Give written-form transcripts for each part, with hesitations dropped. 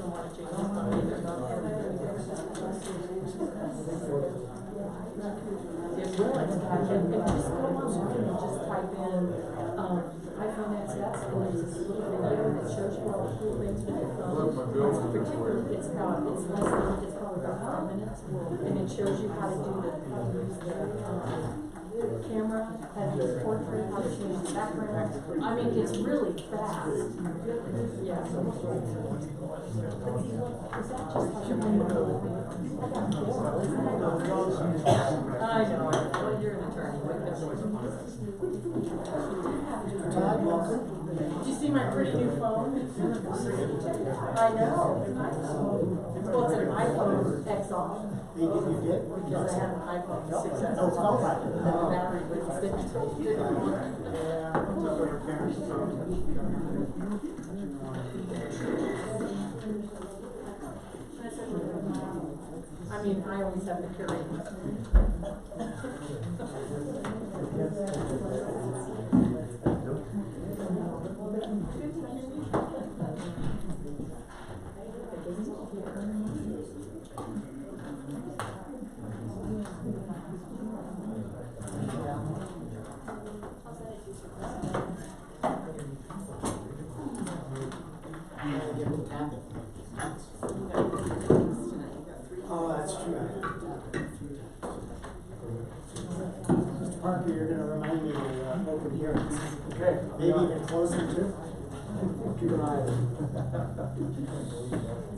doesn't want to change his phone either. It will, it's got it. And just go online and just type in, iPhone XS, and there's this little video that shows you all the cool things with your phone. Particularly, it's less than, it's probably about 5 minutes, and it shows you how to use the camera, how to use portrait, how to change the background. I mean, it's really fast. Yeah. Is that just how you're doing it? I know. Well, you're an attorney. Todd, welcome. Did you see my pretty new phone? I know. Well, it's an iPhone XR. You did? Because I have an iPhone 6S. Oh, it felt like it. The battery was I mean, I always have the curate. Oh, that's true. Mr. Parker, you're going to remind me of open hearings. Okay. Maybe even close them too? Keep an eye on it.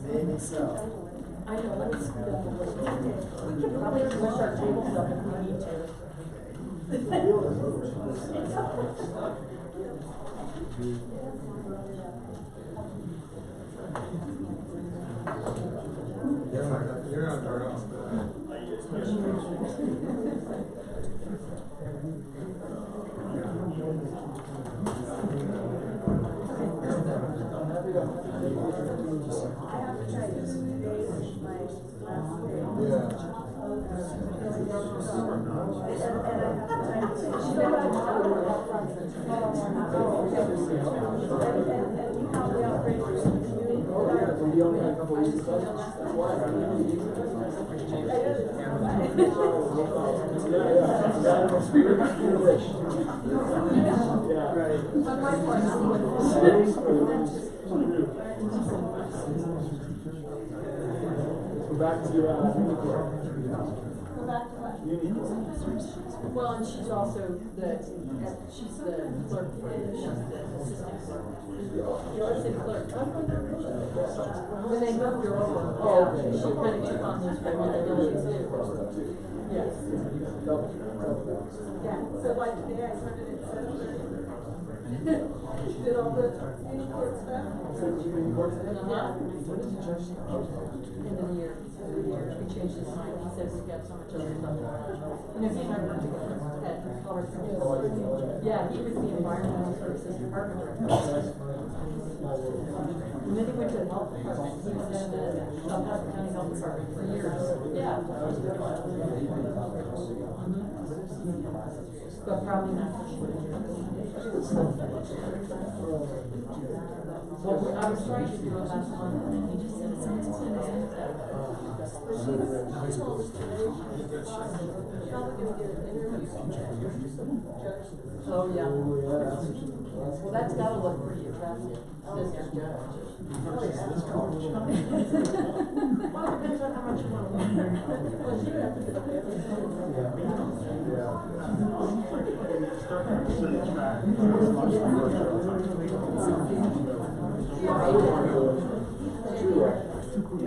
Maybe so. I know, let's scoot up a little bit. We could probably push our tables up if we need to. You're not turn off. We only had a couple weeks back to Well, and she's also she's the clerk, she's the assistant clerk. You always say clerk. When they moved her over, she kind of took on those responsibilities too. Yes. Yeah, so like today I started at 7:30. Did all the Supreme Court stuff? End of the year. We changed his mind. He said we got so much other stuff going on. You know, he and I worked together at Colorado Springs. Yeah, he was the environmental services department director. And then he went to the health department. He was in the El Paso County Health Department for years. Yeah. But probably not for sure. Well, I was trying to do it last month, and he just said Oh, yeah. Well, that's gotta look pretty attractive. This is good. Well, it depends on how much you want to learn. Well, you have to get up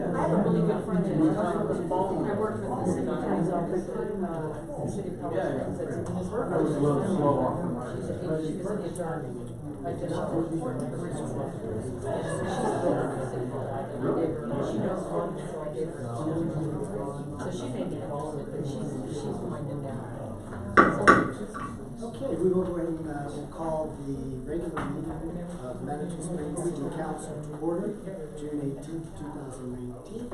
I have a really good friend in I worked with the city attorney's office, the city of Colorado Springs. That's in his work. She was in the attorney. I did a report for her. She's the city hall. She knows all, so I gave her. So she may get all of it, but she's winding down. Okay, we will go ahead and we'll call the regular meeting of Manatee Springs City Council to order, June 18th, 2019.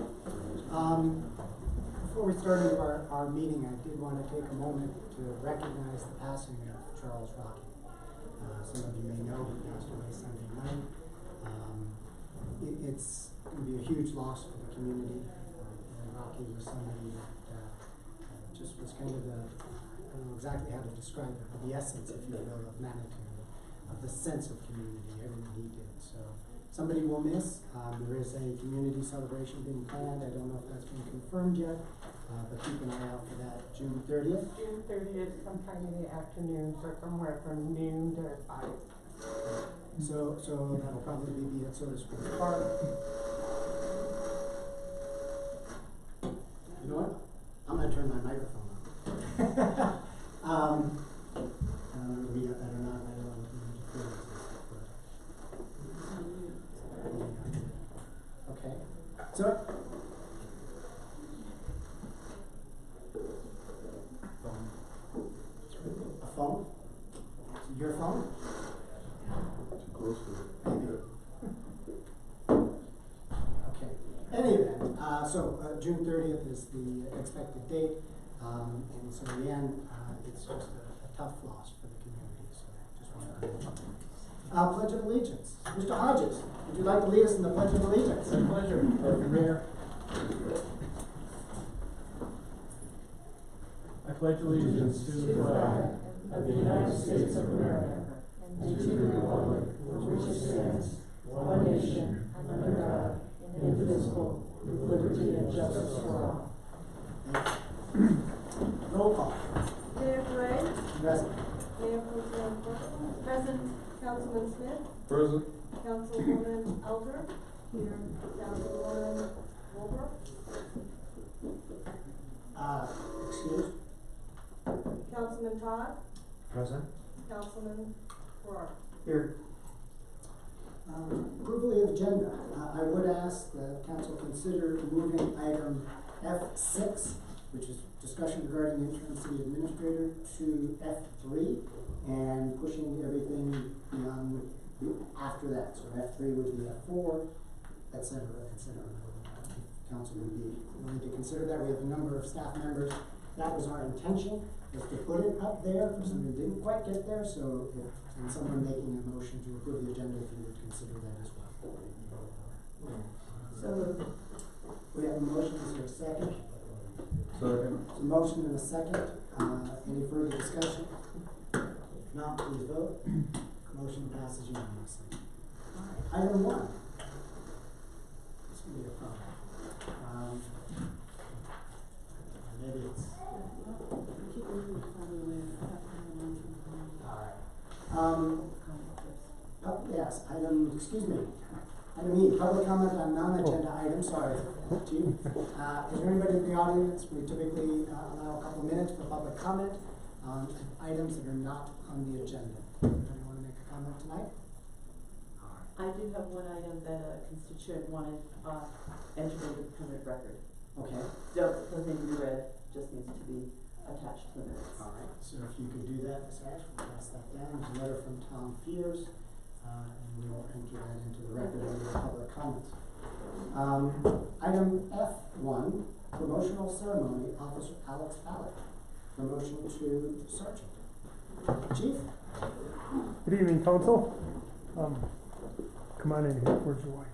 Before we start into our meeting, I did want to take a moment to recognize the passing of Charles Rocky. Some of you may know he passed away Sunday night. It's going to be a huge loss for the community. Rocky was somebody that just was kind of the, I don't know exactly how to describe it, but the essence, if you will, of Manitou, of the sense of community, everything he did. So somebody we'll miss. There is a community celebration being planned. I don't know if that's been confirmed yet, but keep an eye out for that. June 30th. June 30th, sometime in the afternoon, so somewhere from noon to 5. So that'll probably be at Soda Springs Park. You know what? I'm gonna turn my microphone on. I don't know if we got that or not. I don't know if we need to clear this, but. Okay. So. A phone? Is it your phone? Too close to it. Maybe. Okay. Any event, June 30th is the expected date, and so again, it's just a tough loss for the community. So just wanted to Pledge of Allegiance. Mr. Hodges, would you like to lead us in the Pledge of Allegiance? My pleasure. Mayor. I pledge allegiance to the flag of the United States of America and to the republic for which it stands, one nation, under God, indivisible, with liberty and justice for all. Roll call. Mayor Gray, Present. Mayor Pro Tem Corcoran, present. Councilman Smith, Present. Councilwoman Elder, here. Councilwoman Wolbert, Excuse? Councilman Todd, Present. Councilman Farrar. Here. Approval of the agenda. I would ask that council consider moving item F6, which is discussion regarding interim city administrator, to F3 and pushing everything beyond after that. So F3 would be F4, et cetera, et cetera. Council would be willing to consider that. We have a number of staff members. That was our intention, was to put it up there for somebody who didn't quite get there. So if and someone making a motion to approve the agenda, if you would consider that as well. So We have a motion, is there a second? Second. A motion and a second. Any further discussion? If not, please vote. Motion passes unanimously. Item 1. This will be a problem. Maybe it's. Yes, item E, public comment on non-agenda items, sorry, Chief. Is there anybody in the audience? We typically allow a couple minutes for public comment on items that are not on the agenda. Anybody want to make a comment tonight? I do have one item that a constituent wanted entered into the permanent record. Okay. Doesn't need to be read, just needs to be attached to the minutes. All right, so if you could do that, Ms. Ash, we'll pass that down. There's a letter from Tom Fears, and we will enter that into the record under public comments. Item F1, promotional ceremony, Officer Alex Ballard. Promotion to sergeant. Chief? Good evening, council. Come on in here. Where's your wife?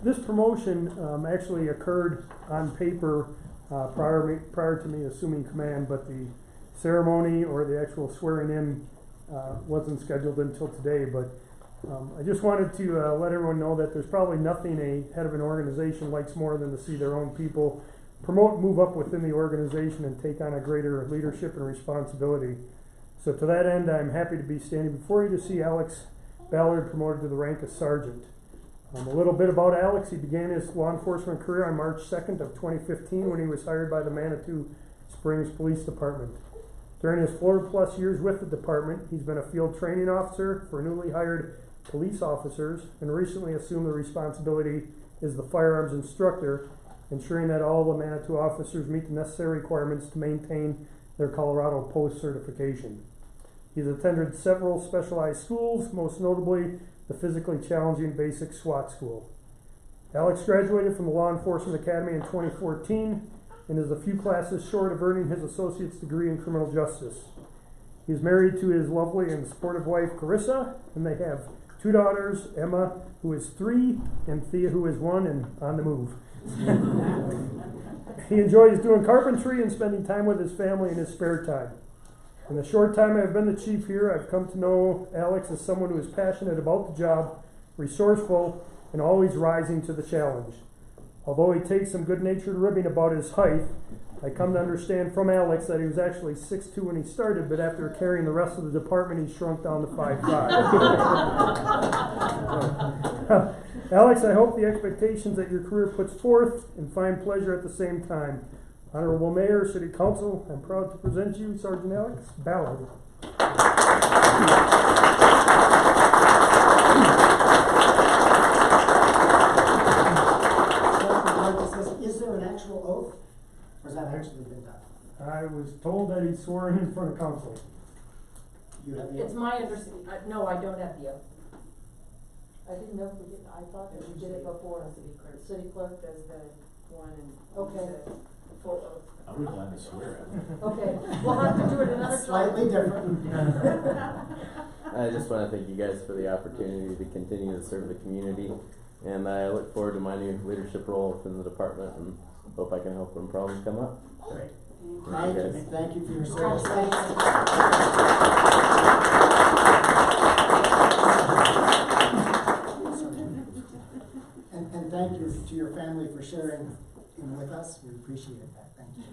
This promotion actually occurred on paper prior to me assuming command, but the ceremony or the actual swearing in wasn't scheduled until today. But I just wanted to let everyone know that there's probably nothing a head of an organization likes more than to see their own people promote and move up within the organization and take on a greater leadership and responsibility. So to that end, I'm happy to be standing before you to see Alex Ballard promoted to the rank of sergeant. A little bit about Alex. He began his law enforcement career on March 2nd of 2015 when he was hired by the Manitou Springs Police Department. During his 4+ years with the department, he's been a field training officer for newly hired police officers and recently assumed the responsibility as the firearms instructor, ensuring that all the Manitou officers meet the necessary requirements to maintain their Colorado Post certification. He's attended several specialized schools, most notably the physically challenging basic SWAT school. Alex graduated from the Law Enforcement Academy in 2014 and is a few classes short of earning his associate's degree in criminal justice. He's married to his lovely and supportive wife, Carissa, and they have 2 daughters, Emma, who is 3, and Thea, who is 1 and on the move. He enjoys doing carpentry and spending time with his family in his spare time. In the short time I've been the chief here, I've come to know Alex as someone who is passionate about the job, resourceful, and always rising to the challenge. Although he takes some good-natured ribbing about his height, I come to understand from Alex that he was actually 6'2" when he started, but after carrying the rest of the department, he shrunk down to 5'5". Alex, I hope the expectations that your career puts forth and find pleasure at the same time. Honorable Mayor, City Council, I'm proud to present you Sergeant Alex Ballard. Is there an actual oath, or has that actually been done? I was told that he's sworn in front of council. You have the It's oath? my understanding, no, I don't have the oath. I didn't know if we did, I thought that we did it before. City clerk does the one and. Okay. the full oath. I would like to swear. Okay, we'll have to do it another time. Slightly different. I just want to thank you guys for the opportunity to continue to serve the community, and I look forward to my new leadership role within the department, and hope I can help when problems come up. Great. Thank you, guys. Thank you for your service. And thank you to your family for sharing with us. We appreciate that. Thank you.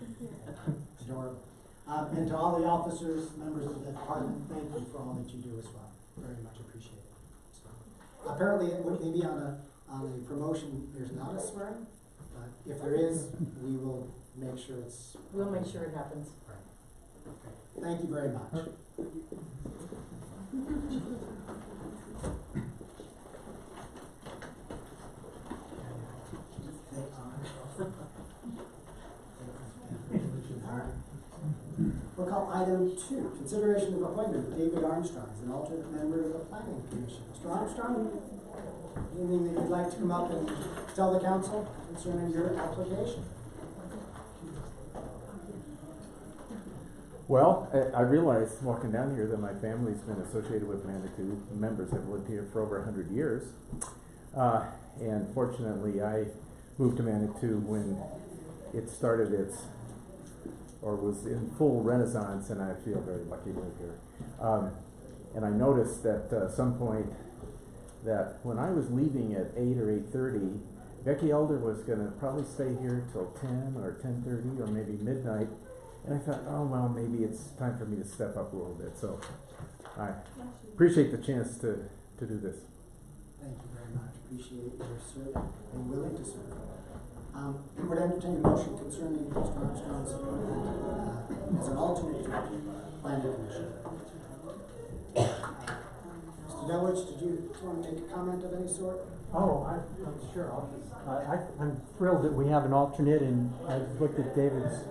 Adorable. And to all the officers, members of the department, thank you for all that you do as well. Very much appreciated. So, apparently, maybe on a promotion, there's not a swearing, but if there is, we will make sure it's. We'll make sure it happens. Right. Okay. Thank you very much. We'll call item 2, consideration of appointment of David Armstrong as an alternate member of the Planning Commission. Mr. Armstrong, anything that you'd like to come up and tell the council concerning your application? Well, I realized walking down here that my family's been associated with Manitou. Members have lived here for over 100 years. And fortunately, I moved to Manitou when it started was in full renaissance, and I feel very lucky to live here. And I noticed at some point that when I was leaving at 8 or 8:30, Becky Elder was going to probably stay here till 10 or 10:30 or maybe midnight. And I thought, oh, well, maybe it's time for me to step up a little bit. So I appreciate the chance to do this. Thank you very much. Appreciate your service and willing to serve. Would entertain a motion concerning Mr. Armstrong's appointment as an alternate to the Planning Commission. Mr. Delwich, did you want to make a comment of any sort? Oh, I'm sure. I'm thrilled that we have an alternate, and I've looked at David's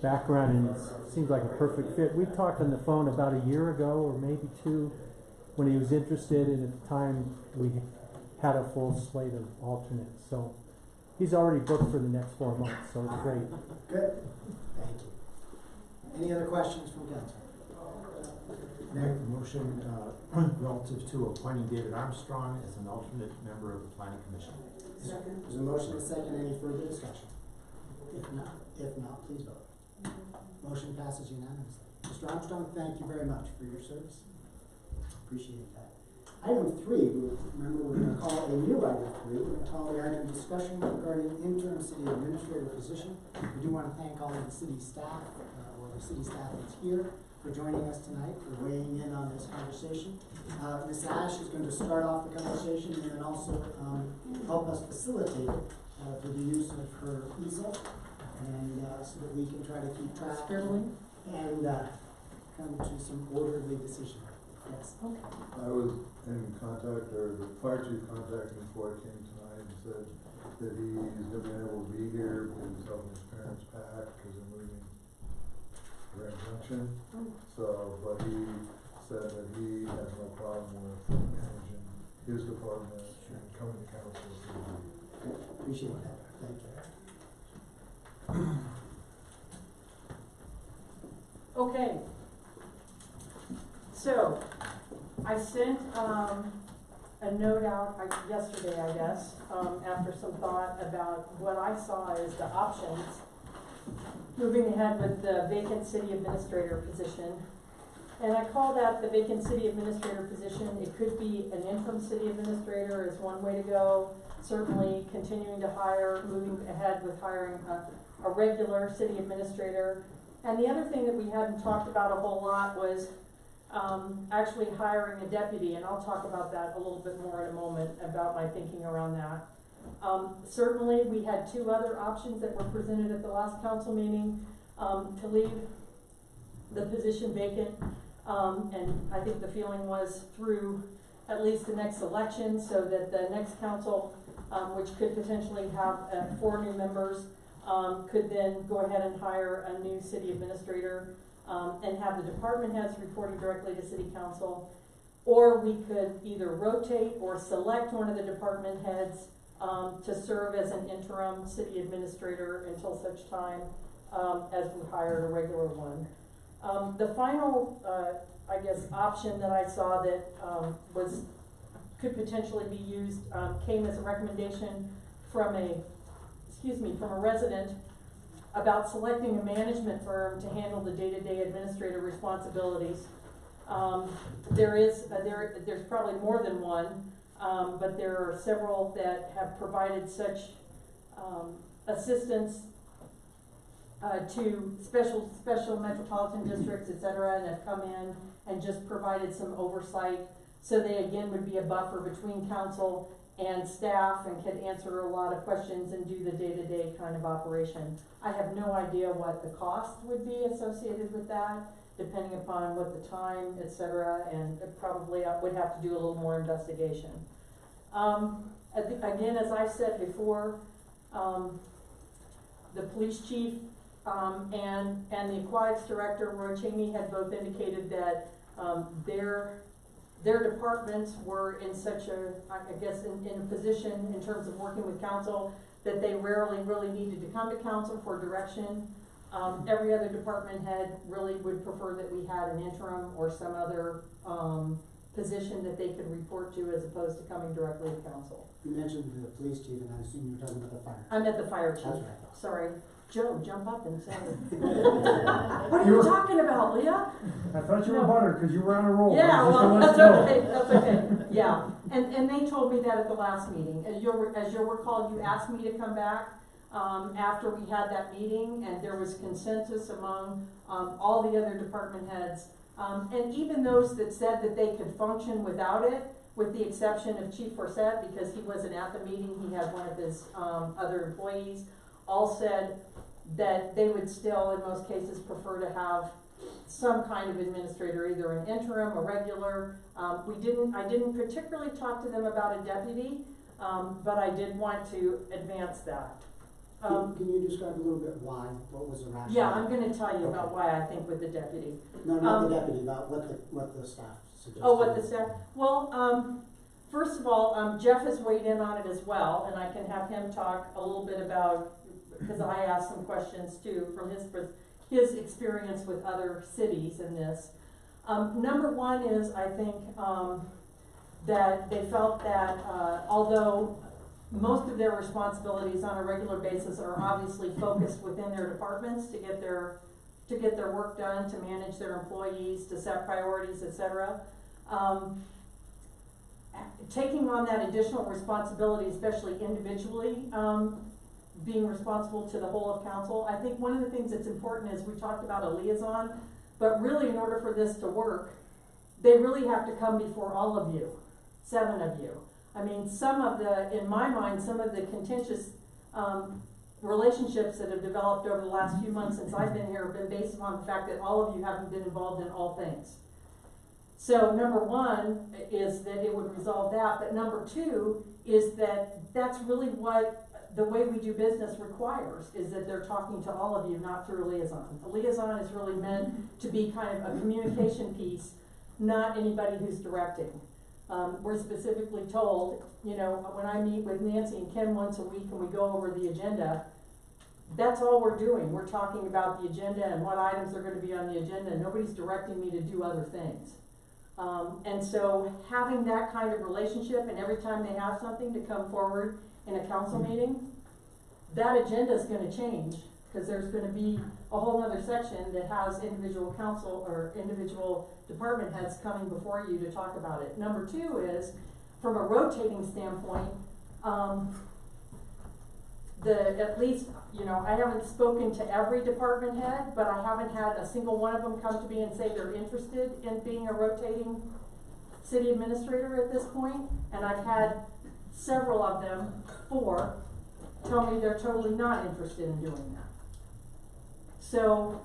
background, and it seems like a perfect fit. We talked on the phone about a year ago, or maybe 2, when he was interested, and at the time we had a full slate of alternates. So he's already booked for the next 4 months, so it's great. Good. Thank you. Any other questions from council? Make the motion relative to appointing David Armstrong as an alternate member of the Planning Commission. Second. There's a motion and second. Any further discussion? If not, please vote. Motion passes unanimously. Mr. Armstrong, thank you very much for your service. Appreciate that. Item 3, remember we're going to call a new item 3. We're going to call the item discussion regarding interim city administrator position. We do want to thank all of the city staff, the city staff that's here, for joining us tonight, for weighing in on this conversation. Ms. Ash is going to start off the conversation and then also help us facilitate it through the use of her easel, and so that we can try to keep track and come to some orderly decision. Yes. Okay. I was in contact, or the fire chief contacted me before I came tonight and said that he's going to be able to be here because he's helping his parents pack because they're moving to Grand Junction. So, but he said that he has no problem with managing his department and coming to council. Appreciate that. Thank you. Okay. So, I sent, a note out yesterday, I guess, after some thought about what I saw as the options moving ahead with the vacant city administrator position. And I call that the vacant city administrator position. It could be an interim city administrator is one way to go. Certainly continuing to hire, moving ahead with hiring a regular city administrator. And the other thing that we hadn't talked about a whole lot was actually hiring a deputy, and I'll talk about that a little bit more in a moment, about my thinking around that. Certainly, we had two other options that were presented at the last council meeting, to leave the position vacant, and I think the feeling was through at least the next election, so that the next council, which could potentially have 4 new members, could then go ahead and hire a new city administrator, and have the department heads reporting directly to city council. Or we could either rotate or select one of the department heads to serve as an interim city administrator until such time as we hired a regular one. The final, I guess, option that I saw that could potentially be used came as a recommendation from a resident about selecting a management firm to handle the day-to-day administrative responsibilities. There's probably more than one, but there are several that have provided such assistance to special metropolitan districts, et cetera, and have come in and just provided some oversight. So they again would be a buffer between council and staff and could answer a lot of questions and do the day-to-day kind of operation. I have no idea what the cost would be associated with that, depending upon what the time, et cetera, and probably I would have to do a little more investigation. Again, as I said before, the police chief and the aquatics director, Roy Cheney, had both indicated that their departments were in such a, I guess, in a position in terms of working with council that they rarely really needed to come to council for direction. Every other department head really would prefer that we had an interim or some other position that they could report to as opposed to coming directly to council. You mentioned the police chief, and I assume you were talking about the fire. I'm at the fire chief. That's right. Sorry. Joe, jump up and say it. What are you talking about, Leah? I thought you were buttered because you were on a roll. Yeah, Just well, to let that's you know. okay, that's okay, yeah. And they told me that at the last meeting. As you'll recall, you asked me to come back, after we had that meeting, and there was consensus among, all the other department heads. And even those that said that they could function without it, with the exception of Chief Forsett, because he wasn't at the meeting, he had one of his, other employees, all said that they would still, in most cases, prefer to have some kind of administrator, either an interim, a regular. I didn't particularly talk to them about a deputy, but I did want to advance that. Can you describe a little bit why? What was the rationale? Yeah, I'm gonna tell you about why I think with the deputy. No, not the deputy, about what the staff suggested. Oh, what the staff, well, first of all, Jeff has weighed in on it as well, and I can have him talk a little bit about, because I asked some questions too from his experience with other cities in this. Number one is, I think, that they felt that, although most of their responsibilities on a regular basis are obviously focused within their departments to get their work done, to manage their employees, to set priorities, et cetera. Taking on that additional responsibility, especially individually, being responsible to the whole of council. I think one of the things that's important is we talked about a liaison, but really in order for this to work, they really have to come before all of you, 7 of you. I mean, in my mind, some of the contentious relationships that have developed over the last few months since I've been here have been based upon the fact that all of you haven't been involved in all things. So number one is that it would resolve that, but number two is that that's really what the way we do business requires, is that they're talking to all of you, not through a liaison. A liaison is really meant to be kind of a communication piece, not anybody who's directing. We're specifically told, when I meet with Nancy and Ken once a week and we go over the agenda, that's all we're doing. We're talking about the agenda and what items are going to be on the agenda. Nobody's directing me to do other things. And so having that kind of relationship, and every time they have something to come forward in a council meeting, that agenda is gonna change, because there's gonna be a whole other section that has individual council or individual department heads coming before you to talk about it. Number two is, from a rotating standpoint, at least, you know, I haven't spoken to every department head, but I haven't had a single one of them come to me and say they're interested in being a rotating city administrator at this point, and I've had several of them, 4, tell me they're totally not interested in doing that. So,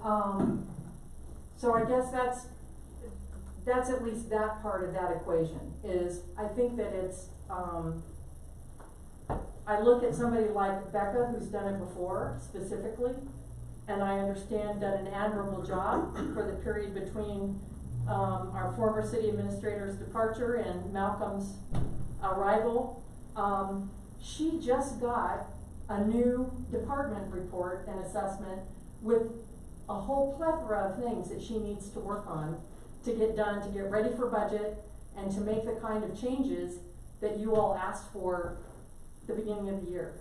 so I guess that's at least that part of that equation, is I think that it's, I look at somebody like Becca, who's done it before, specifically, and I understand done an admirable job for the period between, our former city administrator's departure and Malcolm's arrival. She just got a new department report and assessment with a whole plethora of things that she needs to work on to get done, to get ready for budget, and to make the kind of changes that you all asked for the beginning of the year.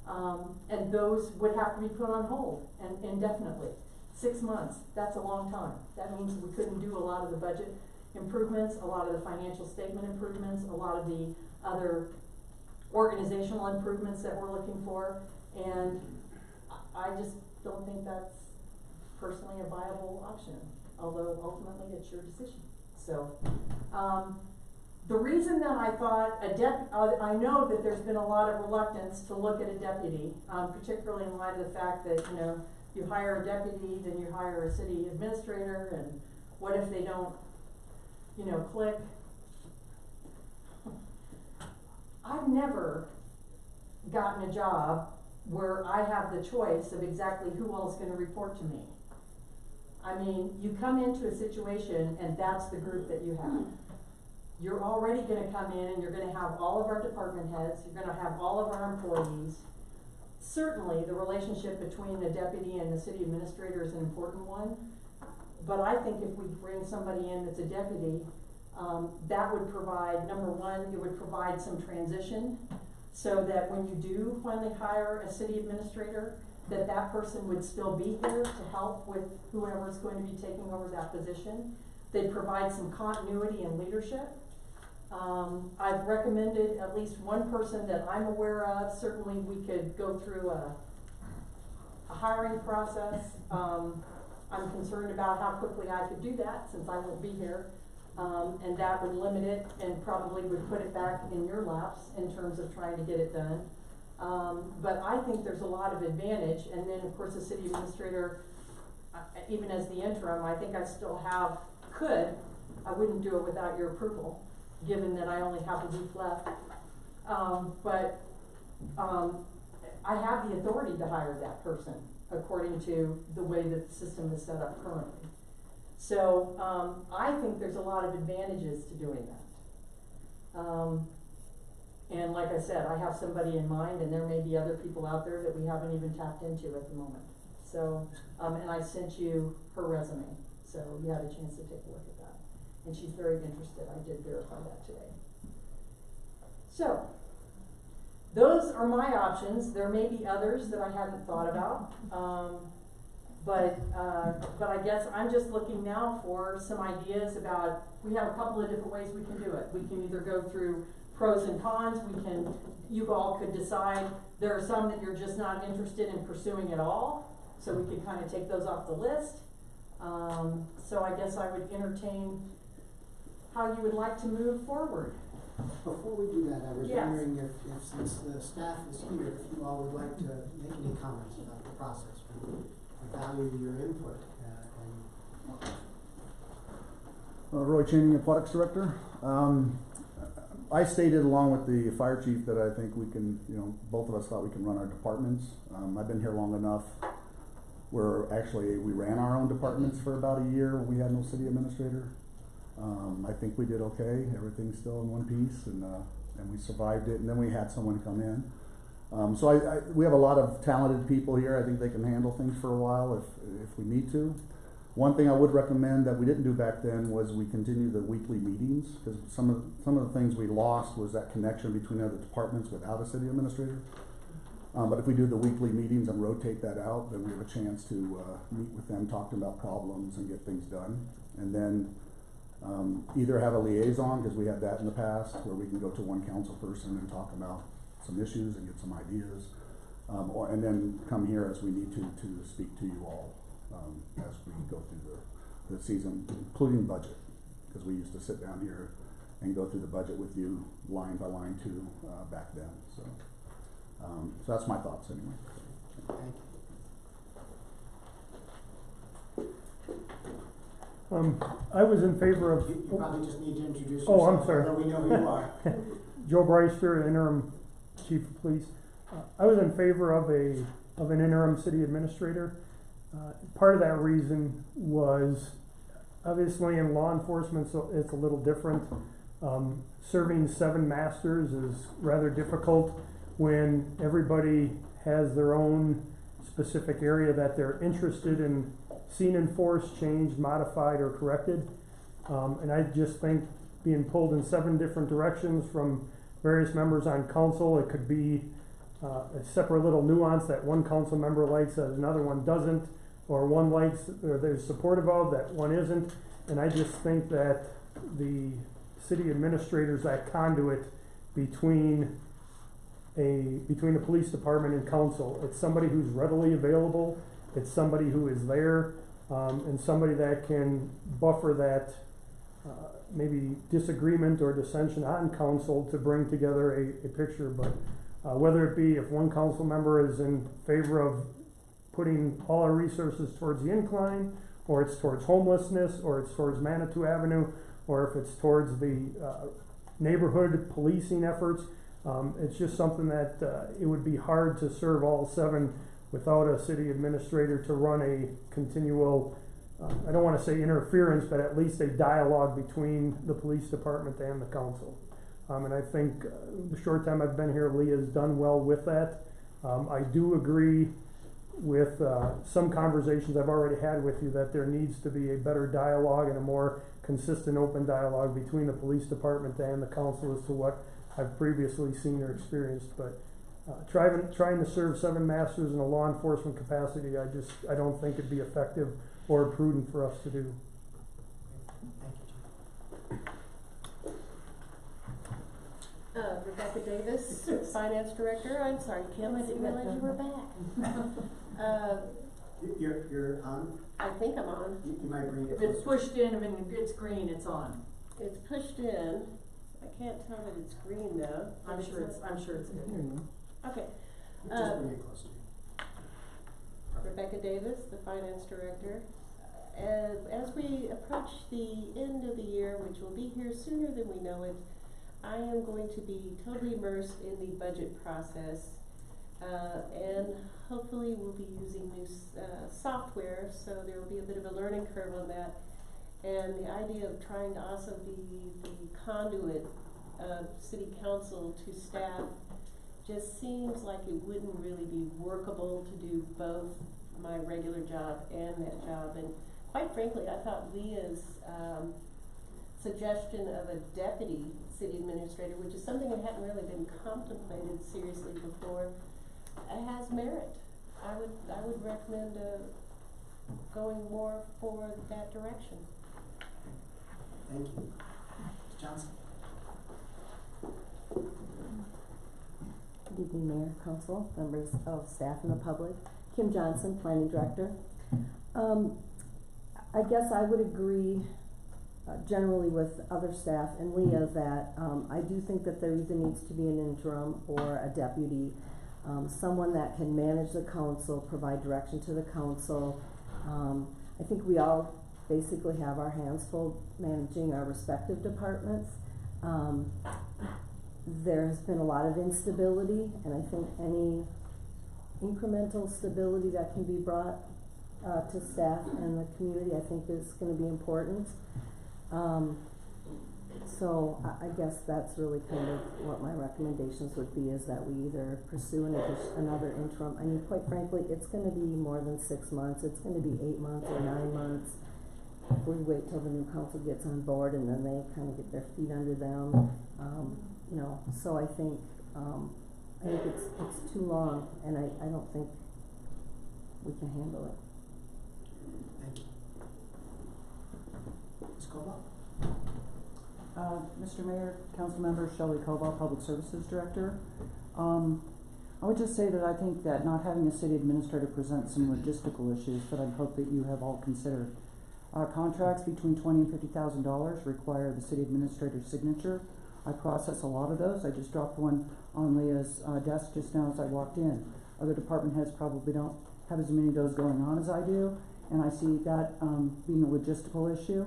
And those would have to be put on hold and indefinitely. 6 months, that's a long time. That means we couldn't do a lot of the budget improvements, a lot of the financial statement improvements, a lot of the other organizational improvements that we're looking for. And I just don't think that's personally a viable option, although ultimately it's your decision. So, the reason that I thought I know that there's been a lot of reluctance to look at a deputy, particularly in light of the fact that, you know, you hire a deputy, then you hire a city administrator, and what if they don't, you know, click? I've never gotten a job where I have the choice of exactly who else is gonna report to me. I mean, you come into a situation and that's the group that you have. You're already gonna come in and you're gonna have all of our department heads, you're gonna have all of our employees. Certainly, the relationship between the deputy and the city administrator is an important one, but I think if we bring somebody in that's a deputy, that would provide, number one, it would provide some transition, so that when you do finally hire a city administrator, that person would still be here to help with whoever's going to be taking over that position. They'd provide some continuity and leadership. I've recommended at least one person that I'm aware of. Certainly we could go through a hiring process. I'm concerned about how quickly I could do that, since I won't be here. And that would limit it and probably would put it back in your laps in terms of trying to get it done. But I think there's a lot of advantage, and then of course the city administrator, even as the interim, I think I still I wouldn't do it without your approval, given that I only have a week left. I have the authority to hire that person according to the way that the system is set up currently. So, I think there's a lot of advantages to doing that. And like I said, I have somebody in mind, and there may be other people out there that we haven't even tapped into at the moment. So, and I sent you her resume, so you had a chance to take a look at that. And she's very interested, I did verify that today. So, those are my options. There may be others that I hadn't thought about. But I guess I'm just looking now for some ideas about, we have a couple of different ways we can do it. We can either go through pros and cons, you all could decide, there are some that you're just not interested in pursuing at all, so we could kind of take those off the list. So I guess I would entertain how you would like to move forward. Before we do that, I was Yes. wondering if since the staff is here, if you all would like to make any comments about the process. We value your input, Roy Chaney, Aquatics Director. I stated along with the fire chief that I think we can, both of us thought we can run our departments. I've been here long enough where actually we ran our own departments for about a year when we had no city administrator. I think we did okay. Everything's still in one piece, and we survived it. And then we had someone come in. So we have a lot of talented people here. I think they can handle things for a while if we need to. One thing I would recommend that we didn't do back then was we continue the weekly meetings, because some of the things we lost was that connection between other departments without a city administrator. But if we do the weekly meetings and rotate that out, then we have a chance to meet with them, talking about problems and get things done. And then either have a liaison, because we had that in the past, where we can go to one council person and talk about some issues and get some ideas. And then come here as we need to speak to you all as we go through the season, including budget, because we used to sit down here and go through the budget with you line by line too back then. So that's my thoughts anyway. Thank you. I was in favor of. You probably just need to introduce Oh, yourself. I'm sorry. So we know who you are. Joe Breister, interim chief of police. I was in favor of an interim city administrator. Part of that reason was obviously in law enforcement, so it's a little different. Serving 7 masters is rather difficult when everybody has their own specific area that they're interested in seeing enforced, changed, modified, or corrected. And I just think being pulled in 7 different directions from various members on council, it could be a separate little nuance that one council member likes that another one doesn't, or one likes or they're supportive of that one isn't. And I just think that the city administrator's that conduit between the police department and council. It's somebody who's readily available, it's somebody who is there, and somebody that can buffer that maybe disagreement or dissension on council to bring together a picture. But whether it be if one council member is in favor of putting all our resources towards the incline, or it's towards homelessness, or it's towards Manitou Avenue, or if it's towards the neighborhood policing efforts, it's just something that it would be hard to serve all 7 without a city administrator to run a continual, I don't want to say interference, but at least a dialogue between the police department and the council. And I think the short time I've been here, Leah has done well with that. I do agree with some conversations I've already had with you that there needs to be a better dialogue and a more consistent open dialogue between the police department and the council as to what I've previously seen or experienced. But trying to serve 7 masters in a law enforcement capacity, I don't think it'd be effective or prudent for us to do. Rebecca Davis, Finance Director. I'm sorry, Kim, I didn't realize you were back. You're on? I think I'm on. You might bring it If it's closer. pushed in, I mean, it's green, it's on. It's pushed in. I can't tell that it's green though. I'm sure it's good. Okay. Just bring it close to you. Rebecca Davis, the Finance Director. As we approach the end of the year, which will be here sooner than we know it, I am going to be totally immersed in the budget process, and hopefully we'll be using new software, so there will be a bit of a learning curve on that. And the idea of trying to also be the conduit of city council to staff just seems like it wouldn't really be workable to do both my regular job and that job. And quite frankly, I thought Leah's suggestion of a deputy city administrator, which is something that hadn't really been contemplated seriously before, has merit. I would recommend going more for that direction. Thank you. Mr. Johnson? Good evening, Mayor, Council, members of staff and the public. Kim Johnson, Planning Director. I guess I would agree generally with other staff and Leah that I do think that there either needs to be an interim or a deputy, someone that can manage the council, provide direction to the council. I think we all basically have our hands full managing our respective departments. There's been a lot of instability, and I think any incremental stability that can be brought to staff and the community, I think is going to be important. So I guess that's really kind of what my recommendations would be, is that we either pursue another interim. I mean, quite frankly, it's going to be more than 6 months. It's going to be 8 months or 9 months. if we wait till the new council gets on board and then they kind of get their feet under them, you know, so I think it's too long, and I don't think we can handle it. Thank you. Ms. Cobalt? Mr. Mayor, Councilmember Shelley Cobalt, Public Services Director. I would just say that I think that not having a city administrator presents some logistical issues that I hope that you have all considered. Contracts between $20,000 and $50,000 require the city administrator's signature. I process a lot of those. I just dropped one on Leah's desk just now as I walked in. Other department heads probably don't have as many of those going on as I do, and I see that being a logistical issue.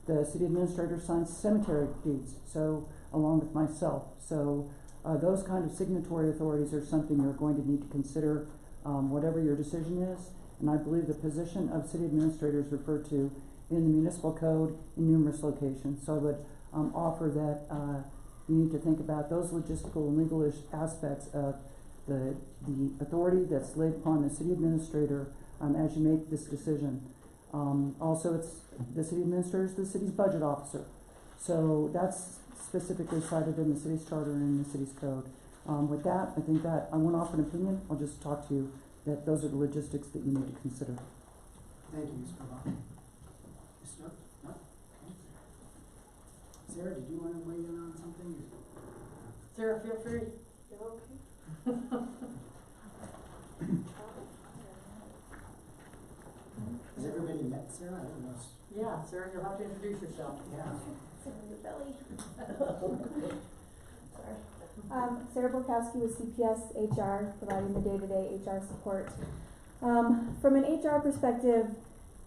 The city administrator signs cemetery deeds, so along with myself. So those kind of signatory authorities are something you're going to need to consider, whatever your decision is. And I believe the position of city administrator is referred to in the municipal code in numerous locations. So I would offer that you need to think about those logistical and legal aspects of the authority that's laid upon the city administrator as you make this decision. Also, it's the city administrator is the city's budget officer. So that's specifically cited in the city's charter and in the city's code. With that, I think that I won't offer an opinion. I'll just talk to you that those are the logistics that you need to consider. Thank you, Ms. Cobalt. Ms. Stokes? No? Okay. Sarah, did you want to weigh in on something? Sarah, feel free. Has everybody met Sarah? I don't know. Yeah, Sarah, you'll have to introduce yourself. Yeah. Your belly. Sorry. Sarah Borkowski with CPS HR, providing the day-to-day HR support. From an HR perspective,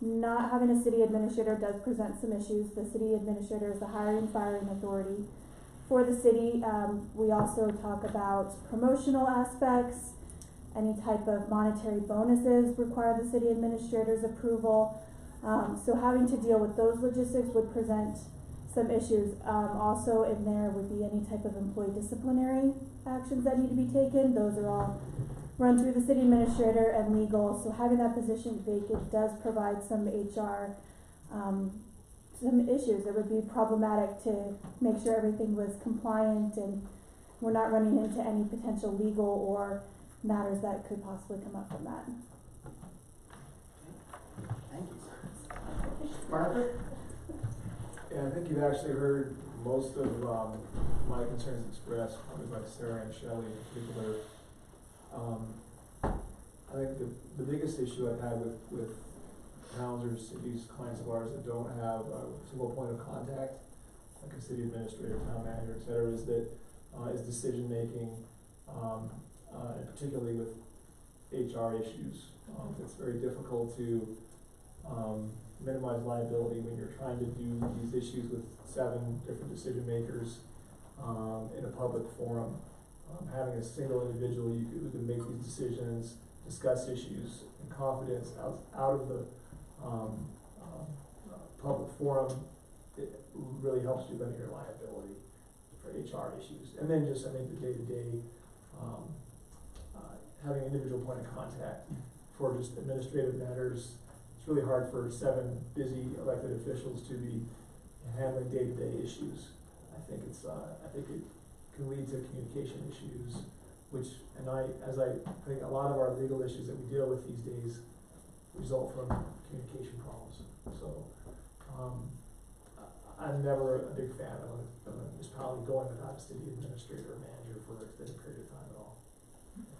not having a city administrator does present some issues. The city administrator is the hiring and firing authority for the city. We also talk about promotional aspects. Any type of monetary bonuses require the city administrator's approval. So having to deal with those logistics would present some issues. Also in there would be any type of employee disciplinary actions that need to be taken. Those are all run through the city administrator and legal. So having that position vacant does provide some HR, some issues. It would be problematic to make sure everything was compliant and we're not running into any potential legal or matters that could possibly come up from that. Thank you. Barker? Yeah, I think you've actually heard most of my concerns expressed, probably by Sarah and Shelley in particular. I think the biggest issue I've had with towns or cities, clients of ours that don't have a single point of contact, like a city administrator, town manager, et cetera, is decision making, and particularly with HR issues. It's very difficult to minimize liability when you're trying to do these issues with 7 different decision makers in a public forum. Having a single individual who can make these decisions, discuss issues in confidence out of the public forum, it really helps you limit your liability for HR issues. And then just, I think, the day-to-day, having an individual point of contact for just administrative matters. It's really hard for 7 busy elected officials to be handling day-to-day issues. I think it can lead to communication issues, which, and I think a lot of our legal issues that we deal with these days result from communication problems. So, I'm never a big fan of a municipality going without a city administrator or manager for an extended period of time at all.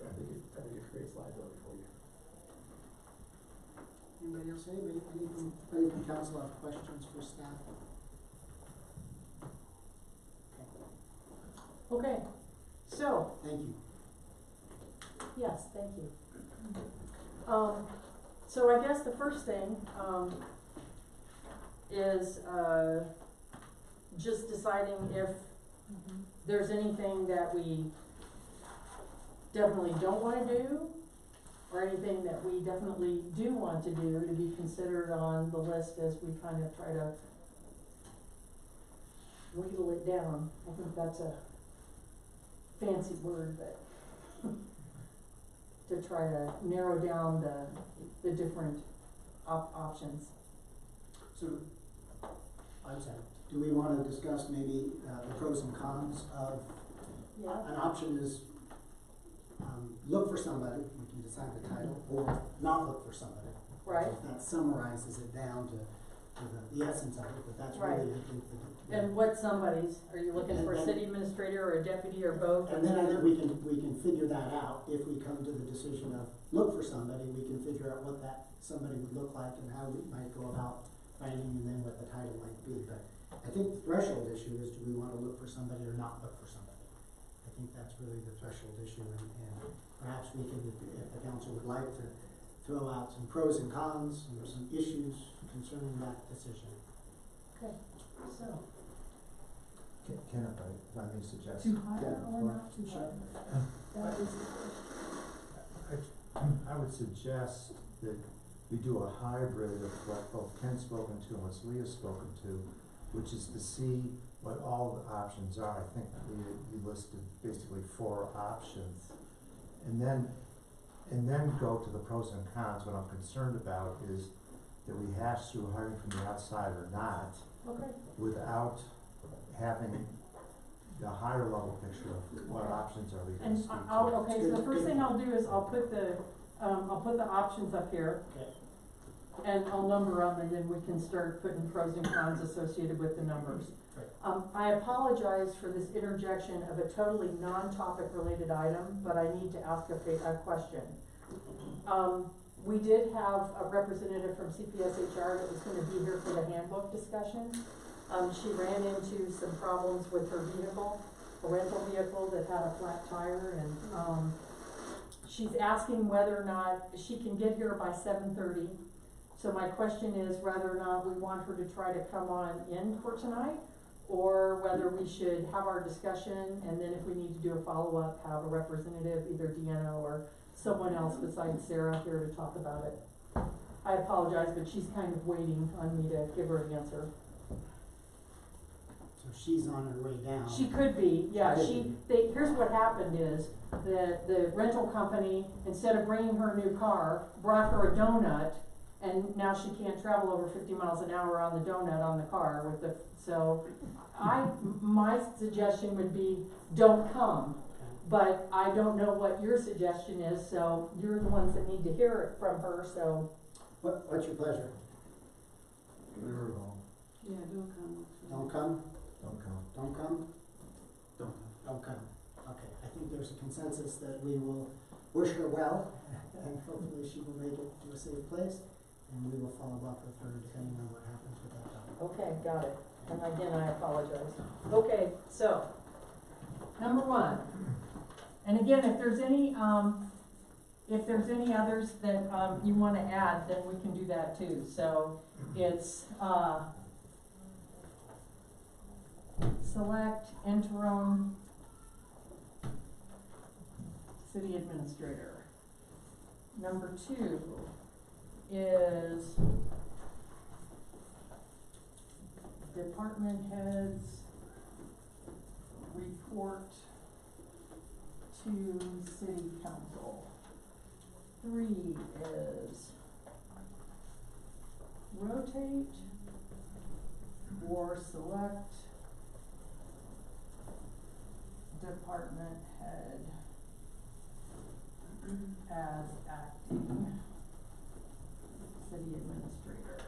I think it creates liability for you. Anybody else? Anybody from council have questions for staff? Okay, so. Thank you. Yes, thank you. So I guess the first thing, is, just deciding if there's anything that we definitely don't wanna do, or anything that we definitely do want to do to be considered on the list as we kind of try to wheedle it down. I think that's a fancy word, but to try to narrow down the different options. So I'm sorry, do we wanna discuss maybe, the pros and cons of, Yeah. an option is, look for somebody, we can decide the title, or not look for somebody. Right. That summarizes it down to the essence of it, but that's really, I think, And what somebody's, are you looking for a city administrator or a deputy or both? And then I think we can figure that out, if we come to the decision of look for somebody, we can figure out what that somebody would look like and how we might go about finding and then what the title might be, but I think the threshold issue is, do we wanna look for somebody or not look for somebody? I think that's really the threshold issue, and perhaps we can, if the council would like to throw out some pros and cons, or some issues concerning that decision. Okay, so. Can if I may suggest? Too high Yeah, or not too sure. high? That is, I would suggest that we do a hybrid of what both Ken's spoken to and what Leah's spoken to, which is to see what all the options are. I think we listed basically 4 options. And then go to the pros and cons. What I'm concerned about is that we hash through hiring from the outside or not, okay. without having the higher level picture of what options are we gonna And speak to. okay, so the first thing I'll do is I'll put the options up here. Okay. And I'll number them, and then we can start putting pros and cons associated with the numbers. Right. I apologize for this interjection of a totally non-topic related item, but I need to ask a question. We did have a representative from CPSHR that was gonna be here for the handbook discussion. She ran into some problems with her vehicle, a rental vehicle that had a flat tire, and, she's asking whether or not she can get here by 7:30. So my question is whether or not we want her to try to come on in for tonight, or whether we should have our discussion, and then if we need to do a follow-up, have a representative, either Deanna or someone else besides Sarah here to talk about it. I apologize, but she's kind of waiting on me to give her an answer. So she's on her way down. She could be, yeah, here's what happened is, the rental company, instead of bringing her a new car, brought her a donut, and now she can't travel over 50 miles an hour on the donut on the car with the, so, my suggestion would be, don't come. But I don't know what your suggestion is, so you're the ones that need to hear it from her, so. What's your pleasure? Leave her alone. Yeah, don't come. Don't come? Don't come. Don't come? Don't come. Okay, I think there's a consensus that we will wish her well, and hopefully she will make it to a safe place, and we will follow up with her depending on what happens with that topic. Okay, got it. And again, I apologize. Okay, so, number 1. And again, if there's any others that, you wanna add, then we can do that too. So, it's, select interim city administrator. Number 2 is department heads report to city council. 3 is rotate or select department head as acting city administrator.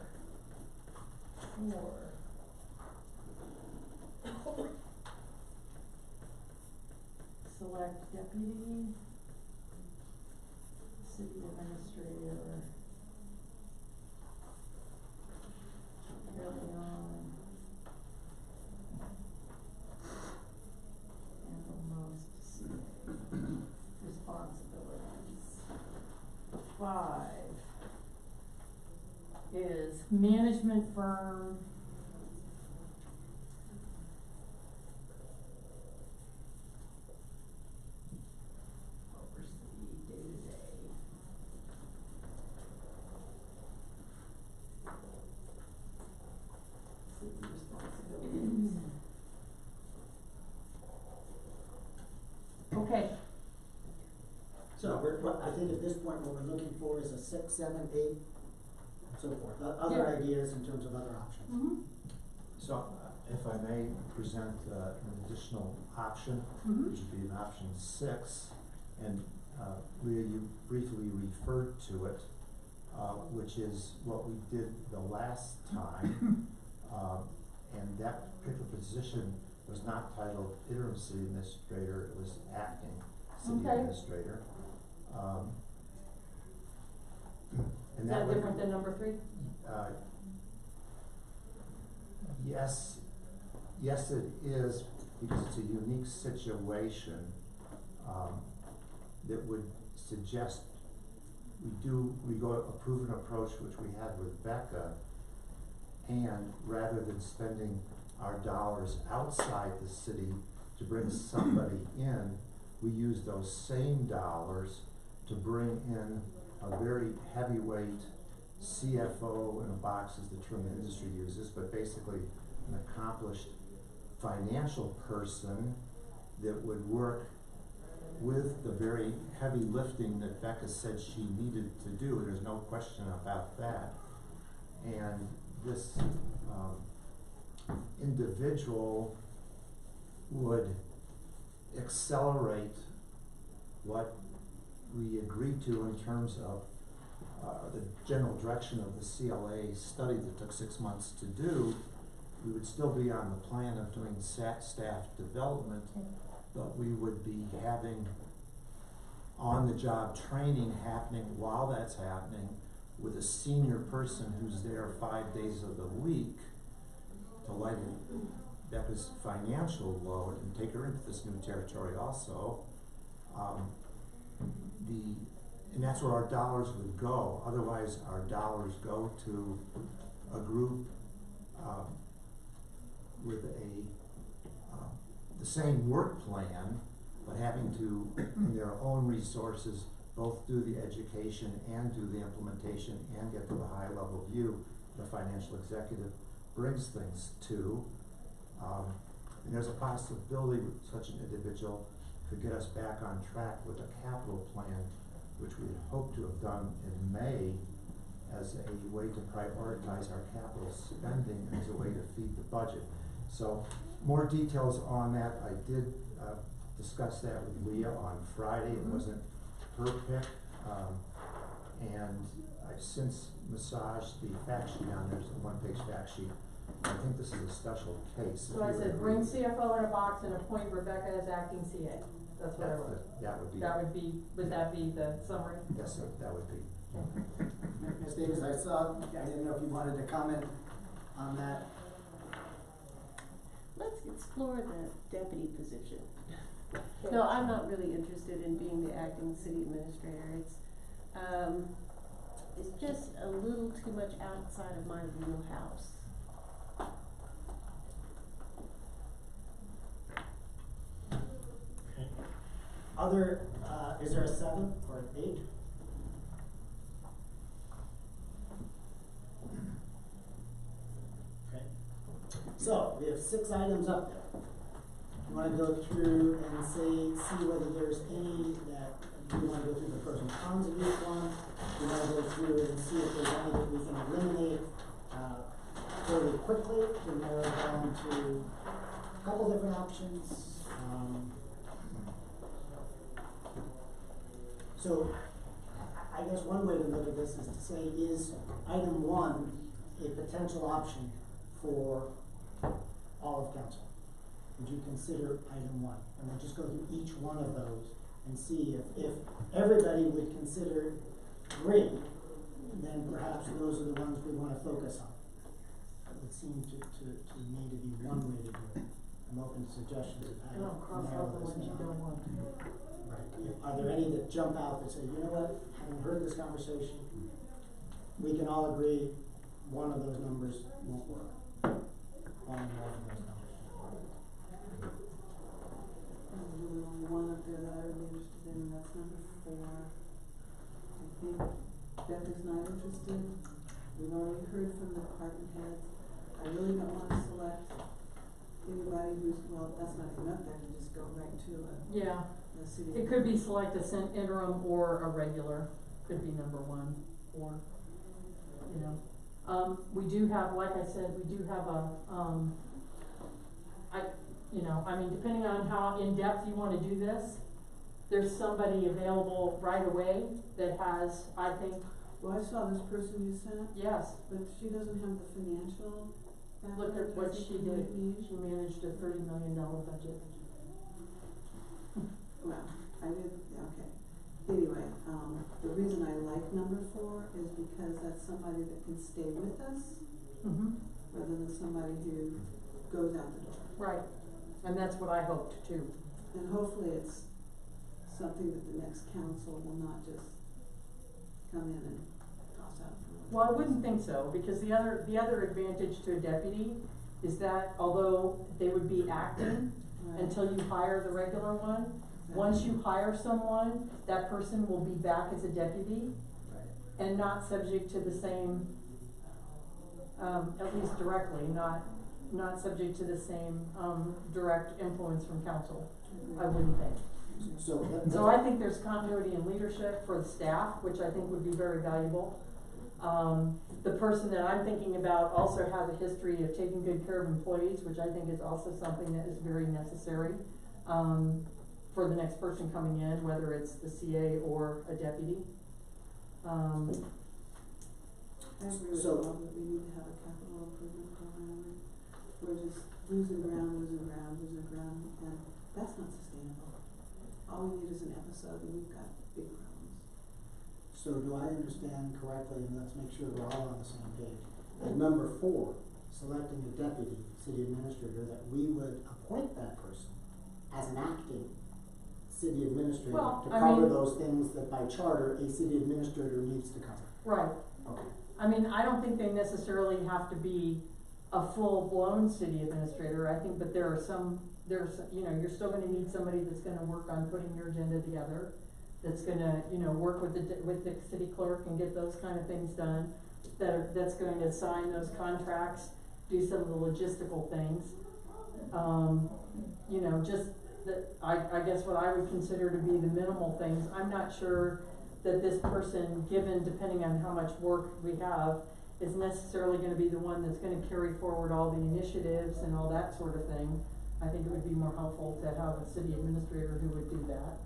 4, select deputy city administrator. Carry on. Handle most CA responsibilities. 5 is management firm oversee day-to-day. City responsibilities. Okay. So I think at this point, what we're looking for is a 6, 7, 8, and so forth, other ideas in terms of other options. So, if I may present an additional option, Mhm. which would be an option 6, and Leah, you briefly referred to it, which is what we did the last time, and that particular position was not titled interim city administrator, it was acting city Okay. administrator. Is And that would- different than number 3? Yes, it is, because it's a unique situation, that would suggest we go a proven approach, which we had with Becca, and rather than spending our dollars outside the city to bring somebody in, we use those same dollars to bring in a very heavyweight CFO in a box is the term the industry uses, but basically an accomplished financial person that would work with the very heavy lifting that Becca said she needed to do. There's no question about that. And this individual would accelerate what we agreed to in terms of the general direction of the CLA study that took 6 months to do. We would still be on the plan of doing staff development, but we would be having on-the-job training happening while that's happening with a senior person who's there 5 days of the week to lighten Becca's financial load and take her into this new territory also. And that's where our dollars would go. Otherwise, our dollars go to a group with the same work plan, but having to, in their own resources, both do the education and do the implementation and get to a high level view the financial executive brings things to. And there's a possibility such an individual could get us back on track with a capital plan, which we had hoped to have done in May as a way to prioritize our capital spending and as a way to feed the budget. So more details on that. I did discuss that with Leah on Friday. It wasn't her pick. And I've since massaged the fact sheet down. There's a one-page fact sheet. I think this is a special case. So I said, bring CFO in a box and appoint Rebecca as acting CA. That's what I wrote. Would that be the summary? Yes, sir, that would be. Ms. Davis, I didn't know if you wanted to comment on that. Let's explore the deputy position. No, I'm not really interested in being the acting city administrator. It's just a little too much outside of my wheelhouse. Is there a 7 or an 8? Okay. So, we have 6 items up there. You wanna go through and see whether there's any that, you wanna go through the pros and cons of each one. You wanna go through and see if there's any that we can eliminate, fairly quickly to narrow down to a couple different options. So, I guess one way to look at this is to say, is item 1 a potential option for all of council? Would you consider item 1? And we'll just go through each one of those and see if everybody would consider great, then perhaps those are the ones we want to focus on. It would seem to me to be one way to do it. I'm open to suggestions of how to narrow this down. Right. Are there any that jump out that say, you know what, having heard this conversation, we can all agree one of those numbers won't work. One or more of those numbers. There's really only one up there that I would be interested in, and that's number 4. I think Beth is not interested. We've already heard from the department heads. I really don't want to select anybody who's, well, that's not even up there, to just go right to a city. It could be select a interim or a regular, could be number 1, or, you know. We do have, like I said, we do have a, depending on how in-depth you wanna do this, there's somebody available right away that has, I think, Well, I saw this person you sent, yes, but she doesn't have the financial look at what background I she think you did. might need. She managed a $30 million budget. Well, I did, okay. Anyway, the reason I like number 4 is because that's somebody that can stay with us rather than somebody who goes out the door. Right, and that's what I hoped too. And hopefully it's something that the next council will not just come in and toss out. Well, I wouldn't think so, because the other advantage to a deputy is that although they would be acting Right. until you hire the regular one, once you hire someone, that person will be back as a deputy and not subject to the same, at least directly, not subject to the same, direct influence from council, I wouldn't think. So I think there's continuity in leadership for the staff, which I think would be very valuable. The person that I'm thinking about also has a history of taking good care of employees, which I think is also something that is very necessary, for the next person coming in, whether it's the CA or a deputy. I agree with Bob that we need to have a capital improvement program. We're just losing ground, and that's not sustainable. All we need is an episode, and we've got big problems. So do I understand correctly, and let's make sure we're all on the same page, at number 4, selecting a deputy city administrator, that we would appoint that person as an acting city administrator Well, to I cover mean- those things that by charter a city administrator needs to cover? Right. Okay. I mean, I don't think they necessarily have to be a full-blown city administrator, I think, but you're still gonna need somebody that's gonna work on putting your agenda together, that's gonna, work with the city clerk and get those kind of things done, that's going to sign those contracts, do some of the logistical things. Just that, I guess what I would consider to be the minimal things. I'm not sure that this person, given, depending on how much work we have, is necessarily gonna be the one that's gonna carry forward all the initiatives and all that sort of thing. I think it would be more helpful to have a city administrator who would do that.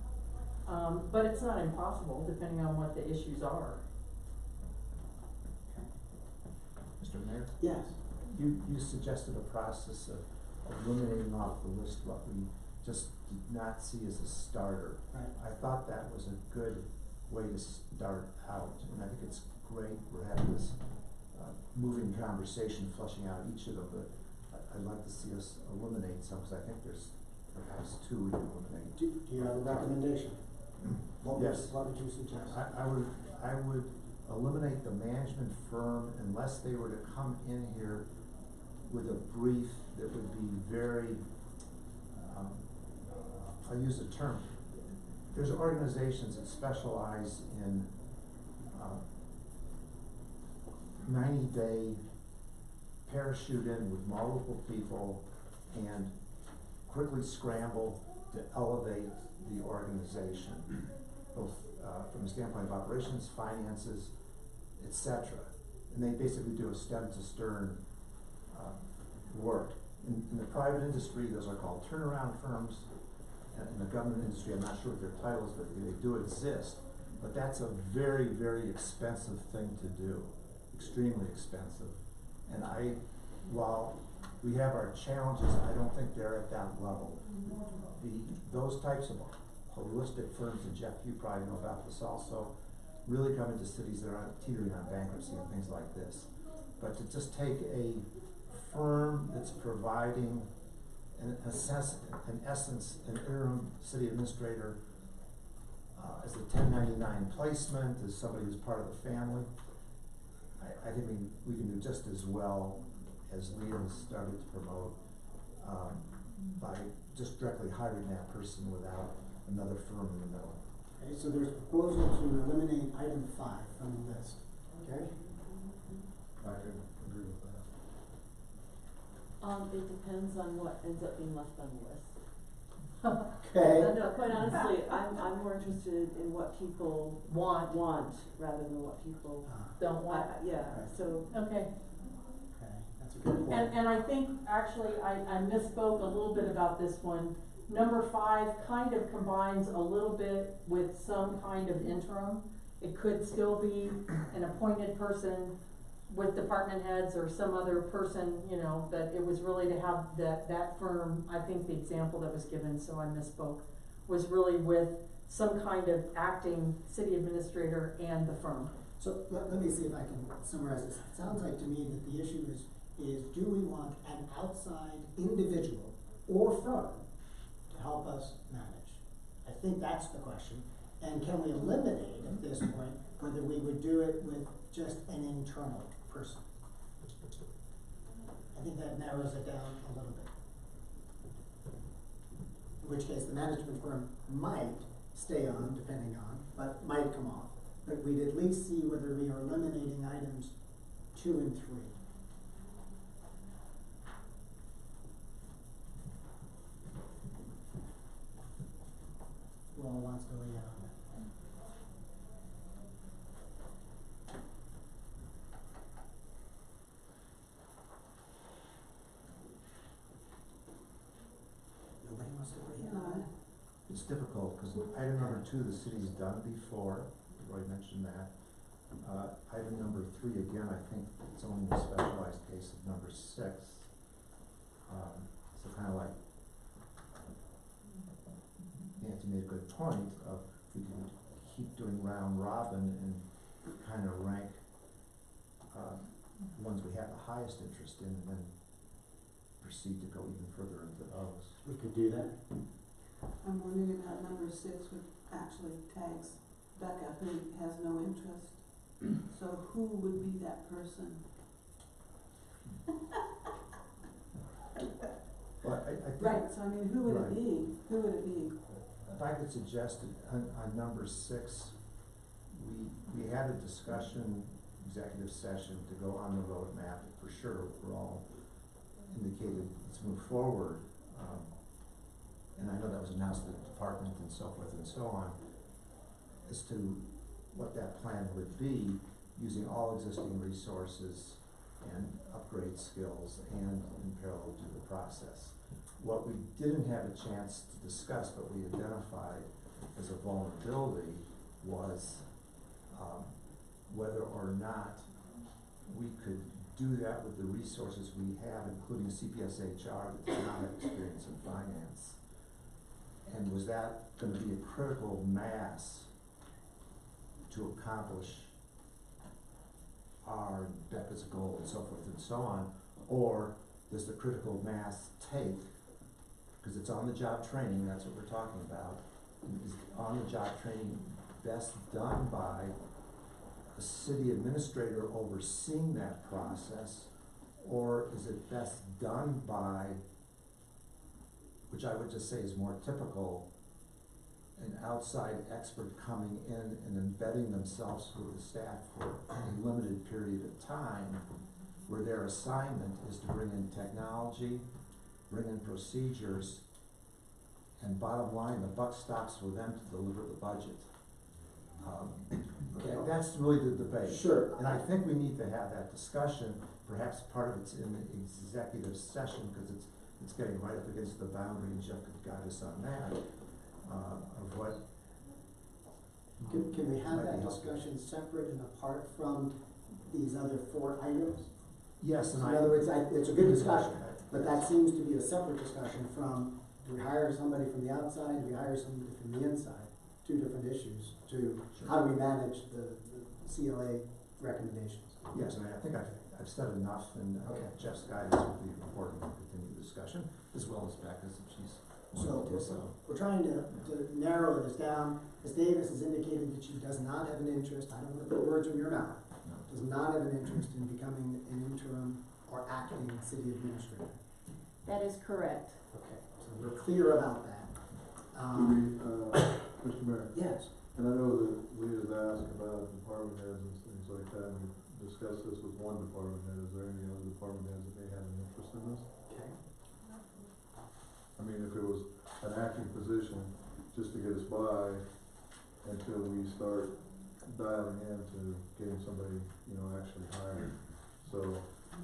But it's not impossible, depending on what the issues are. Mr. Mayor? Yes. You suggested a process of eliminating off the list what we just did not see as a starter. Right. I thought that was a good way to start out, and I think it's great we're having this moving conversation, fleshing out each of them, but I'd like to see us eliminate some, because I think there's perhaps 2 we can eliminate. Do you have a recommendation? Yes. What would you suggest? I would eliminate the management firm unless they were to come in here with a brief that would be very, I'll use the term, there's organizations that specialize in 90-day parachute in with multiple people and quickly scramble to elevate the organization, both from the standpoint of operations, finances, etc. And they basically do a stem to stern work. In the private industry, those are called turnaround firms. In the government industry, I'm not sure what their titles, but they do exist. But that's a very, very expensive thing to do, extremely expensive. And while we have our challenges, I don't think they're at that level. Those types of holistic firms, and Jeff, you probably know about this also, really come into cities that are teetering on bankruptcy and things like this. But to just take a firm that's providing in essence, an interim city administrator as a 1099 placement, as somebody who's part of the family, I think we can do just as well as Leah has started to promote by just directly hiring that person without another firm in the middle. Okay, so there's a proposal to eliminate item 5 from the list, okay? I can agree with that. It depends on what ends up being left on the list. Okay, No, quite honestly, I'm more interested in what people want rather than what people, Don't want. yeah, so. Okay. okay, that's a good point. And I think, actually, I misspoke a little bit about this one. Number 5 kind of combines a little bit with some kind of interim. It could still be an appointed person with department heads or some other person, you know, but it was really to have that firm, I think the example that was given, so I misspoke, was really with some kind of acting city administrator and the firm. So let me see if I can summarize this. It sounds like to me that the issue is do we want an outside individual or firm to help us manage? I think that's the question. And can we eliminate at this point whether we would do it with just an internal person? I think that narrows it down a little bit. In which case the management firm might stay on, depending on, but might come off. But we'd at least see whether we are eliminating items 2 and 3. Who all wants to weigh in on that? Nobody wants to weigh in on it? It's difficult, because item number 2, the city's done before, Roy mentioned that. Item number 3, again, I think it's only a specialized case of number 6. So kind of like, Nancy made a good point of, we can keep doing round robin and kind of rank, ones we have the highest interest in, and then proceed to go even further into those. We could do that. I'm wondering about number 6, which actually tags Becca, who has no interest. So who would be that person? Well, I think. Right, so I mean, who would it be? Who would it be? If I could suggest on number 6, we had a discussion, executive session to go on the roadmap, for sure, we're all indicated, let's move forward. And I know that was announced to the department and so forth and so on, as to what that plan would be, using all existing resources and upgrade skills and in parallel to the process. What we didn't have a chance to discuss, but we identified as a vulnerability, was whether or not we could do that with the resources we have, including CPS-HR that does not have experience in finance. And was that going to be a critical mass to accomplish our Becca's goal and so forth and so on? Or does the critical mass take, because it's on the job training, that's what we're talking about, is on the job training best done by a city administrator overseeing that process, or is it best done by, which I would just say is more typical, an outside expert coming in and embedding themselves with the staff for a limited period of time, where their assignment is to bring in technology, bring in procedures, and bottom line, the buck stops with them to deliver the budget. That's really the debate. Sure. And I think we need to have that discussion. Perhaps part of it's in the executive session, because it's getting right up against the boundary, and Jeff could guide us on that, of what. Can we have might that be helpful. discussion separate and apart from these other 4 items? Yes, and In other words, it's a good discussion, but that seems to be a separate discussion from, do we hire somebody from the outside, do we hire somebody from the inside? 2 different issues to how do we manage the CLA recommendations? Yes, and I think I've said enough, and Jeff's guidance would be important to continue the discussion, as well as Becca's, if she's. So we're trying to narrow this down. Ms. Davis has indicated that she does not have an interest, I don't want to put words in your mouth, does not have an interest in becoming an interim or acting city administrator. That is correct. Okay, so we're clear about that. Mr. Mayor? Yes. And I know that we had asked about department heads and things like that, and we discussed this with one department head. Is there any other department heads that may have an interest in this? Okay. I mean, if it was an acting acting position just to get us by until we start dialing into getting somebody, you know, actually hired. So,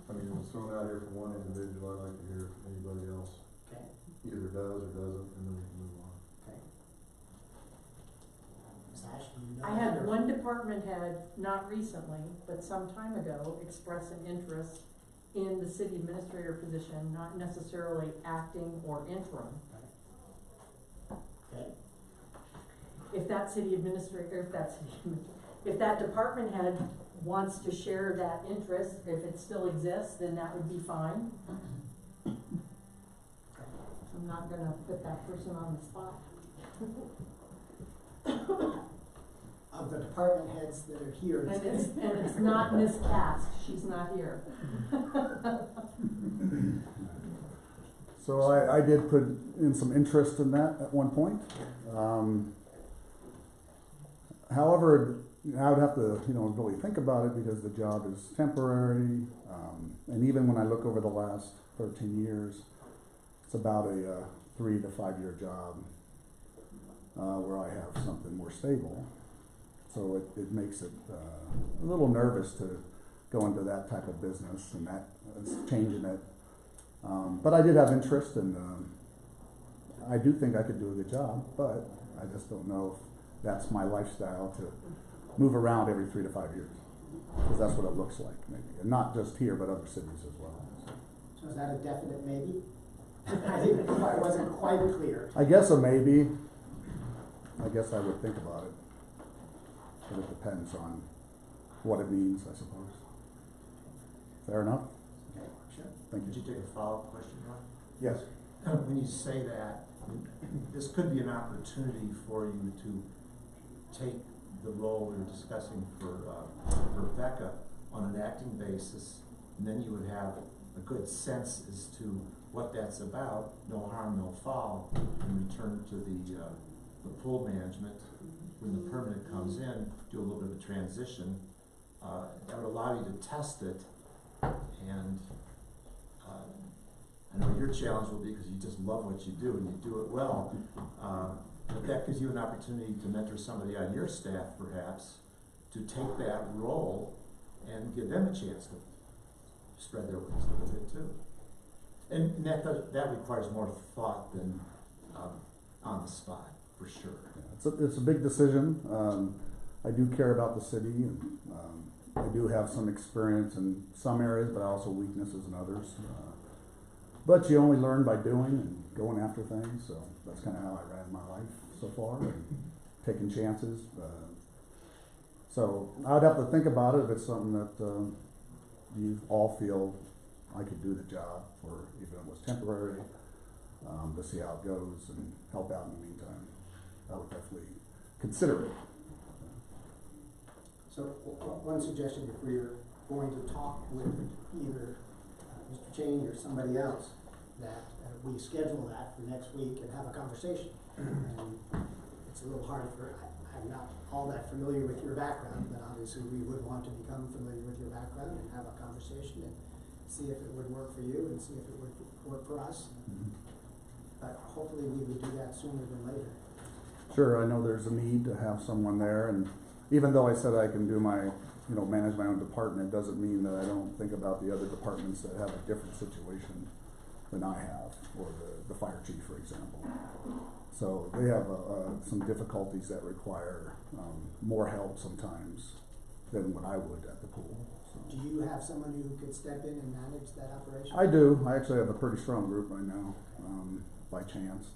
I mean, it was thrown out here from one individual, I'd like to hear if anybody else Okay, either does or doesn't, and then we can move on. okay. Ms. Ash, do you know? I had one department head, not recently, but some time ago, express an interest in the city administrator position, not necessarily acting or interim. Okay, If that city administrator, if that department head wants to share that interest, if it still exists, then that would be fine. I'm not gonna put that person on the spot. of the department heads that are here. And it's not Miss Cask, she's not here. So I did put in some interest in that at one point. However, I would have to, you know, really think about it because the job is temporary. And even when I look over the last 13 years, it's about a 3 to 5 year job where I have something more stable. So it makes it a little nervous to go into that type of business and that changing it. But I did have interest, and I do think I could do a good job, but I just don't know if that's my lifestyle to move around every 3 to 5 years, because that's what it looks like, maybe, and not just here, but other cities as well. So is that a definite maybe? I think I wasn't quite clear. I guess a maybe. I guess I would think about it, but it depends on what it means, I suppose. Fair enough? Okay, Sure. Thank Could you. you take a follow-up question, Ron? Yes. When you say that, this could be an opportunity for you to take the role we were discussing for Rebecca on an acting basis, and then you would have a good sense as to what that's about, no harm, no foul, and return to the pool management. When the permanent comes in, do a little bit of a transition. That would allow you to test it, and I know your challenge will be because you just love what you do and you do it well. But that gives you an opportunity to mentor somebody on your staff, perhaps, to take that role and give them a chance to spread their wings a little bit too. And that requires more thought than on the spot, for sure. It's a big decision. I do care about the city, and I do have some experience in some areas, but also weaknesses in others. But you only learn by doing and going after things, so that's kind of how I ran my life so far, and taking chances. So I would have to think about it if it's something that you all feel I could do the job for, even if it was temporary, to see how it goes and help out in the meantime. I would definitely consider it. So one suggestion, if we're going to talk with either Mr. Cheney or somebody else, that we schedule that for next week and have a conversation. And it's a little hard I'm not all that familiar with your background, but obviously we would want to become familiar with your background and have a conversation and see if it would work for you and see if it would work for us. But hopefully we would do that sooner than later. Sure, I know there's a need to have someone there, and even though I said I can do my, manage my own department, it doesn't mean that I don't think about the other departments that have a different situation than I have, or the fire chief, for example. So they have some difficulties that require more help sometimes than what I would at the pool. So. Do you have someone who could step in and manage that operation? I do. I actually have a pretty strong group right now, by chance.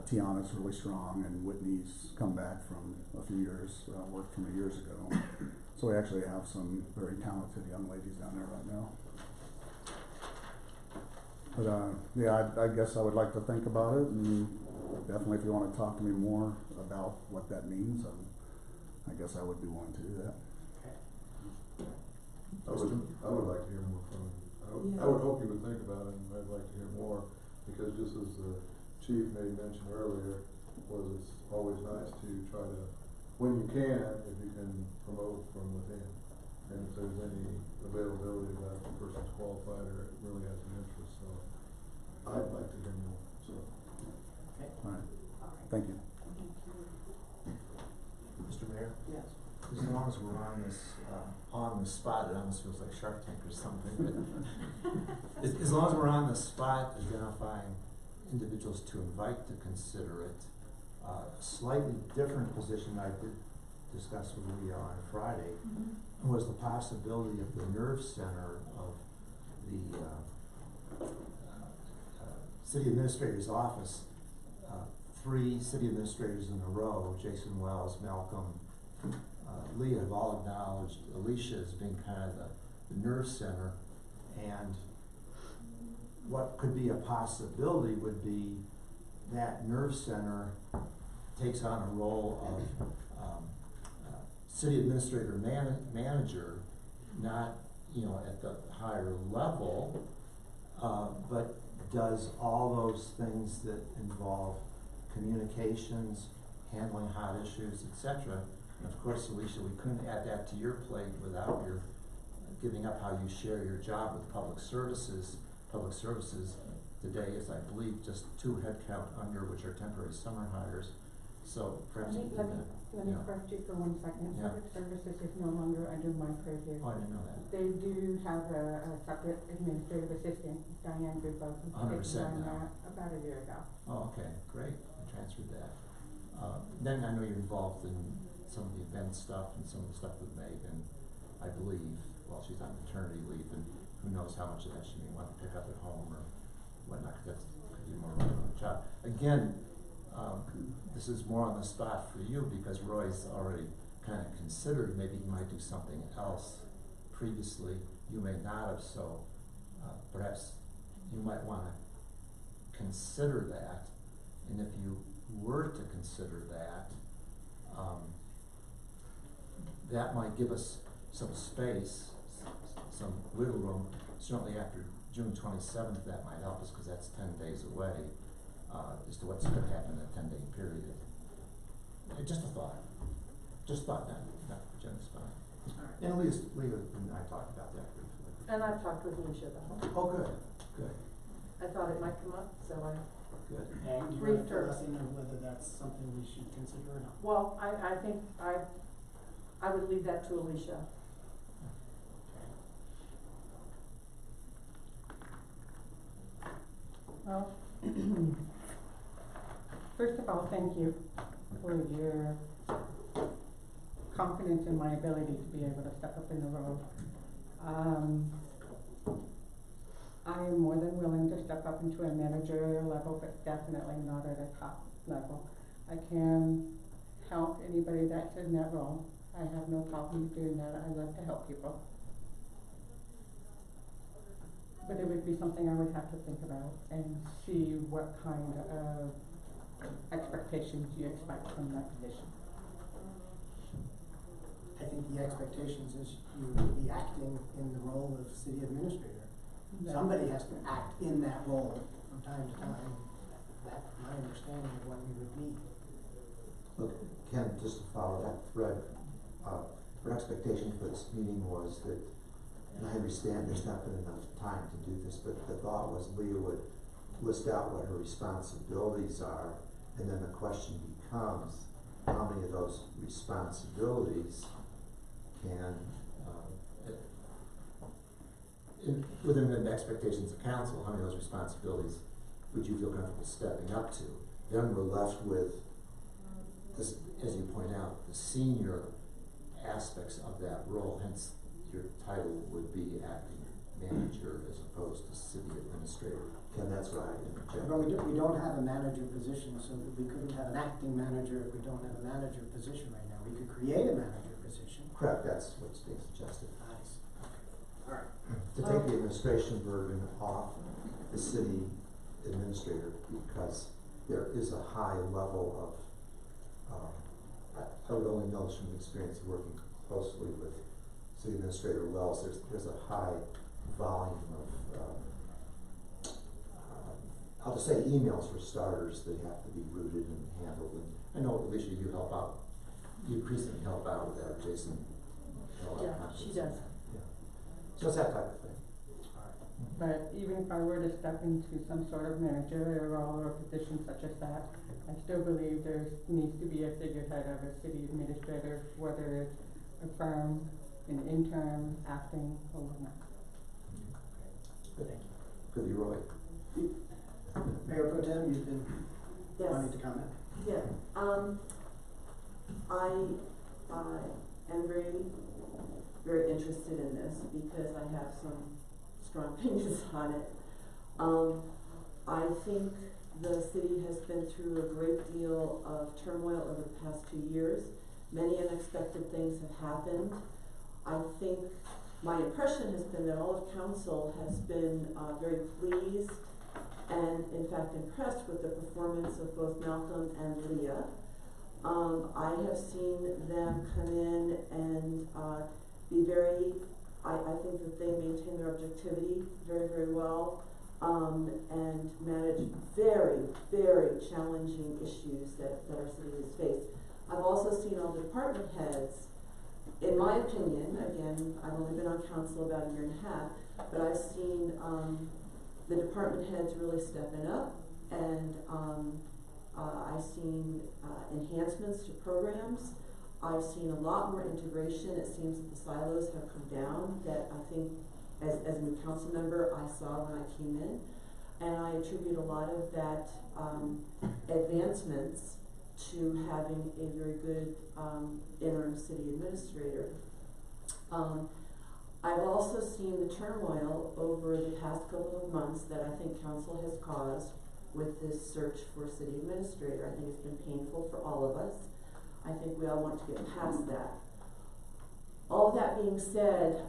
Tiana's really strong, and Whitney's come back from a few years, worked for me years ago. So we actually have some very talented young ladies down there right now. But yeah, I guess I would like to think about it, and definitely if you want to talk to me more about what that means, I guess I would be willing to do that. I would like to hear more from you. I would hope you would think about it, and I'd like to hear more, because just as the chief made mention earlier, it's always nice to try to, when you can, if you can promote from within. And if there's any availability that the person's qualified or really has an interest, so I'd like to hear more, so. I thank you. Mr. Mayor? Yes. As long as we're on this, on the spot, it almost feels like Shark Tank or something, but as long as we're on the spot identifying individuals to invite to consider it, a slightly different position I did discuss with Leah on Friday was the possibility of the nerve center of the, city administrator's office. 3 city administrators in a row, Jason Wells, Malcolm, Leah, have all acknowledged Alicia as being kind of the nerve center, and what could be a possibility would be that nerve center takes on a role of city administrator manager, not, you know, at the higher level, but does all those things that involve communications, handling hot issues, etc. And of course, Alicia, we couldn't add that to your plate without your giving up how you share your job with public services. Public services today is, I believe, just 2 headcount under, which are temporary summer hires. So perhaps Let me correct you for 1 second. Yeah. Public services is no longer under my purview. Oh, I didn't know that. They do have a separate administrative assistant, Diane Goodbow, who's 100% taken on now. that about a year ago. Oh, okay, great, I transferred that. Then I know you're involved in some of the event stuff and some of the stuff with Megan, I believe, while she's on maternity leave, and who knows how much of that she may want to pick up at home or whatnot, 'cause that's could be more of a job. Again, this is more on the spot for you because Roy's already kind of considered maybe he might do something else previously. You may not have, so perhaps you might want to consider that. And if you were to consider that, that might give us some space, some wiggle room. Certainly after June 27th, that might help us because that's 10 days away. As to what's going to happen in that 10-day period. Just a thought. Just thought that, not Jen's fine. And Leah and I talked about that briefly. And I've talked with Alicia about it. Oh, good, good, I thought it might come up, so I good. And you're briefed gonna her. let us know whether that's something we should consider or not. Well, I think I would leave that to Alicia. Well, first of all, thank you for your confidence in my ability to be able to step up in the role. I am more than willing to step up into a managerial level, but definitely not at a top level. I can help anybody that's in that role. I have no problem doing that. I love to help people. But it would be something I would have to think about and see what kind of expectations you expect from that position. I think the expectations is you will be acting in the role of city administrator. Yeah. Somebody has to act in that role from time to time. That's my understanding of what we would need. Look, Ken, just to follow that thread, our expectation for this meeting was that, and I understand there's not been enough time to do this, but the thought was Leah would list out what her responsibilities are, and then the question becomes, how many of those responsibilities can, within the expectations of council, how many of those responsibilities would you feel comfortable stepping up to? then we're left with This, as you point out, the senior aspects of that role, hence your title would be acting manager as opposed to city administrator. Ken, that's what I interjected. But we don't have a manager position, so we couldn't have an acting manager if we don't have a manager position right now. We could create a manager position. Correct, that's what's being suggested. Nice. All right. To take the administration burden off the city administrator, because there is a high level of, I would only know this from experience of working closely with City Administrator Wells, there's a high volume of, I'll just say emails for starters that have to be rooted and handled. And I know, Alicia, you help out, you increasingly help out with that, Jason. Yeah, she does. Yeah. So it's that type of thing. All right. But even if I were to step into some sort of managerial role or position such as that, I still believe there needs to be a figurehead of a city administrator, whether it's a firm, an intern, acting, or whatnot. Could be Roy. Mayor Pro Tem, you've been Yes. wanting to comment. Yeah, I am very interested in this because I have some strong opinions on it. I think the city has been through a great deal of turmoil over the past 2 years. Many unexpected things have happened. I think my impression has been that all of council has been very pleased and in fact impressed with the performance of both Malcolm and Leah. I have seen them come in and be very, I think that they maintain their objectivity very, very well, and manage very, very challenging issues that our city has faced. I've also seen all the department heads, in my opinion, again, I've only been on council about 1.5 years, but I've seen the department heads really stepping up, and I've seen enhancements to programs. I've seen a lot more integration. It seems that the silos have come down that I think as a new council member I saw when I came in, and I attribute a lot of that advancements to having a very good interim city administrator. I've also seen the turmoil over the past couple of months that I think council has caused with this search for a city administrator. I think it's been painful for all of us. I think we all want to get past that. All that being said,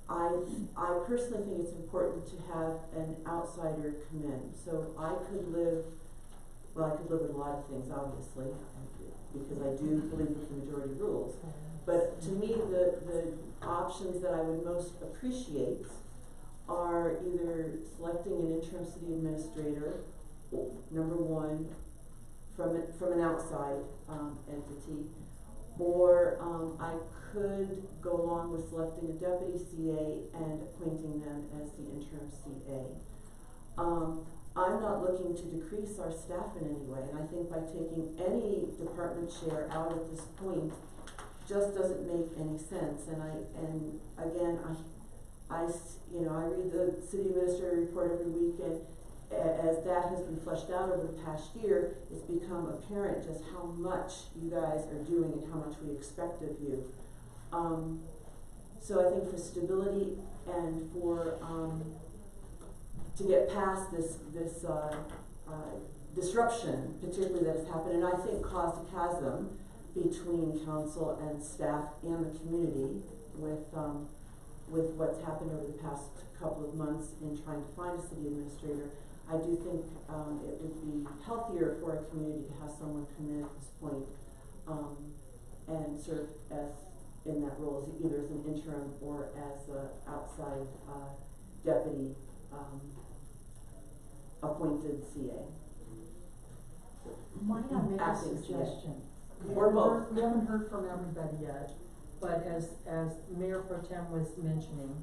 I personally think it's important to have an outsider come in. So I could live with a lot of things, obviously, because I do believe with the majority rules. But to me, the options that I would most appreciate are either selecting an interim city administrator, number one, from an outside entity, or I could go along with selecting a deputy CA and appointing them as the interim CA. I'm not looking to decrease our staff in any way, and I think by taking any department chair out at this point just doesn't make any sense. And again, I read the city administrator report every week, and as that has been fleshed out over the past year, it's become apparent just how much you guys are doing and how much we expect of you. So I think for stability and for to get past this disruption, particularly that has happened, and I think caused a chasm between council and staff and the community with what's happened over the past couple of months in trying to find a city administrator. I do think it would be healthier for a community to have someone come in at this point and serve as in that role, as either as an interim or as an outside deputy appointed CA. Might I make a Acting suggestion? CA. Or both. We haven't heard from everybody yet, but as Mayor Pro Tem was mentioning,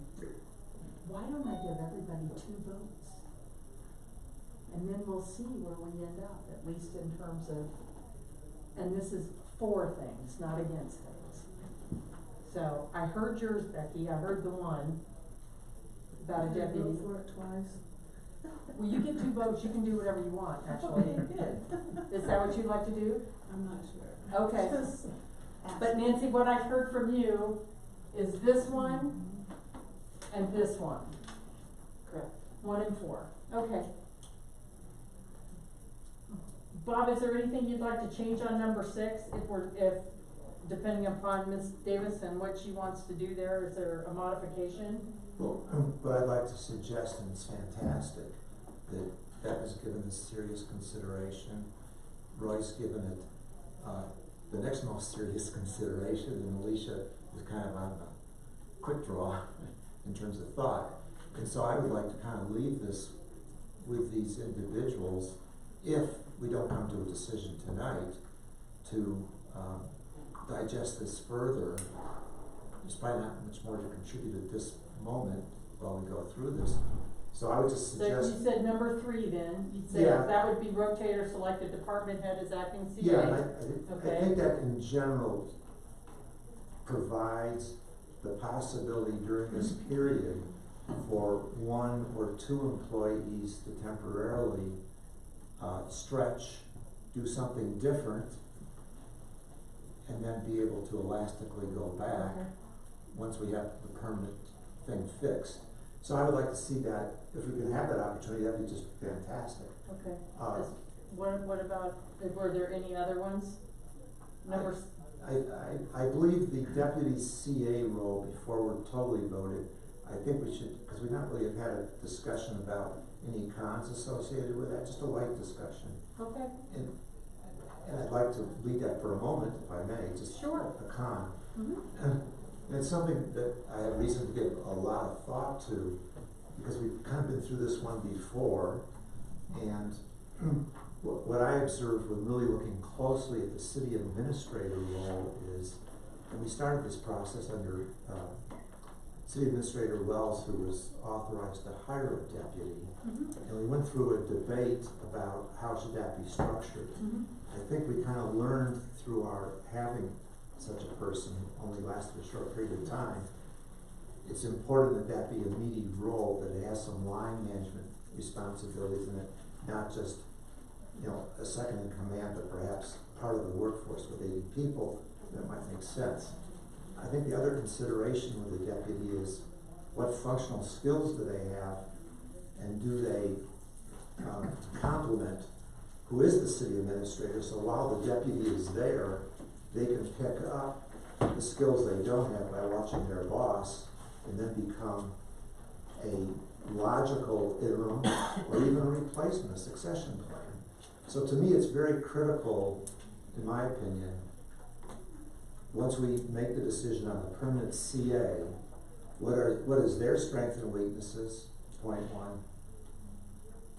why don't I give everybody 2 votes? And then we'll see where we end up, at least in terms of, and this is for things, not against things. So I heard yours, Becky. I heard the one about a deputy. Vote for it twice. Well, you get 2 votes. You can do whatever you want, actually. Okay, good. Is that what you'd like to do? I'm not sure. Okay. But Nancy, what I heard from you is this one and this one. Correct. 1 and 4. Okay. Bob, is there anything you'd like to change on number 6? If depending upon Ms. Davis and what she wants to do there, is there a modification? Well, what I'd like to suggest, and it's fantastic, that was given this serious consideration. Roy's given it the next most serious consideration, and Alicia is kind of on the quick draw in terms of thought. And so I would like to kind of leave this with these individuals, if we don't come to a decision tonight, to digest this further. There's probably not much more to contribute at this moment, while we go through this. So I would just So suggest. you said number 3 then, you'd say Yeah. that would be rotator selected department head as acting CA. Yeah, and I Okay. think that in general provides the possibility during this period for 1 or 2 employees to temporarily stretch, do something different, and then be able to elastically go back once we have the permanent thing fixed. So I would like to see that, if we can have that opportunity, that'd be just fantastic. Okay. Uh, What about, were there any other ones? Numbers? I believe the deputy CA role, before we're totally voted, I think we should, because we not really have had a discussion about any cons associated with that, just a light discussion. Okay. And I'd like to lead that for a moment, if I may, just Sure. a con. Mm-hmm. And it's something that I have reason to give a lot of thought to, because we've kind of been through this one before, and what I observed when really looking closely at the city administrator role is, and we started this process under City Administrator Wells, who was authorized to hire a deputy, and we went through a debate about how should that be structured. I think we kind of learned through our having such a person, only lasted a short period of time, it's important that that be a meaty role, that it has some line management responsibilities in it, not just, you know, a second in command, but perhaps part of the workforce with 80 people. That might make sense. I think the other consideration with the deputy is what functional skills do they have, and do they complement who is the city administrator, so while the deputy is there, they can pick up the skills they don't have by watching their boss, and then become a logical interim or even a replacement, a succession plan. So to me, it's very critical, in my opinion, once we make the decision on the permanent CA, what is their strengths and weaknesses, point 1.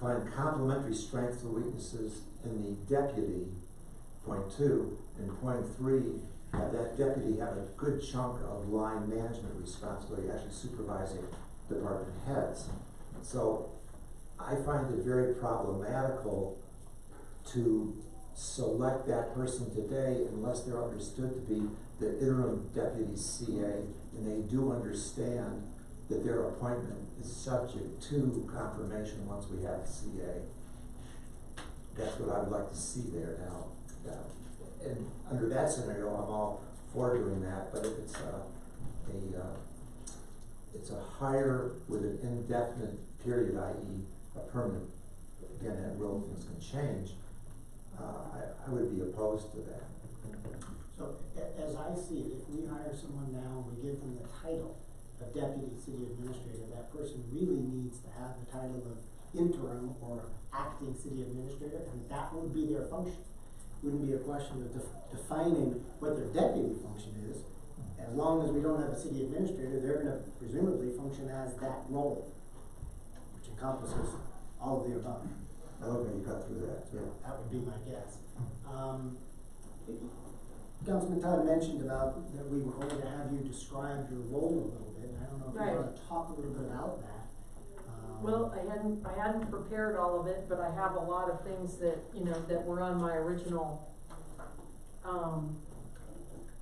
Find complementary strengths and weaknesses in the deputy, point 2, and point 3, have that deputy have a good chunk of line management responsibility, actually supervising department heads. So I find it very problematical to select that person today unless they're understood to be the interim deputy CA, and they do understand that their appointment is subject to confirmation once we have CA. That's what I would like to see there now. And under that scenario, I'm all for doing that, but if it's a hire with an indefinite period, i.e. a permanent, again, at will, things can change, I would be opposed to that. So, as I see it, if we hire someone now and we give them the title of deputy city administrator, that person really needs to have the title of interim or acting city administrator, and that would be their function. Wouldn't be a question of defining what their deputy function is. As long as we don't have a city administrator, they're gonna presumably function as that role, which encompasses all of the above. I don't think you got through that, yeah. That would be my guess. Councilman Todd mentioned about that we were going to have you describe your role a little bit, and I don't know if you want to talk a little bit about that. Well, I hadn't prepared all of it, but I have a lot of things that, you know, that were on my original,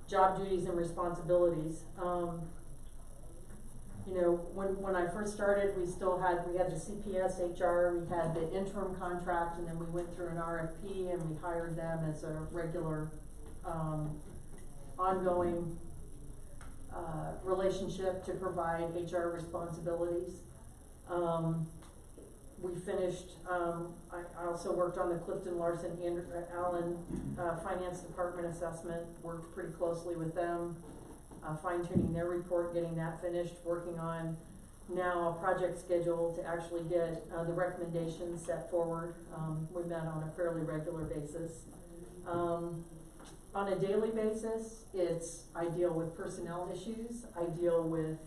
job duties and responsibilities. You know, when I first started, we had the CPS HR, we had the interim contract, and then we went through an RFP and we hired them as a regular, ongoing, relationship to provide HR responsibilities. We finished, I also worked on the Clifton Larson and Allen Finance Department assessment, worked pretty closely with them, fine tuning their report, getting that finished, working on now a project schedule to actually get the recommendations set forward. We met on a fairly regular basis. On a daily basis, I deal with personnel issues, I deal with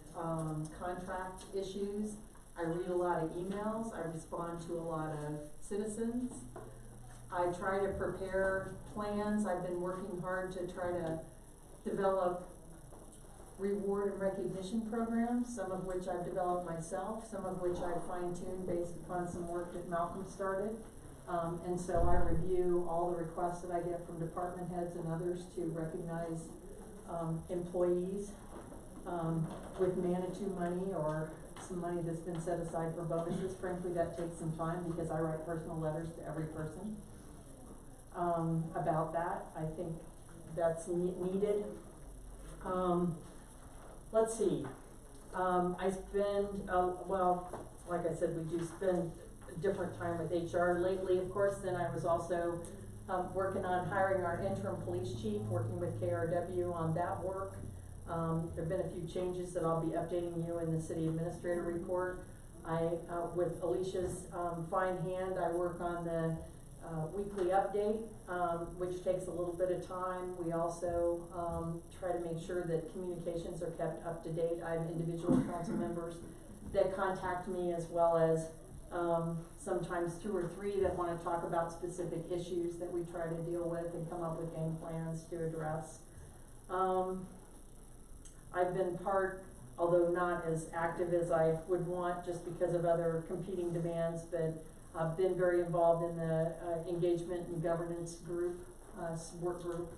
contract issues, I read a lot of emails, I respond to a lot of citizens. I try to prepare plans. I've been working hard to try to develop reward and recognition programs, some of which I've developed myself, some of which I've fine-tuned based upon some work that Malcolm started. And so I review all the requests that I get from department heads and others to recognize employees with Manitou money or some money that's been set aside for bonuses. Frankly, that takes some time because I write personal letters to every person about that. I think that's needed. Let's see. I spend, well, like I said, we do spend a different time with HR lately, of course. Then I was also working on hiring our interim police chief, working with KRW on that work. There have been a few changes that I'll be updating you in the city administrator report. With Alicia's fine hand, I work on the weekly update, which takes a little bit of time. We also try to make sure that communications are kept up to date. I have individual council members that contact me, as well as sometimes 2 or 3 that want to talk about specific issues that we try to deal with and come up with game plans to address. I've been part, although not as active as I would want just because of other competing demands, but I've been very involved in the engagement and governance group, work group.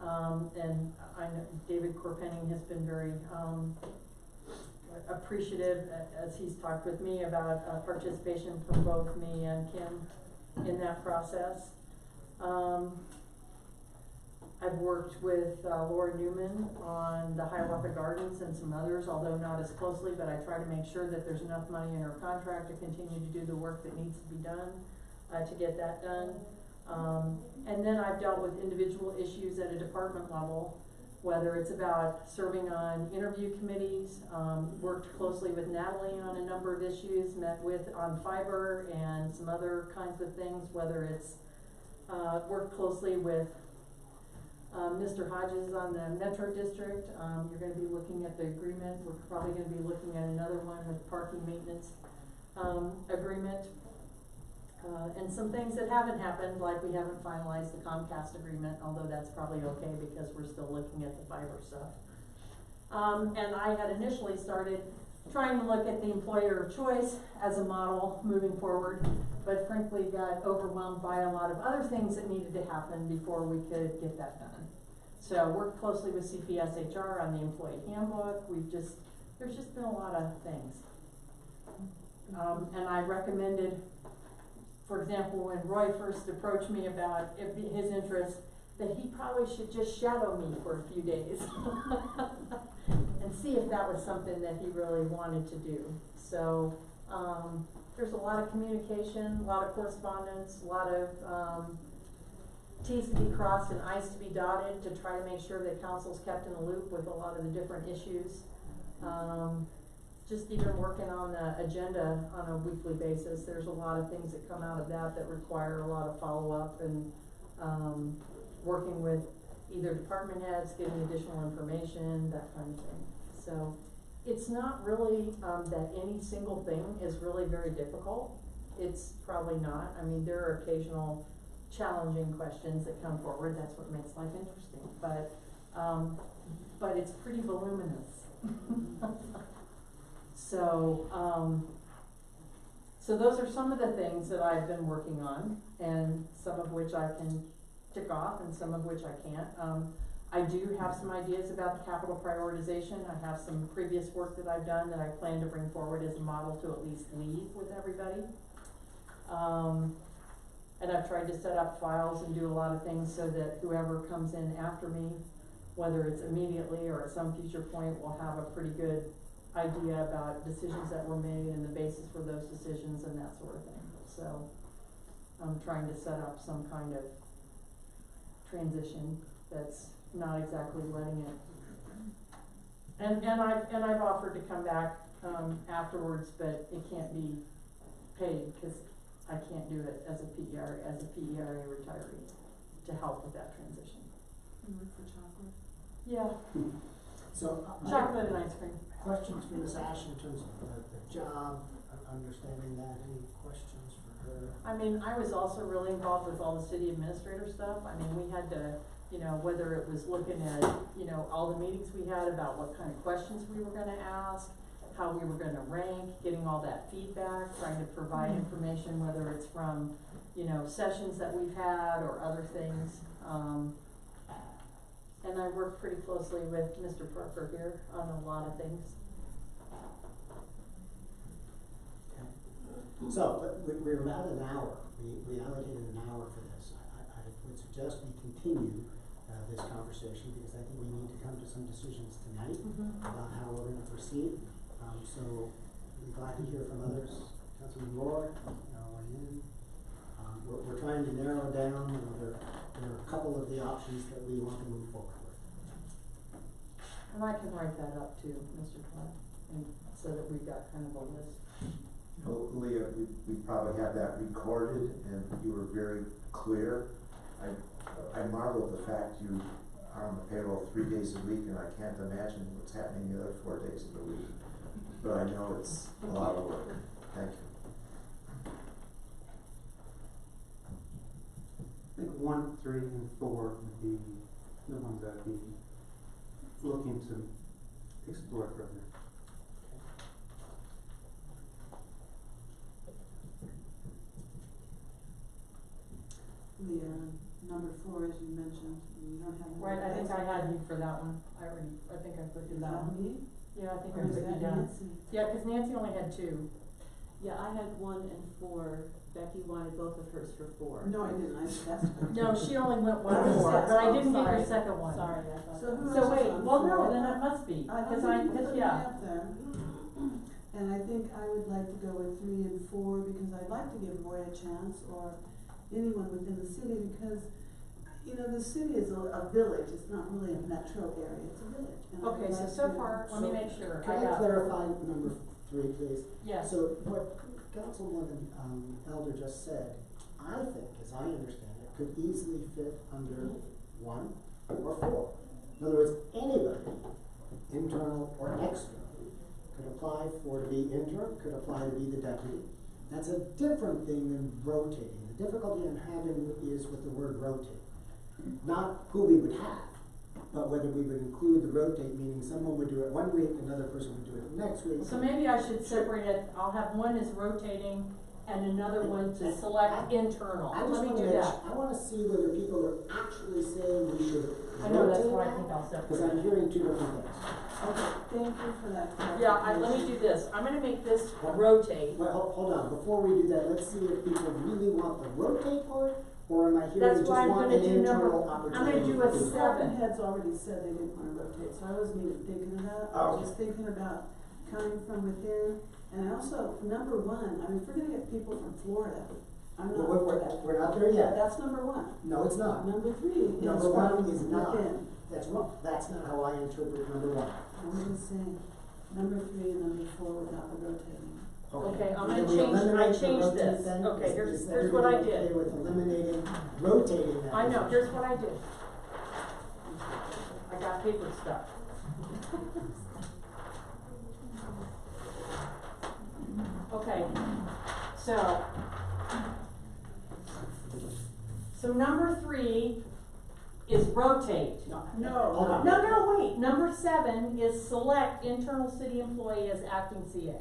And I know David Corpenning has been very appreciative as he's talked with me about participation from both me and Kim in that process. I've worked with Laura Newman on the Hiawatha Gardens and some others, although not as closely, but I try to make sure that there's enough money in her contract to continue to do the work that needs to be done, to get that done. And then I've dealt with individual issues at a department level, whether it's about serving on interview committees, worked closely with Natalie on a number of issues, met with on fiber and some other kinds of things, whether it's worked closely with Mr. Hodges on the Metro District. You're going to be looking at the agreement. We're probably going to be looking at another one with parking maintenance agreement. And some things that haven't happened, like we haven't finalized the Comcast agreement, although that's probably okay because we're still looking at the fiber stuff. And I had initially started trying to look at the employer of choice as a model moving forward, but frankly got overwhelmed by a lot of other things that needed to happen before we could get that done. So I worked closely with CPS HR on the employee handbook. There's just been a lot of things. And I recommended, for example, when Roy first approached me about his interest, that he probably should just shadow me for a few days and see if that was something that he really wanted to do. So there's a lot of communication, a lot of correspondence, a lot of T's to be crossed and I's to be dotted to try to make sure that council's kept in the loop with a lot of the different issues. Just even working on the agenda on a weekly basis, there's a lot of things that come out of that that require a lot of follow-up and working with either department heads, getting additional information, that kind of thing. So it's not really that any single thing is really very difficult. It's probably not. I mean, there are occasional challenging questions that come forward. That's what makes life interesting. But it's pretty voluminous. So those are some of the things that I've been working on, and some of which I can tick off and some of which I can't. I do have some ideas about the capital prioritization. I have some previous work that I've done that I plan to bring forward as a model to at least leave with everybody. And I've tried to set up files and do a lot of things so that whoever comes in after me, whether it's immediately or at some future point, will have a pretty good idea about decisions that were made and the basis for those decisions and that sort of thing. So I'm trying to set up some kind of transition that's not exactly letting it. And I've offered to come back afterwards, but it can't be paid because I can't do it as a PERA retiree to help with that transition. You work for chocolate? Yeah. So chocolate and ice cream. Questions for Ms. Ash in terms of the job, understanding that. Any questions for her? I mean, I was also really involved with all the city administrator stuff. I mean, we had to you know, whether it was looking at, you know, all the meetings we had about what kind of questions we were gonna ask, how we were gonna rank, getting all that feedback, trying to provide information, whether it's from, you know, sessions that we've had or other things. And I work pretty closely with Mr. Parker here on a lot of things. So, but we're about an hour. We allocated an hour for this. I would suggest we continue this conversation because I think we need to come to some decisions tonight about how we're going to proceed. So, we'd be glad to hear from others. Councilman Rohr, weigh in. We're trying to narrow down. There are a couple of the options that we want to move forward with. And I can write that up too, Mr. Clark, and so that we've got kind of a list. Well, Leah, we probably have that recorded, and you were very clear. I marvel at the fact you are on the payroll 3 days a week, and I can't imagine what's happening the other 4 days of the week. But I know it's a lot of work. Thank you. I think 1, 3, and 4 would be the ones that I'd be looking to explore further. Number 4, as you mentioned, you don't have. Right, I think I had you for that one. I think I put you that one. Me? Yeah, I think I Or is put you that down. Nancy? Yeah, cause Nancy only had 2. Yeah, I had 1 and 4. Becky wanted both of hers for 4. No, I didn't, I just asked her. No, she only went 1 Oh, for, but I didn't get your sorry. second one. Sorry, I thought. So who So else wait, is on well, no, 4? then it must be, cause put yeah. me up there. And I think I would like to go with 3 and 4 because I'd like to give Roy a chance or anyone within the city because, you know, the city is a village, it's not really a metro area, it's a village. And I'd Okay, like so to- far, let me make sure. Can I got- clarify number 3, please? Yes. So what Councilwoman Elder just said, I think, as I understand it, could easily fit under 1 or 4. In other words, anybody, internal or external, could apply to be interim, could apply to be the deputy. That's a different thing than rotating. The difficulty I'm having is with the word rotate. Not who we would have, but whether we would include the rotate, meaning someone would do it 1 week, another person would do it the next week. So maybe I should separate it. I'll have one as rotating and another one to select internal. I just Let me wanna do make that. I wanna see whether people are actually saying we should I know, that's rotate why I that, think I'll separate because I'm it. hearing 2 different things. Okay, thank you for that. Yeah, let me do this. I'm gonna make this rotate. Well, hold on, before we do that, let's see if people really want the rotate part, or am I hearing That's just why I'm want gonna an do number, internal I'm opportunity? gonna do a to do that? 7. Heads already said they didn't wanna rotate, so I wasn't even thinking of that. I was just thinking about coming from within. And also, number 1, I mean, if we're gonna get people from Florida, I'm not. We're not there yet. That's number 1. No, it's not. Number 3 is Number 1 from is not. within. That's wrong. That's not how I interpret number 1. I'm just saying, number 3 and number 4 without the rotating. Okay, I'm Then gonna we change, I eliminate the changed rotate this. then? Okay, Is here's what I everybody okay did. with eliminating, rotating that I know, position? here's what I did. I got paper stuff. Okay, so number 3 is rotate. No, wait. Number 7 is select internal city employee as acting CA.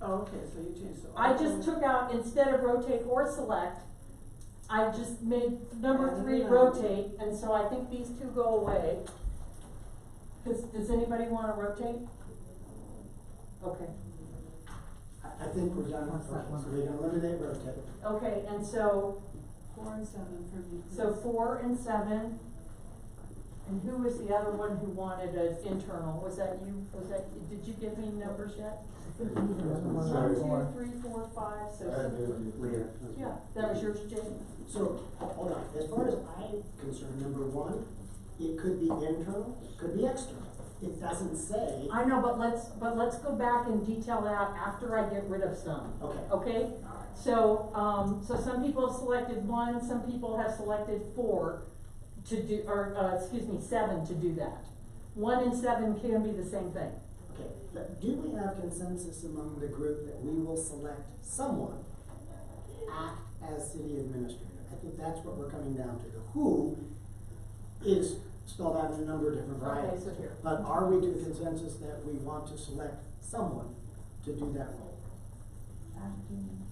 Oh, okay, so you changed it. I just took out, instead of rotate or select, I just made number 3 rotate, and so I think these 2 go away. Does anybody wanna rotate? Okay. I think we're done with that, so we're gonna eliminate rotate. Okay, and so, 4 and 7 for me. so 4 and 7, and who was the other one who wanted an internal? Was that you, did you give me numbers yet? 1, 2, 3, 4, 5, 6, 7. Yeah, that was yours, Jane? So, hold on, as far as I'm concerned, number 1, it could be internal, it could be external. It doesn't say. I know, but let's go back and detail that after I get rid of some. Okay. Okay? So, so some people have selected 1, some people have selected 4 to do, or, 7 to do that. 1 and 7 can be the same thing. Okay, but do we have consensus among the group that we will select someone to act as city administrator? I think that's what we're coming down to. The who, is spelled out in a number of different Okay, varieties. so here. But are we to the consensus that we want to select someone to do that role?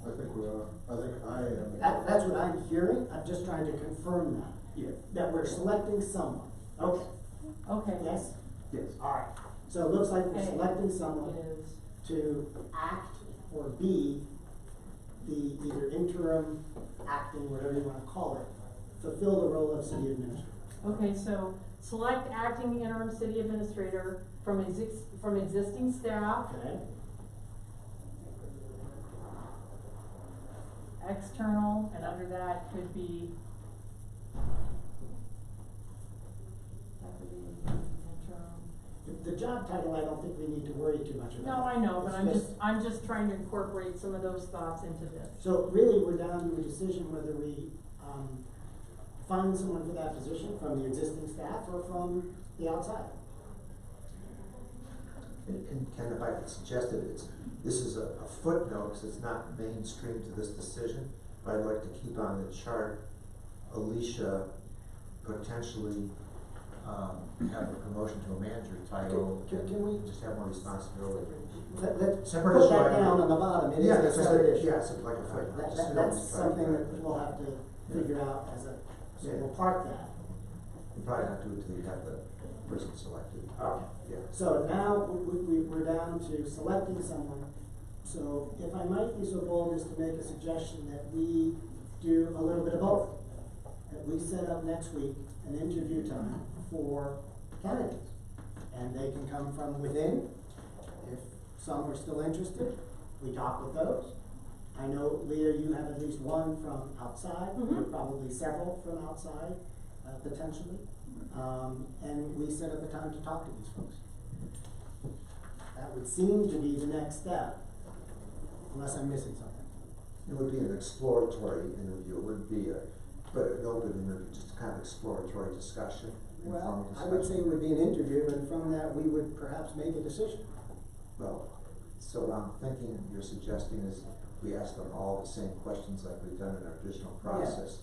I think we are, I think I am. That's what I'm hearing, I'm just trying to confirm that. Yeah. That we're selecting someone. Okay, Okay. yes? Yes. All right, so it looks like we're Okay. selecting someone Is, to act or be the either interim, acting, whatever you wanna call it, fulfill the role of city administrator. okay, so select acting interim city administrator from existing staff, Okay? external, and under that could be. That could be interim. The job title, I don't think we need to worry too much about. No, I know, but It's I'm just trying to incorporate some of those thoughts into this. So really, we're down to a decision whether we, find someone for that position from the existing staff or from the outside. And Ken, if I could suggest it, this is a footnote, because it's not mainstream to this decision, but I'd like to keep on the chart, Alicia potentially, have a promotion to a manager title, Can we- and just have more responsibility. Let's Separate put issue that item. down on the bottom, it is Yeah, a that's what I separate said. issue. Yeah, it's like a footnote. That- Just that's note, something right. that we'll have to figure out as a, so Yeah. we'll park that. You probably not do it till you have the person selected. Okay. Yeah. So now we're down to selecting someone. So if I might be so bold as to make a suggestion that we do a little bit of both. That we set up next week an interview time for candidates. And they can come from within. If some are still interested, we talk with those. I know, Leah, you have at least one from outside, Mhm. probably several from outside, potentially. And we set up a time to talk to these folks. That would seem to be the next step, unless I'm missing something. It would be an exploratory interview, it wouldn't be an open interview, just kind of exploratory discussion, Well, informal I discussion. would say it would be an interview, and from that, we would perhaps make a decision. Well, so what I'm thinking, you're suggesting is we ask them all the same questions like we've done in our traditional process.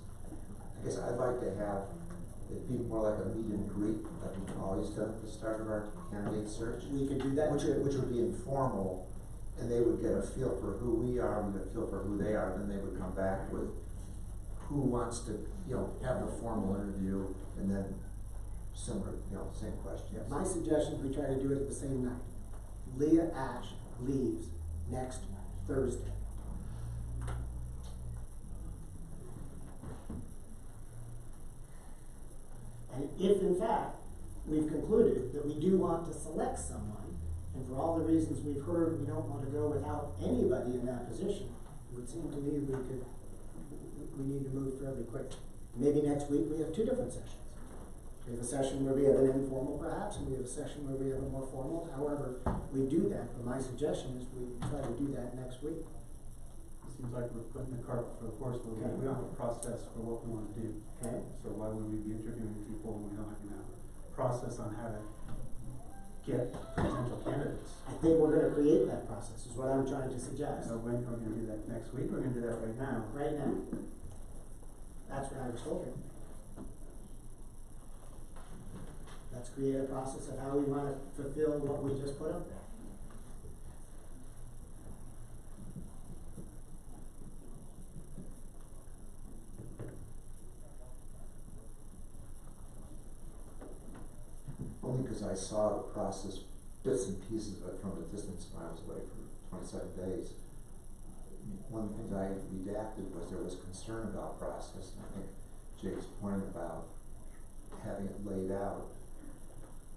I guess I'd like to have it be more like a meet and greet, like we've always done at the start of our candidate search. We could do that too. Which would be informal, and they would get a feel for who we are, we get a feel for who they are, then they would come back with who wants to, have the formal interview, and then similar, same questions. My suggestion is we try to do it at the same night. Leah Ash leaves next Thursday. And if in fact, we've concluded that we do want to select someone, and for all the reasons we've heard, we don't want to go without anybody in that position, it would seem to me we need to move fairly quick. Maybe next week we have two different sessions. We have a session where we have an informal perhaps, and we have a session where we have a more formal, however we do that. But my suggestion is we try to do that next week. Seems like we're putting the cart before the horse, but we don't have a process for what we wanna do. Okay. So why would we be interviewing people when we don't have a process on how to get potential candidates? I think we're gonna create that process, is what I'm trying to suggest. So when are we gonna do that next week, we're gonna do that right now? Right now. That's what I was hoping. Let's create a process of how we wanna fulfill what we just put up there. Only because I saw the process, bits and pieces of it from a distance when I was away for 27 days. One of the things I redacted was there was concern about process, and I think Jake's point about having it laid out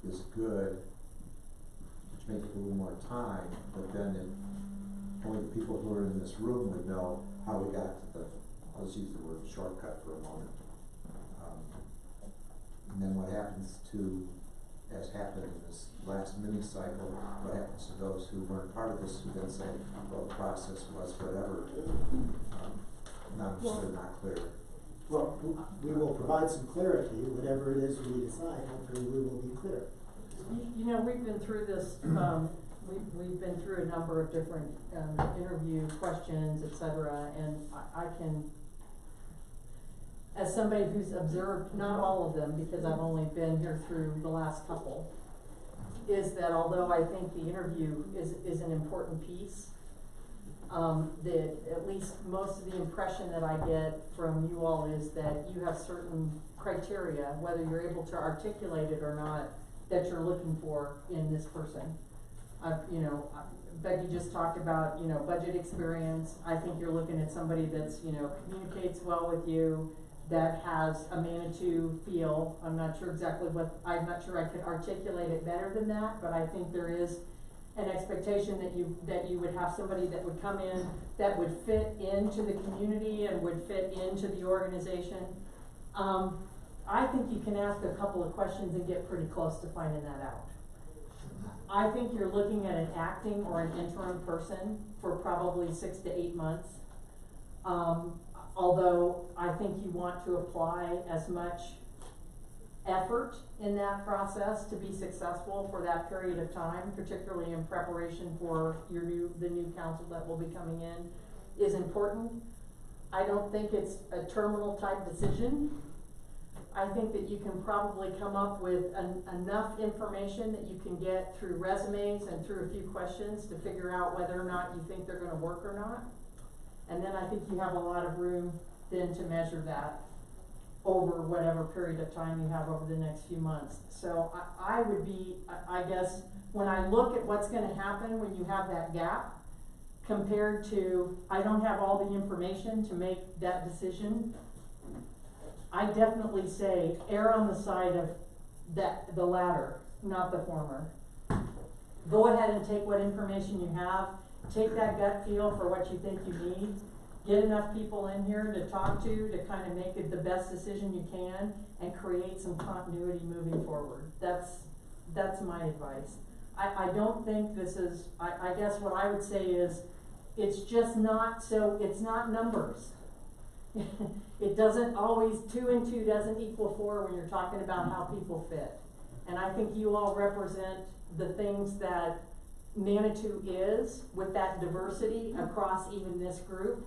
is good, which may take a little more time, but then only the people who are in this room would know how we got to the, I'll just use the word shortcut for a moment. And then what happens to, as happened in this last mini cycle, what happens to those who weren't part of this, who then say, well, the process was whatever, not understood, not clear. Well, we will provide some clarity, whatever it is we decide, hopefully we will be clear. We've been through this, we've been through a number of different, interview questions, et cetera, and I can, as somebody who's observed, not all of them, because I've only been here through the last couple, is that although I think the interview is an important piece, that at least most of the impression that I get from you all is that you have certain criteria, whether you're able to articulate it or not, that you're looking for in this person. Becky just talked about, budget experience. I think you're looking at somebody that's, communicates well with you, that has a Manitou feel. I'm not sure I could articulate it better than that, but I think there is an expectation that you would have somebody that would come in, that would fit into the community and would fit into the organization. I think you can ask a couple of questions and get pretty close to finding that out. I think you're looking at an acting or an interim person for probably 6 to 8 months. Although I think you want to apply as much effort in that process to be successful for that period of time, particularly in preparation for the new council that will be coming in, is important. I don't think it's a terminal type decision. I think that you can probably come up with enough information that you can get through resumes and through a few questions to figure out whether or not you think they're going to work or not. And then I think you have a lot of room then to measure that over whatever period of time you have over the next few months. So I would be, I guess, when I look at what's going to happen when you have that gap, compared to I don't have all the information to make that decision, I definitely say err on the side of the latter, not the former. Go ahead and take what information you have, take that gut feel for what you think you need, get enough people in here to talk to kind of make it the best decision you can, and create some continuity moving forward. That's my advice. I don't think this is, I guess what I would say is, it's just not, so it's not numbers. It doesn't always, 2 and 2 doesn't equal 4 when you're talking about how people fit. And I think you all represent the things that Manitou is, with that diversity across even this group,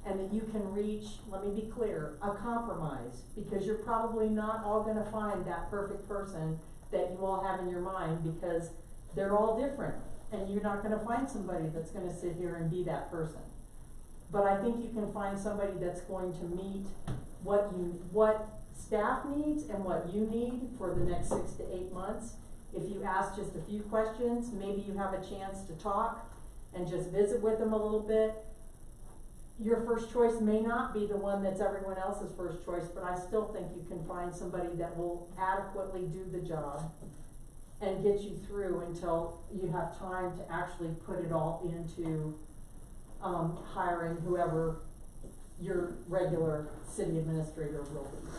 and that you can reach, let me be clear, a compromise, because you're probably not all gonna find that perfect person that you all have in your mind, because they're all different, and you're not gonna find somebody that's gonna sit here and be that person. But I think you can find somebody that's going to meet what staff needs and what you need for the next 6 to 8 months. If you ask just a few questions, maybe you have a chance to talk and just visit with them a little bit. Your first choice may not be the one that's everyone else's first choice, but I still think you can find somebody that will adequately do the job and get you through until you have time to actually put it all into hiring whoever your regular city administrator will be.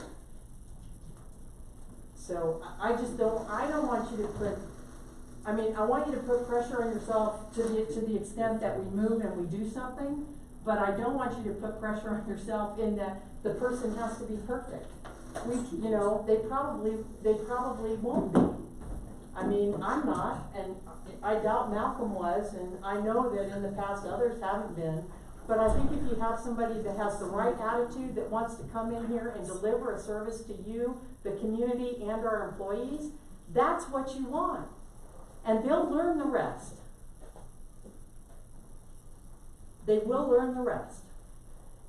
So I don't want you to put, I want you to put pressure on yourself to the extent that we move and we do something, but I don't want you to put pressure on yourself in that the person has to be perfect. They probably won't be. I'm not, and I doubt Malcolm was, and I know that in the past others haven't been, but I think if you have somebody that has the right attitude, that wants to come in here and deliver a service to you, the community, and our employees, that's what you want. And they'll learn the rest. They will learn the rest.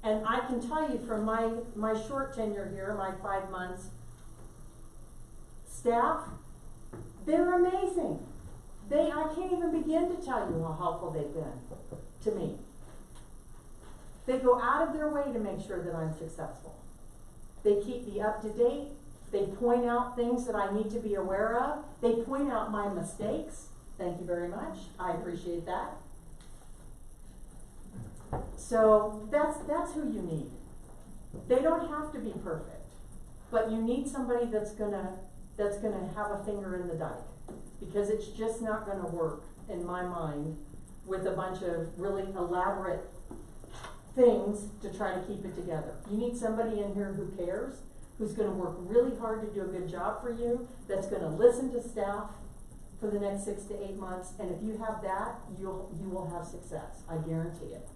And I can tell you from my short tenure here, my 5 months, staff, they're amazing. I can't even begin to tell you how helpful they've been to me. They go out of their way to make sure that I'm successful. They keep me up to date. They point out things that I need to be aware of. They point out my mistakes. Thank you very much. I appreciate that. So that's who you need. They don't have to be perfect, but you need somebody that's gonna have a finger in the dike, because it's just not gonna work in my mind with a bunch of really elaborate things to try to keep it together. You need somebody in here who cares, who's gonna work really hard to do a good job for you, that's gonna listen to staff for the next 6 to 8 months, and if you have that, you will have success. I guarantee it.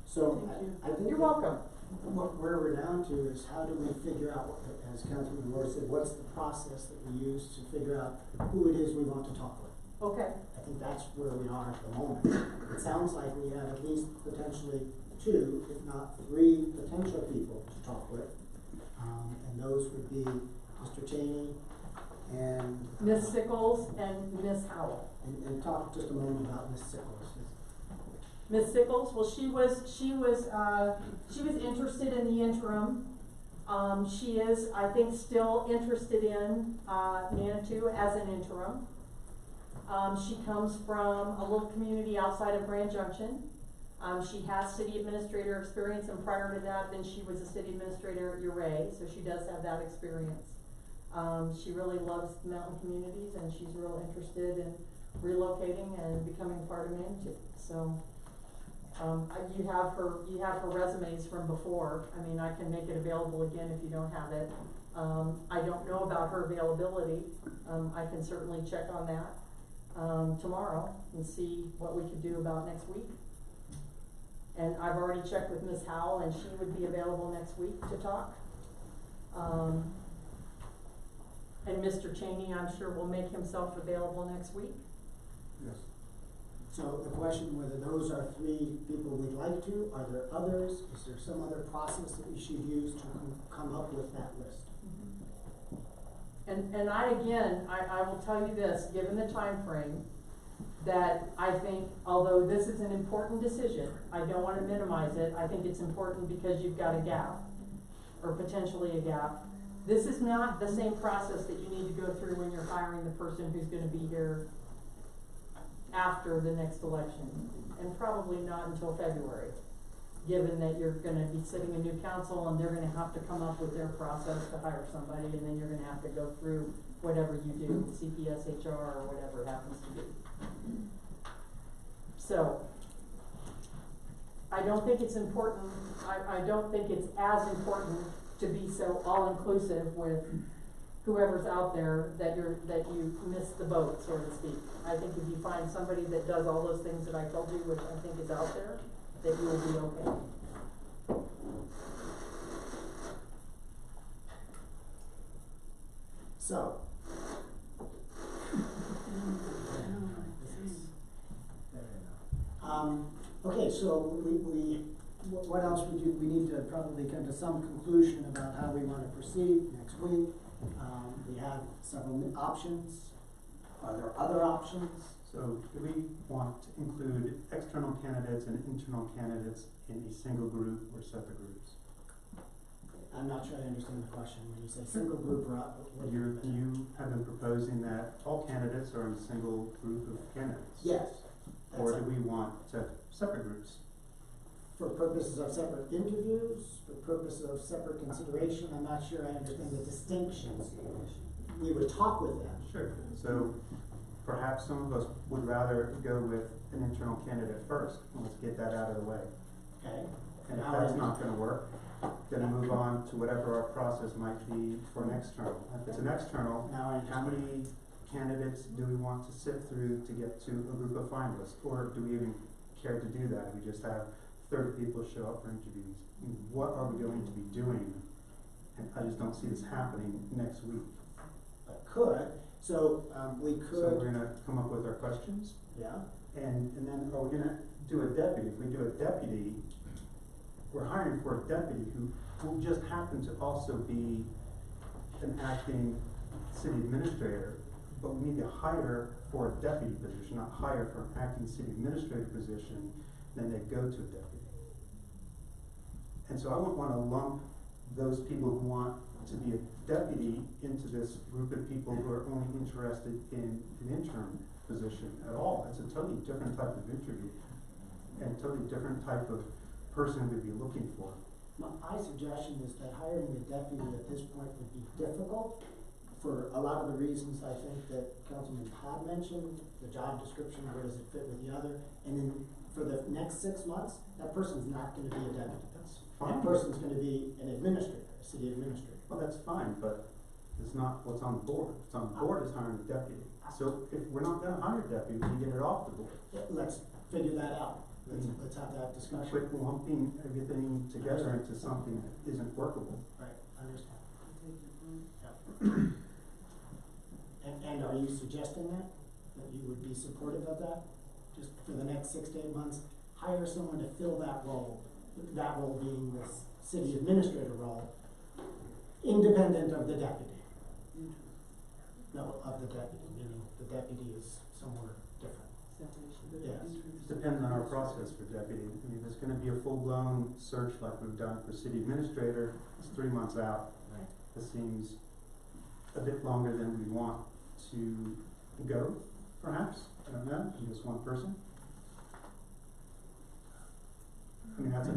So I think You're welcome. where we're down to is how do we figure out, as Councilman Moore said, what's the process that we use to figure out who it is we want to talk with? Okay, I think that's where we are at the moment. It sounds like we have at least potentially 2, if not 3 potential people to talk with. And those would be Mr. Cheney and Ms. Sickles and Ms. Howell. and talk just a moment about Ms. Sickles. Ms. Sickles, well, she was interested in the interim. She is, I think, still interested in, Manitou as an interim. She comes from a little community outside of Grand Junction. She has city administrator experience, and prior to that, then she was a city administrator at Uray, so she does have that experience. She really loves mountain communities, and she's real interested in relocating and becoming part of Manitou. So, you have her resumes from before. I mean, I can make it available again if you don't have it. I don't know about her availability. I can certainly check on that, tomorrow and see what we could do about next week. And I've already checked with Ms. Howell, and she would be available next week to talk. And Mr. Cheney, I'm sure, will make himself available next week. Yes. So the question whether those are 3 people we'd like to, are there others? Is there some other process that we should use to come up with that list? And I will tell you this, given the time frame, that I think, although this is an important decision, I don't want to minimize it. I think it's important because you've got a gap, or potentially a gap. This is not the same process that you need to go through when you're hiring the person who's going to be here after the next election, and probably not until February, given that you're going to be sitting a new council and they're going to have to come up with their process to hire somebody, and then you're going to have to go through whatever you do, CPS, HR, or whatever it happens to be. So, I don't think it's important, I don't think it's as important to be so all-inclusive with whoever's out there that you miss the boat, so to speak. I think if you find somebody that does all those things that I told you, which I think is out there, that you will be okay. So, okay, so what else we need to probably come to some conclusion about how we want to proceed next week. We have several options. Are there other options? So do we want to include external candidates and internal candidates in a single group or separate groups? I'm not sure I understand the question. When you say single group, what do You have been proposing that all candidates are in a single group of candidates. Yes. Or do we want separate groups? For purposes of separate interviews, for purposes of separate consideration, I'm not sure I understand the distinctions. We would talk with them. Sure. So perhaps some of us would rather go with an internal candidate first. Let's get that out of the way. Okay. And if that's not going to work, then move on to whatever our process might be for an external. If it's an external, how many candidates do we want to sit through to get to a group of finalists? Or do we even care to do that? We just have 30 people show up for interviews. What are we going to be doing? And I just don't see this happening next week. Could. So we could. So we're going to come up with our questions. Yeah. And then are we going to do a deputy? If we do a deputy, we're hiring for a deputy who will just happen to also be an acting city administrator, but we need to hire for a deputy position, not hire for an acting city administrator position, then they go to a deputy. And so I wouldn't want to lump those people who want to be a deputy into this group of people who are only interested in an interim position at all. It's a totally different type of interview and a totally different type of person we'd be looking for. My suggestion is that hiring a deputy at this point would be difficult for a lot of the reasons I think that Councilman Todd mentioned, the job description, where does it fit with the other, and then for the next 6 months, that person's not going to be a deputy. That's fine. That person's going to be an administrator, a city administrator. Well, that's fine, but it's not what's on the board. What's on the board is hiring a deputy. So if we're not going to hire a deputy, we get it off the board. Let's figure that out. let's have that discussion. Quit lumping everything together into something that isn't workable. Right, understand. And are you suggesting that you would be supportive of that? Just for the next 6 to 8 months, hire someone to fill that role being this city administrator role, independent of the deputy. No, of the deputy, meaning the deputy is somewhere different. Yes. It depends on our process for deputy. I mean, there's gonna be a full-blown search like we've done for city administrator. It's 3 months out. Right. This seems a bit longer than we want to go, perhaps. I don't know, in just one person. I mean, that's a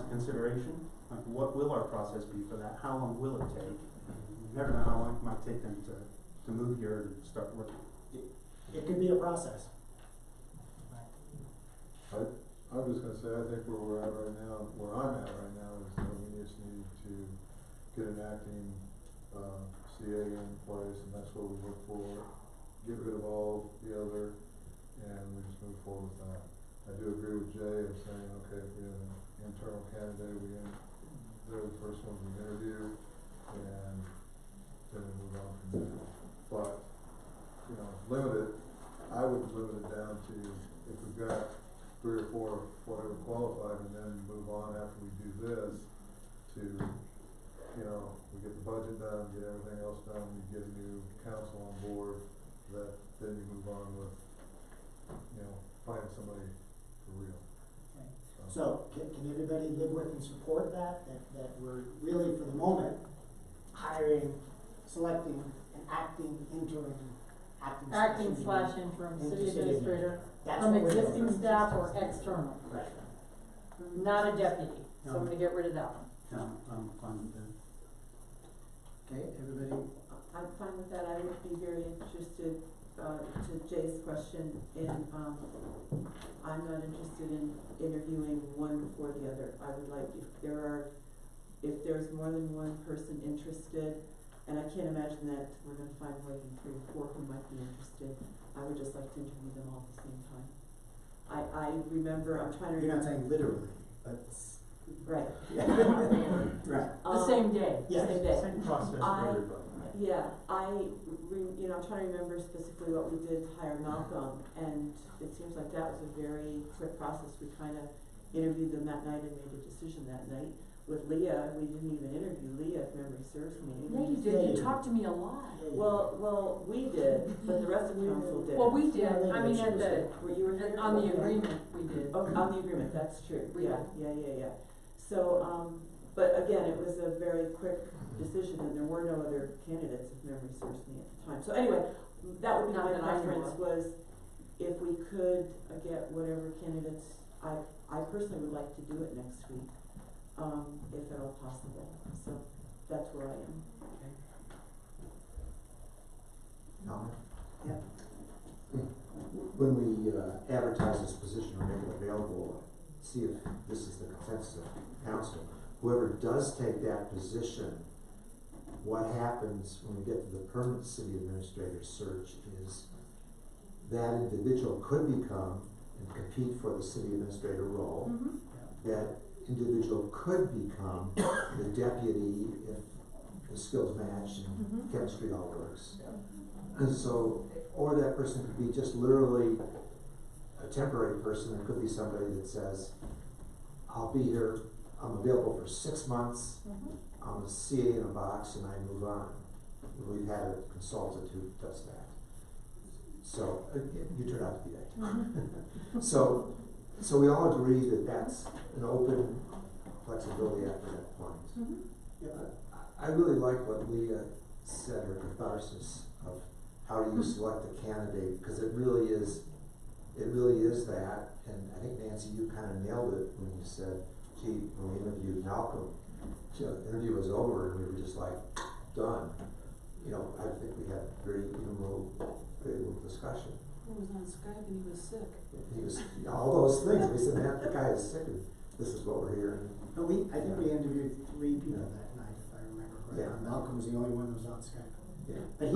consideration. Like, what will our process be for that? How long will it take? You never know how long it might take them to move here and start working. It could be a process. I'm just gonna say, I think where we're at right now, where I'm at right now is that we just need to get an acting, CA in place, and that's what we look for. Get rid of all the other, and we just move forward with that. I do agree with Jay in saying, okay, if we have an internal candidate, they're the first ones we interview, and then we move on from there. But, you know, I would limit it down to, if we've got 3 or 4, whatever qualified, and then move on after we do this to, you know, we get the budget done, get everything else done, you get a new council on board, that then you move on with, you know, find somebody for real. Okay. So can everybody live with and support that we're really, for the moment, hiring, selecting an acting interim, Acting/interim city administrator That's from what we're existing doing. staff or external, Right. not a deputy. So No. I'm gonna get rid of that one. No, I'm fine with that. Okay, everybody, I'm fine with that. I would be very interested, to Jay's question, in, I'm not interested in interviewing one before the other. I would like, if there's more than one person interested, and I can't imagine that we're gonna find more than 3 or 4 who might be interested, I would just like to interview them all at the same time. I remember, I'm trying to. you're not saying literally, but. Right. Right. The same day. Yes. Same day. Same process for everybody. Yeah, I'm trying to remember specifically what we did to hire Malcolm, and it seems like that was a very quick process. We kind of interviewed them that night and made a decision that night. With Leah, we didn't even interview Leah, if memory serves me. Yeah, you did. You talked to me a lot. Well, we did, but the rest of council did. Well, we did. I mean, at the, you were there? on the agreement, we did. Oh, on the agreement, that's true. We Yeah. So, but again, it was a very quick decision, and there were no other candidates, if memory serves me at the time. So anyway, that would be Not my that I know preference, of. was if we could get whatever candidates, I personally would like to do it next week, if at all possible. So that's where I am. No? Yeah. When we advertise this position or make it available, see if this is the consensus of council. Whoever does take that position, what happens when we get to the permanent city administrator search is that individual could become and compete for the city administrator role. Mm-hmm. That individual could become the deputy if the skills match and Mhm. chemistry all works. And so, or that person could be just literally a temporary person. It could be somebody that says, I'll be here, I'm available for 6 months, Mhm. I'm a CA in a box, and I move on. We've had a consultant who does that. So, you turn out to be that. Mhm. So we all agree that that's an open flexibility after that point. Mhm. Yeah, I really like what Leah said, her catharsis of how do you select a candidate, because it really is that, and I think Nancy, you kind of nailed it when you said, gee, when we interviewed Malcolm, the interview was over and we were just like, done. You know, I think we had very little discussion. He was on Skype and he was sick. He was, all those things, we said, man, the guy is sick and this is what we're hearing. But I think we interviewed 3 people that night, if I remember correctly. Yeah. Malcolm was the only one who was on Skype. Yeah. But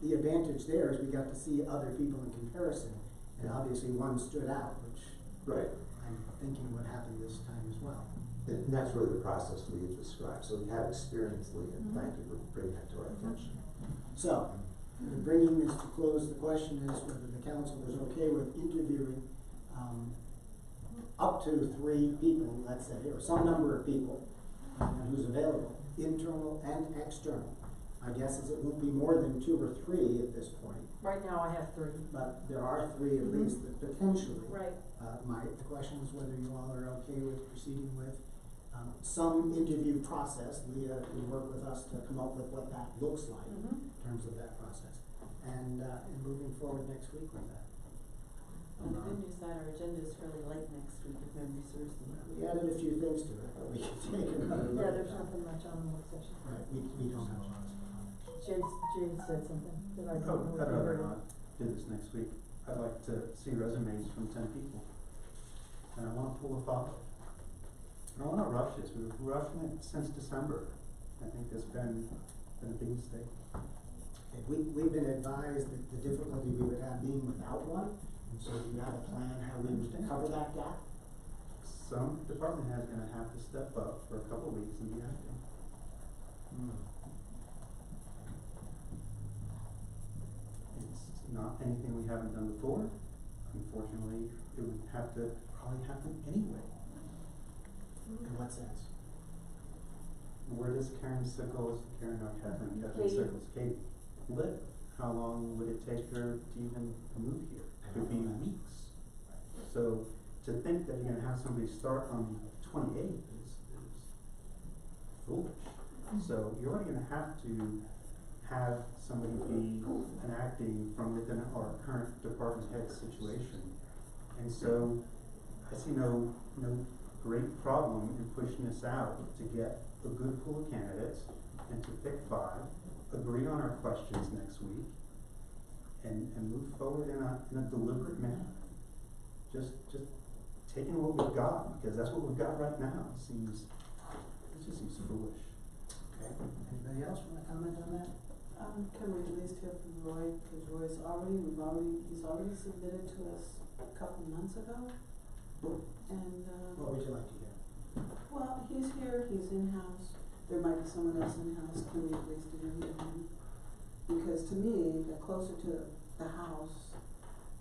the advantage there is we got to see other people in comparison, and obviously one stood out, which Right. I'm thinking what happened this time as well. And that's really the process Leah described, so we have experience, Leah, and thank you for bringing that to our attention. So, in bringing this to close, the question is whether the council is okay with interviewing, up to 3 people, let's say, or some number of people, who's available, internal and external. My guess is it won't be more than 2 or 3 at this point, Right now I have 3. but there are 3 at least that potentially. Right. The question is whether you all are okay with proceeding with some interview process. Leah will work with us to come up with what that looks like in terms of that process, and moving forward next week with that. On the good news side, our agenda is fairly light next week, if memory serves me. We added a few things to it, but we can take another look. Yeah, there's nothing much on the work session. Right, we don't have lots. Jay said something that I Oh, don't know. I'd rather not do this next week. I'd like to see resumes from 10 people. And I wanna pull a thought. I don't wanna rush this, we've been rushing it since December. I think there's been a big mistake. Okay, we've been advised that the difficulty we would have being without one, and so do you have a plan how we would cover that gap? Some department head's gonna have to step up for a couple weeks and be acting. It's not anything we haven't done before. Unfortunately, it would have to probably happen anyway. In what sense? Where does Catherine Sickles Kate. Sickles, Kate live? How long would it take her to even move here? It could be weeks. So to think that you're gonna have somebody start on the 28th is foolish. So you're already gonna have to have somebody be enacting from within our current department head situation. And so I see no great problem in pushing this out to get a good pool of candidates and to pick 5, agree on our questions next week, and move forward in a deliberate manner. Just taking what we've got, because that's what we've got right now. It just seems foolish. Okay, anybody else wanna comment on that? Can we at least hear from Roy, because he's already submitted to us a couple months ago. And, What would you like to hear? well, he's here, he's in-house, there might be someone else in-house, can we at least interview him? Because to me, the closer to the house,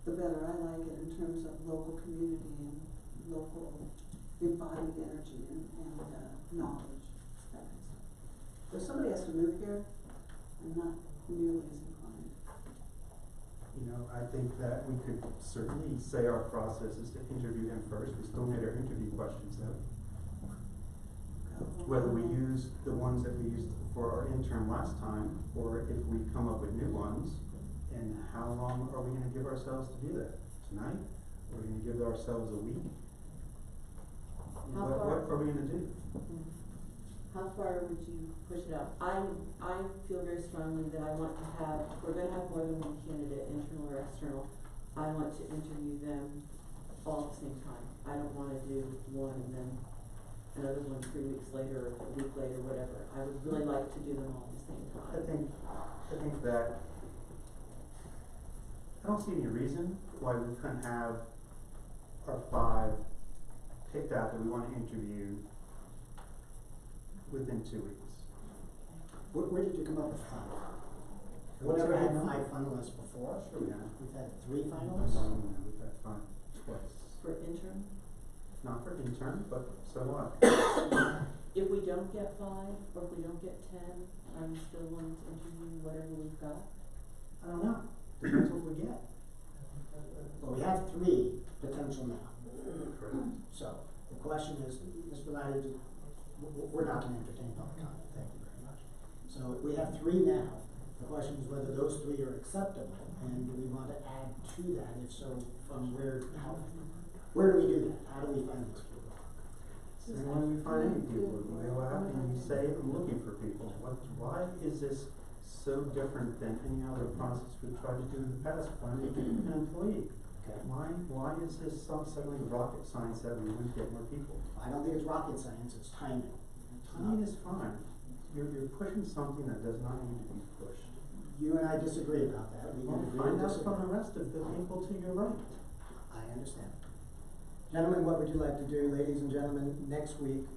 the better I like it in terms of local community and local embodied energy and knowledge, that kind of stuff. If somebody has to move here, I'm not nearly as inclined. You know, I think that we could certainly say our process is to interview him first. We still made our interview questions though. Whether we use the ones that we used for our intern last time, or if we come up with new ones, and how long are we gonna give ourselves to do that? Tonight? Or are we gonna give ourselves a week? What are we gonna do? How far would you push it out? I feel very strongly that I want to have, if we're gonna have more than one candidate, internal or external, I want to interview them all at the same time. I don't wanna do one and then another one 3 weeks later, or a week later, whatever. I would really like to do them all at the same time. I think that I don't see any reason why we couldn't have our 5 picked out that we want to interview within 2 weeks. Where did you come up with 5? We've What's never our had number? 5 finalists before. Sure we have. We've had 3 finalists. We've had 5 twice. For intern? Not for intern, but so what? If we don't get 5, or if we don't get 10, I'm still willing to interview whatever we've got. I don't know. Depends what we get. Well, we have 3 potential now. Correct. So, the question is, Mr. Laddie, we're not gonna entertain public comment, thank you very much. So, we have 3 now. The question is whether those 3 are acceptable, and do we want to add to that? If so, from where do we do that? How do we find those people? And when we find any people, you know, how can you say I'm looking for people? Why is this so different than any other process we've tried to do in the past, finding an employee? Okay. Why is this suddenly rocket science that we would get more people? I don't think it's rocket science, it's timing. Timing is fine. You're pushing something that does not need to be pushed. You and I disagree about that. We can agree Find to out disagree. from the rest of the people to your right. I understand. Gentlemen, what would you like to do, ladies and gentlemen, next week,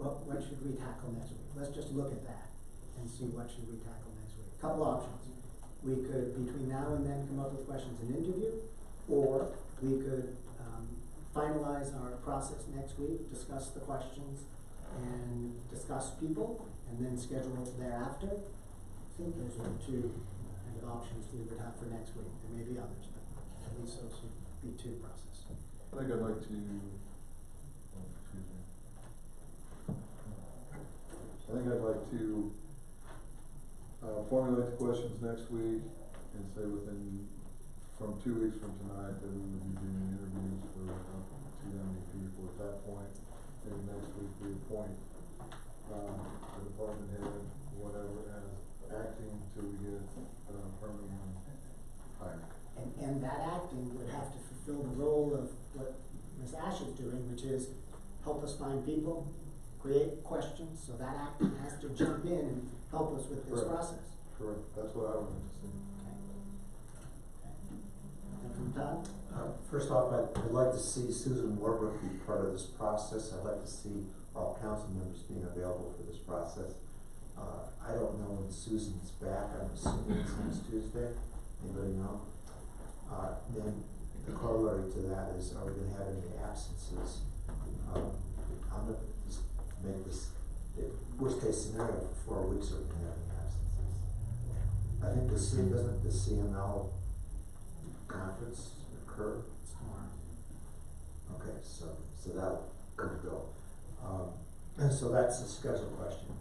what should we tackle next week? Let's just look at that and see what should we tackle next week. Couple options. We could, between now and then, come up with questions and interview, or we could, finalize our process next week, discuss the questions, and discuss people, and then schedule thereafter. I think those are the two kind of options we would have for next week. There may be others, but at least those would be two processes. I think I'd like to, excuse me. I think I'd like to, formulate the questions next week and say from 2 weeks from tonight that we would be doing interviews for two young people at that point. Maybe next week we appoint, the department head, whatever, as acting till we get, permanent hire. And that acting would have to fulfill the role of what Ms. Ash is doing, which is help us find people, create questions, so that acting has to jump in and help us with this Correct. process. Correct, that's what I would like to see. From Todd? First off, I'd like to see Susan Warbrook be part of this process. I'd like to see all council members being available for this process. I don't know when Susan's back. I'm assuming it's next Tuesday. Anybody know? Then the corollary to that is, are we gonna have any absences? I'm gonna just make this, worst case scenario, for 4 weeks, are we gonna have any absences? I think doesn't the CML conference occur? It's tomorrow. Okay, so that'll go. And so that's a schedule question.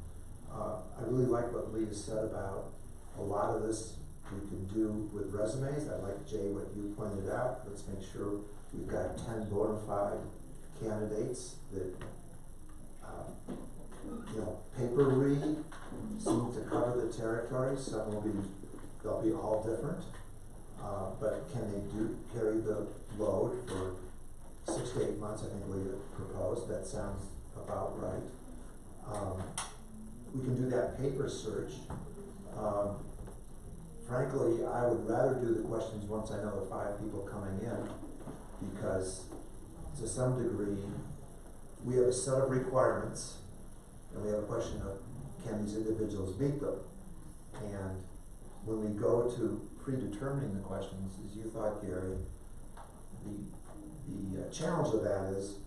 I really like what Leah said about a lot of this we can do with resumes. I like, Jay, what you pointed out. Let's make sure we've got 10 bona fide candidates that, paper read, seem to cover the territory. Some they'll be all different. But can they carry the load for 6 to 8 months? I think Leah proposed. That sounds about right. We can do that paper search. Frankly, I would rather do the questions once I know the 5 people coming in, because to some degree, we have a set of requirements, and we have a question of, can these individuals meet them? And when we go to predetermining the questions, as you thought, Gary, the challenge of that is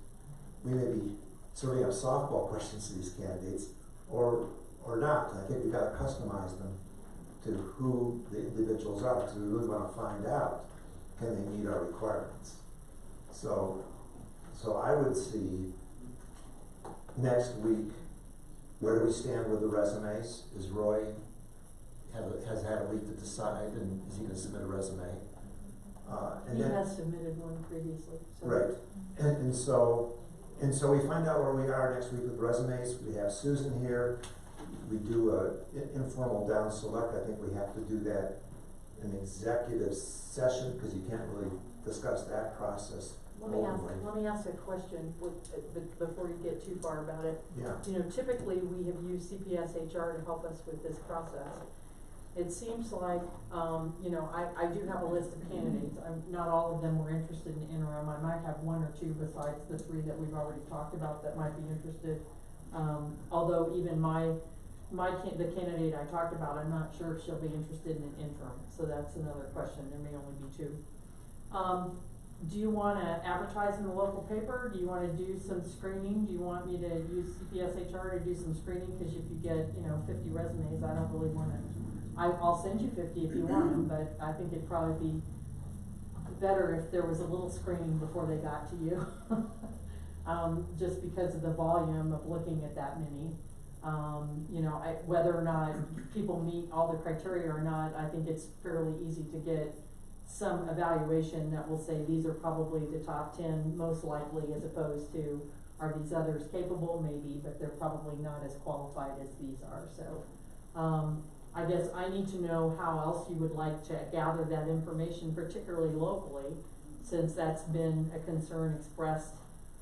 we may be serving up softball questions to these candidates, or not. I think we've got to customize them to who the individuals are, because we really want to find out, can they meet our requirements? So I would see next week, where do we stand with the resumes? Is Roy has had a week to decide, and is he going to submit a resume? He has submitted one previously, so. Right, and so we find out where we are next week with resumes. We have Susan here. We do a informal down select. I think we have to do that in executive session, because you can't really discuss that process openly. Let me ask a question before you get too far about it. Yeah. Typically we have used CPS HR to help us with this process. It seems like, I do have a list of candidates. Not all of them were interested in interim. I might have 1 or 2 besides the 3 that we've already talked about that might be interested. Although even the candidate I talked about, I'm not sure if she'll be interested in an interim. So that's another question. There may only be 2. Do you want to advertise in the local paper? Do you want to do some screening? Do you want me to use CPS HR to do some screening? Because if you get, 50 resumes, I don't really want to. I'll send you 50 if you want them, but I think it'd probably be better if there was a little screening before they got to you. Just because of the volume of looking at that many. Whether or not people meet all the criteria or not, I think it's fairly easy to get some evaluation that will say these are probably the top 10 most likely, as opposed to, are these others capable? Maybe, but they're probably not as qualified as these are. So I guess I need to know how else you would like to gather that information, particularly locally, since that's been a concern expressed,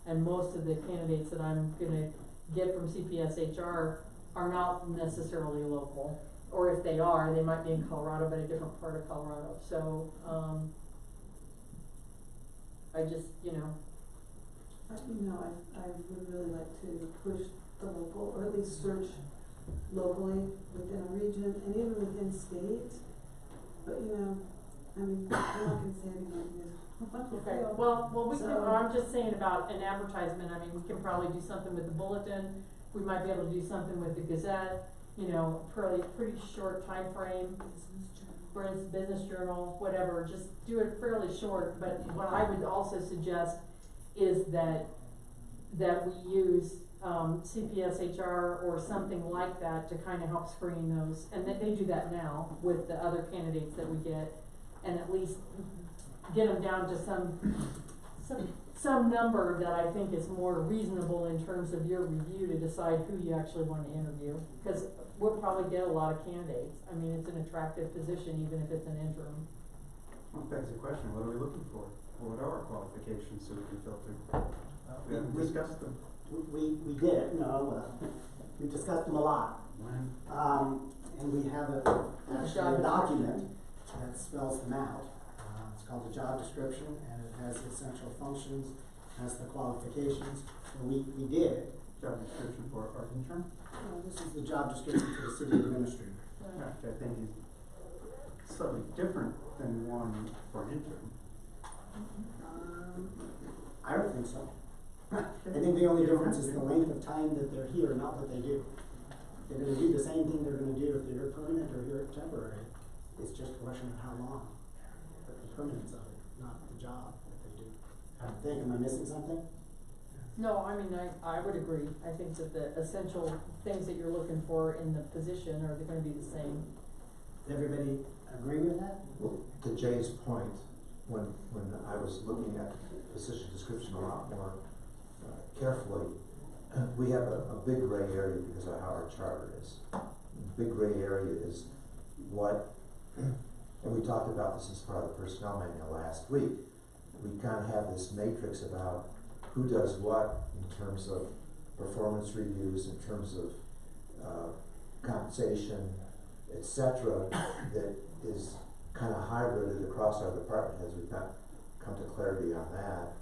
and most of the candidates that I'm gonna get from CPS HR are not necessarily local, or if they are, they might be in Colorado, but a different part of Colorado. So I just, I would really like to push the local, or at least search locally within a region and even within states. But I'm not gonna say anymore because. Okay, well, we can, I'm just saying about an advertisement, I mean, we can probably do something with the bulletin, we might be able to do something with the Gazette, pretty short time frame. For instance, business journal, whatever, just do it fairly short, but what I would also suggest is that we use, CPSHR or something like that to kind of help screen those, and they do that now with the other candidates that we get, and at least get them down to some number that I think is more reasonable in terms of your review to decide who you actually want to interview, because we'll probably get a lot of candidates. I mean, it's an attractive position, even if it's an interim. Well, begs the question, what are we looking for? What are our qualifications so we can filter? We haven't discussed them. We did, we discussed them a lot. And we have actually a document that spells them out. It's called the job description, and it has the essential functions, has the qualifications. And we did. Job description for our intern? This is the job description for the city administrator. Which I think is slightly different than one for an intern. I don't think so. I think the only difference is the length of time that they're here, not what they do. They're gonna do the same thing they're gonna do if they're here permanent or here temporary. It's just a question of how long. But the permanence of it, not the job that they do. I think, am I missing something? No, I mean, I would agree. I think that the essential things that you're looking for in the position are gonna be the same. Does everybody agree with that? Well, to Jay's point, when I was looking at the position description a lot more carefully, we have a big gray area because of how our charter is. The big gray area is what, and we talked about this as part of the personnel manual last week. We kind of have this matrix about who does what in terms of performance reviews, in terms of compensation, etc., that is kind of hybrided across our department as we've not come to clarity on that.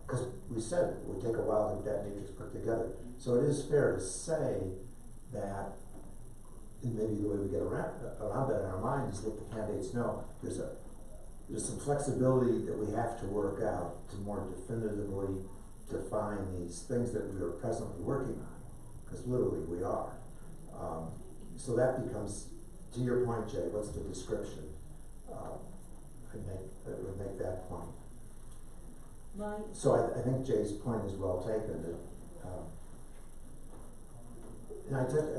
Because we said it would take a while to get that matrix put together. So it is fair to say that, and maybe the way we get around that in our mind is let the candidates know there's some flexibility that we have to work out to more definitively define these things that we are presently working on, because literally we are. So that becomes, to your point, Jay, what's the description? That would make that point. So I think Jay's point is well taken. That,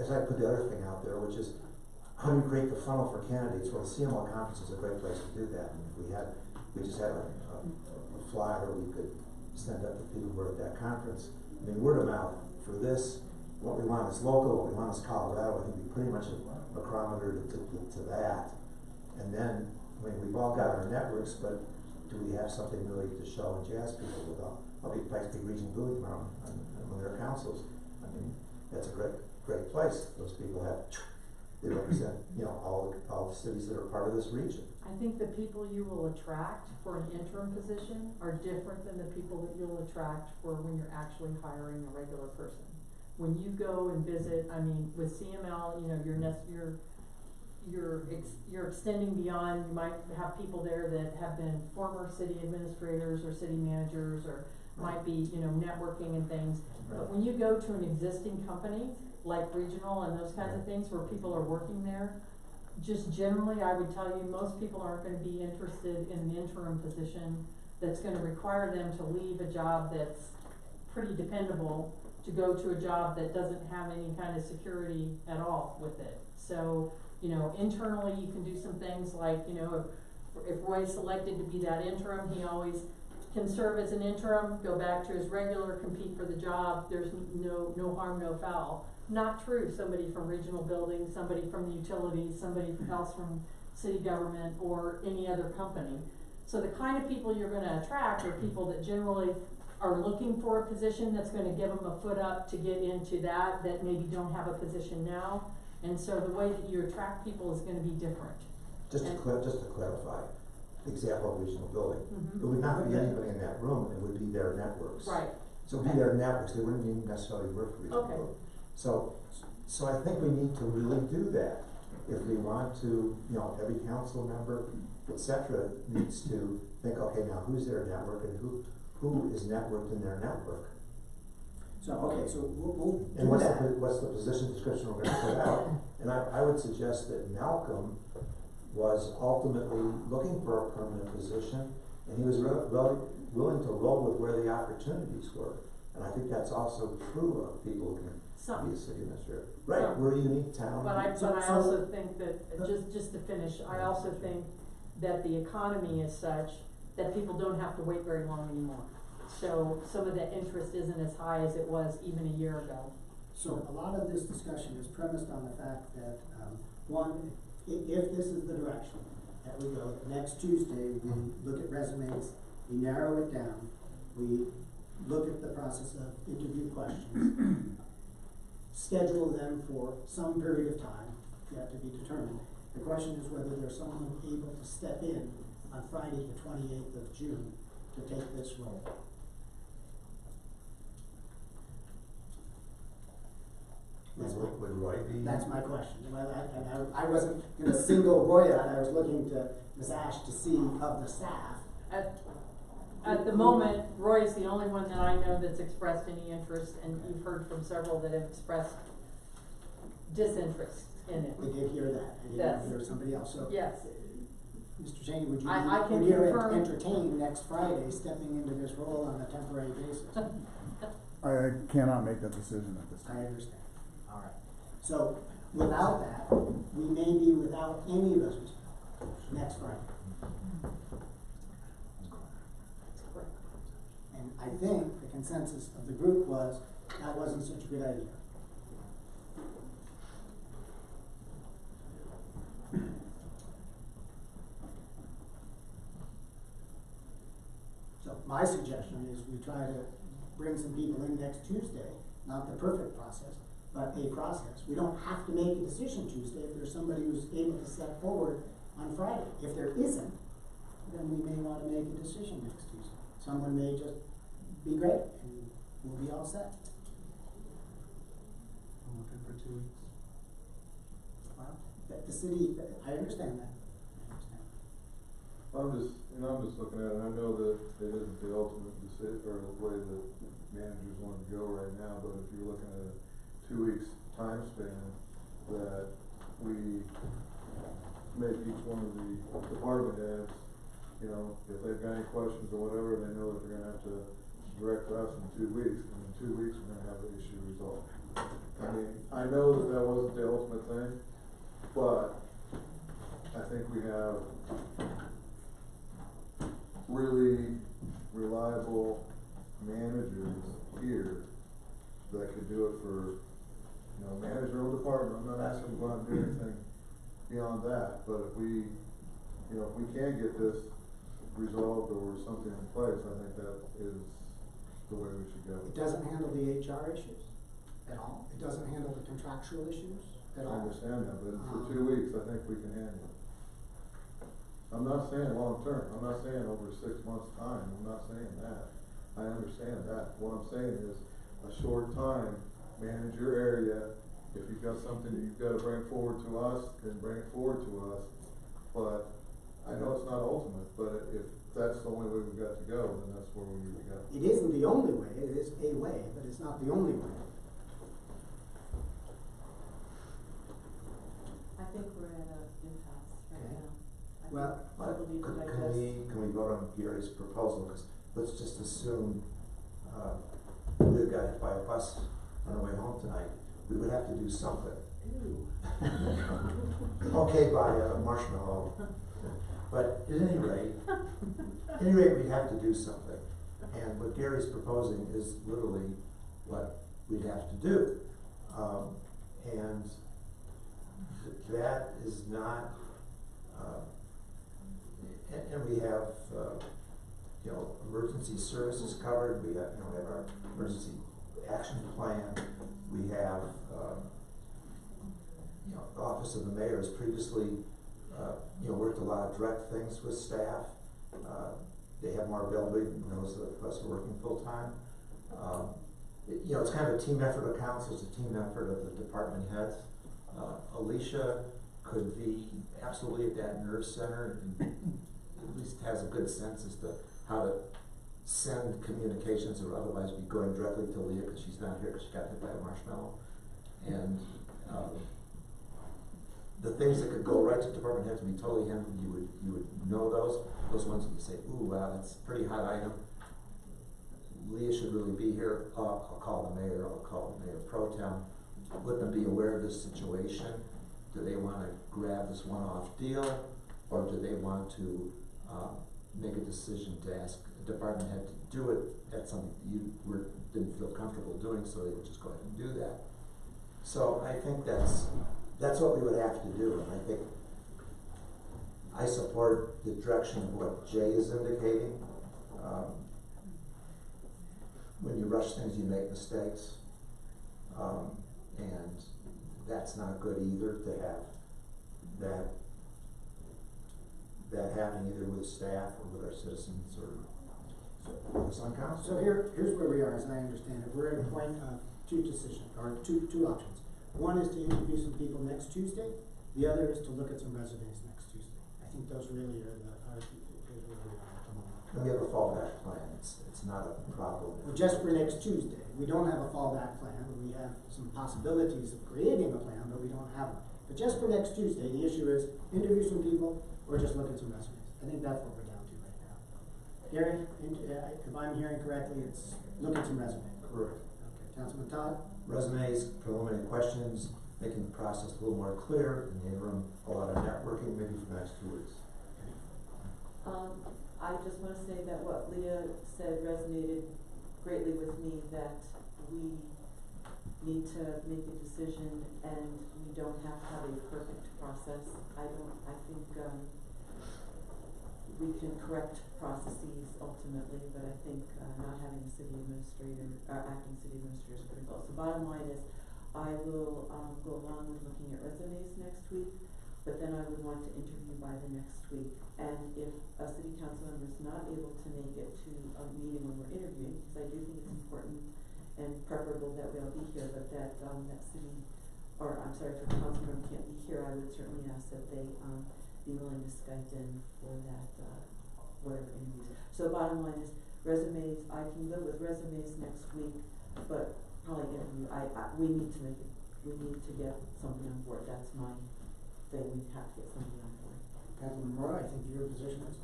as I put the other thing out there, which is how do you create the funnel for candidates? Well, the CML conference is a great place to do that. And if we just had a flyer we could send up to people who were at that conference. I mean, word of mouth for this. What we want is local. What we want is Colorado. I think we pretty much a micrometer to that. And then, I mean, we've all got our networks, but do we have something really to show and jazz people with? I'll be at Pikes Peak Region Booth tomorrow on one of their councils. I mean, that's a great place. Those people they represent, all the cities that are part of this region. I think the people you will attract for an interim position are different than the people that you'll attract for when you're actually hiring a regular person. When you go and visit, I mean, with CML, you're extending beyond. You might have people there that have been former city administrators or city managers, or might be, networking and things. Right. But when you go to an existing company, like regional and those kinds of things where people are working there, just generally, I would tell you, most people aren't gonna be interested in an interim position that's gonna require them to leave a job that's pretty dependable to go to a job that doesn't have any kind of security at all with it. So, internally you can do some things like, if Roy's selected to be that interim, he always can serve as an interim, go back to his regular, compete for the job. There's no harm, no foul. Not true. Somebody from regional building, somebody from the utilities, somebody else from city government or any other company. So the kind of people you're going to attract are people that generally are looking for a position that's going to give them a foot up to get into that maybe don't have a position now. And so the way that you attract people is going to be different. Just to clarify, example of regional building. Mhm. It would not be anybody in that room, it would be their networks. Right. So it would be their networks, they wouldn't even necessarily work for regional Okay. building. So I think we need to really do that. If we want to, you know, every council member, et cetera, needs to think, okay, now who's their network and who is networked in their network? So, okay, so we'll And do that. what's the position description we're gonna put out? And I would suggest that Malcolm was ultimately looking for a permanent position, and he was willing to roll with where the opportunities were. And I think that's also true of people who can be a city administrator. Right, Some. we're a unique town. But I So- also think that, just to finish, I also think that the economy is such that people don't have to wait very long anymore. So some of the interest isn't as high as it was even a year ago. So a lot of this discussion is premised on the fact that, one, if this is the direction that we go, next Tuesday, we look at resumes, we narrow it down, we look at the process of interview questions, schedule them for some period of time, yet to be determined. The question is whether there's someone able to step in on Friday, the 28th of June, to take this role. Would Roy be? That's my question. Well, I wasn't gonna single Roy out, I was looking to Ms. Ash to see of the staff. At the moment, Roy is the only one that I know that's expressed any interest, and you've heard from several that have expressed disinterest in it. We did hear that, I Yes. didn't hear somebody else, so. Yes. Mr. Cheney, would you, I can would you confirm- entertain next Friday stepping into this role on a temporary basis? I cannot make that decision at this time. I understand, all right. So, without that, we may be without any resolution next Friday. And I think the consensus of the group was, that wasn't such a good idea. So my suggestion is we try to bring some people in next Tuesday, not the perfect process, but a process. We don't have to make a decision Tuesday if there's somebody who's able to step forward on Friday. If there isn't, then we may want to make a decision next Tuesday. Someone may just be great and we'll be all set. I'm looking for 2 weeks. Well, the city, I understand that. I'm just looking at it, I know that it isn't the ultimate decision, or the way that managers want to go right now, but if you're looking at a 2 weeks time span, that we make each one of the department heads, you know, if they've got any questions or whatever, they know that they're gonna have to direct us in 2 weeks, and in 2 weeks, we're gonna have the issue resolved. I mean, I know that that wasn't the ultimate thing, but I think we have really reliable managers here that could do it for, you know, manage their own department. I'm not asking them to go out and do anything beyond that, but if we, you know, if we can get this resolved or something in place, I think that is the way we should go. It doesn't handle the HR issues at all. It doesn't handle the contractual issues at all. I understand that, but for 2 weeks, I think we can handle it. I'm not saying long term, I'm not saying over 6 months' time, I'm not saying that. I understand that. What I'm saying is a short time, manage your area. If you've got something that you've gotta bring forward to us, then bring it forward to us. But I know it's not ultimate, but if that's the only way we've got to go, then that's where we need to go. It isn't the only way, it is a way, but it's not the only way. I think we're at an impasse right Okay. now. Well, Can we vote on Gary's proposal, cause let's just assume, we got hit by a bus on our way home tonight, we would have to do something. Okay, by Marshmallow, but at any rate, we have to do something. And what Gary's proposing is literally what we'd have to do. And that is not, and we have, you know, emergency services covered, we have, you know, we have our emergency action plan, we have, you know, the Office of the Mayor has previously worked a lot of direct things with staff. They have more ability than those of us who are working full-time. It's kind of a team effort of council, it's a team effort of the department heads. Alicia could be absolutely at that nerve center and at least has a good sense as to how to send communications or otherwise be going directly to Leah because she's not here because she got hit by a marshmallow. And the things that could go right to department heads would be totally handled. You would know those ones that you say, ooh, wow, that's a pretty hot item. Leah should really be here. I'll call the mayor, I'll call the mayor pro tem, let them be aware of this situation. Do they want to grab this one-off deal, or do they want to make a decision to ask a department head to do it at something you didn't feel comfortable doing, so they would just go ahead and do that. So I think that's what we would have to do, and I think I support the direction of what Jay is indicating. When you rush things, you make mistakes, and that's not good either to have that happen either with staff or with our citizens or with some council. So here's where we are, as I understand it. We're at a point of two decisions, or two options. One is to interview some people next Tuesday. The other is to look at some resumes next Tuesday. I think those really are where we are at the moment. And we have a fallback plan. It's not a problem. Well, just for next Tuesday. We don't have a fallback plan, but we have some possibilities of creating a plan, but we don't have one. But just for next Tuesday, the issue is interview some people or just look at some resumes. I think that's what we're down to right now. Gary, if I'm hearing correctly, it's look at some resumes. Correct. Okay, Councilman Todd? Resumes, preliminary questions, making the process a little more clear, in the interim, a lot of networking, maybe for the next 2 weeks. I just want to say that what Leah said resonated greatly with me, that we need to make a decision and we don't have to have a perfect process. I think we can correct processes ultimately, but I think not having a city administrator, acting city administrator is critical. So bottom line is, I will go along with looking at resumes next week, but then I would want to interview by the next week. And if a city council member is not able to make it to a meeting when we're interviewing, because I do think it's important and preferable that we all be here, but that if a council member can't be here, I would certainly ask that they be willing to Skype in for that, whatever interviews. So bottom line is, resumes, I can live with resumes next week, but probably interview, we need to get something on board. That's my thing, we have to get something on board. Councilman Moore, I think your position is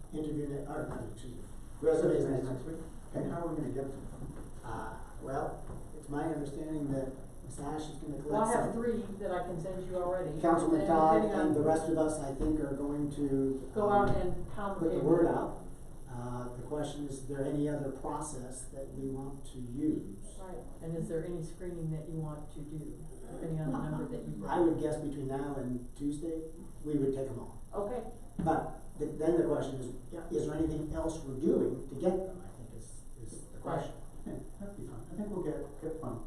resumes next week. And how are we gonna get them? Well, it's my understanding that Ms. Ash is gonna collect Well, I have some. 3 that I can send you already. Councilman And Todd depending on- and the rest of us, I think, are going to Go out and pound the put the table. word out. The question is there any other process that we want to use? Right, and is there any screening that you want to do, depending on the number that you bring? I would guess between now and Tuesday, we would take them all. Okay. But then the question is there anything else we're doing to get them, I think is the question. Yeah, that'd be fun. I think we'll get fun.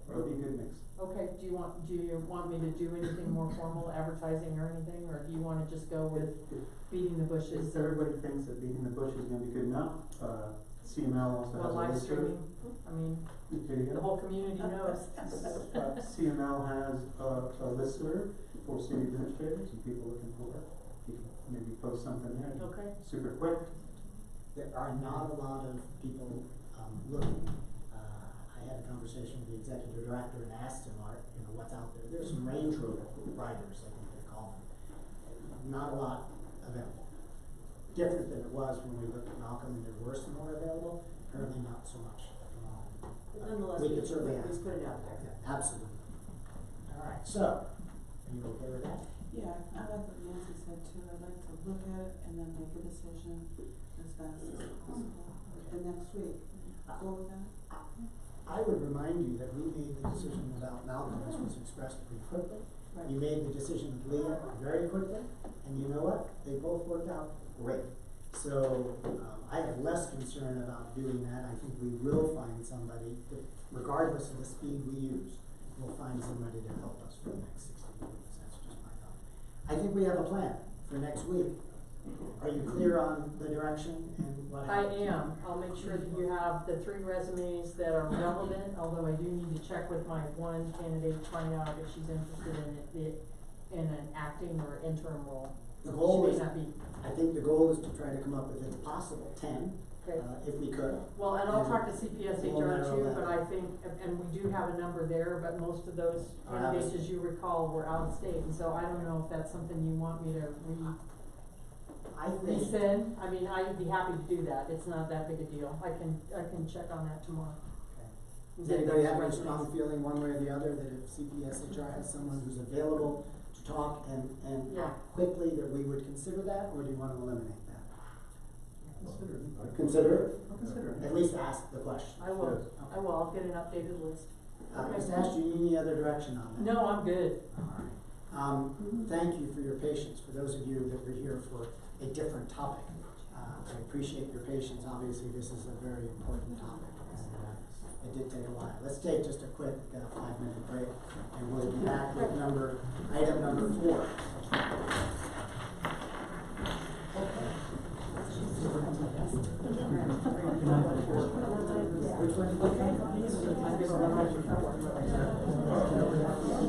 It'll be a good mix. Okay, do you want me to do anything more formal, advertising or anything, or do you wanna just go with beating the bushes? If everybody thinks that beating the bush is gonna be good enough, CML also has a live list. streaming, I mean, the whole community knows. CML has a listener for city administrators and people looking for it. You can maybe post something there. Okay. Super quick. There are not a lot of people looking. I had a conversation with the executive director and asked him, what's out there. There's some Range Rover riders, I think they call them. Not a lot available. Different than it was when we looked at Malcolm and there were some more available. Apparently not so much. But nonetheless, we could certainly ask. put it out there. Yeah, absolutely. All right, so, are you okay with that? Yeah, I like what Nancy said too. I'd like to look at it and then make a decision as fast as possible. The next week. Go with that? I would remind you that we made the decision about Malcolm, as was expressed pretty quickly. Right. You made the decision with Leah very quickly, and you know what? They both worked out great. So I have less concern about doing that. I think we will find somebody, regardless of the speed we use, we'll find somebody to help us for the next 60 days. That's just my thought. I think we have a plan for next week. Are you clear on the direction and what I happens? am. I'll make sure that you have the 3 resumes that are relevant, although I do need to check with my one candidate to find out if she's interested in an acting or interim role. The goal She is, may not be. I think the goal is to try to come up with, if possible, 10, Okay. if we could. Well, and I'll talk to CPS We'll HR narrow too, that. but I think, and we do have a number there, but most of those Are out of candidates, as you recall, were out of state, and so I don't know if that's something you want me to I think, resend. I mean, I'd be happy to do that, it's not that big a deal, I can check on that tomorrow. does anybody have a strong feeling one way or the other that if CPS HR has someone who's available to talk and Yeah. act quickly, that we would consider that, or do you wanna eliminate that? Consider it. Consider it? I'll consider it. At least ask the question. I will, Yes. I'll get an updated list. Ms. Ash, do you need any other direction on that? No, I'm good. Thank you for your patience, for those of you that were here for a different topic. I appreciate your patience, obviously this is a very important topic, and it did take a while. Let's take just a quick 5-minute break, and we'll be back with item number 4.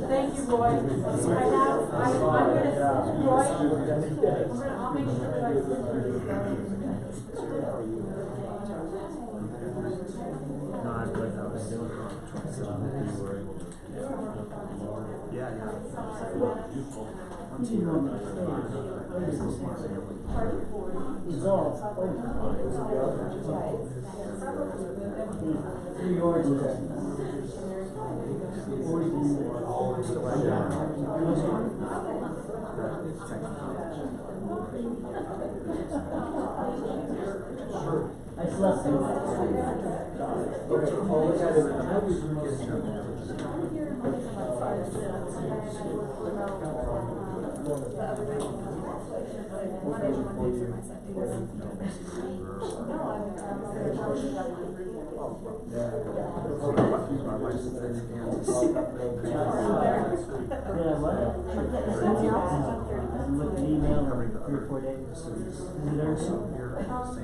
Thank you, Roy. I'm gonna, Roy, I'll make sure that No, I'm good. I was doing it.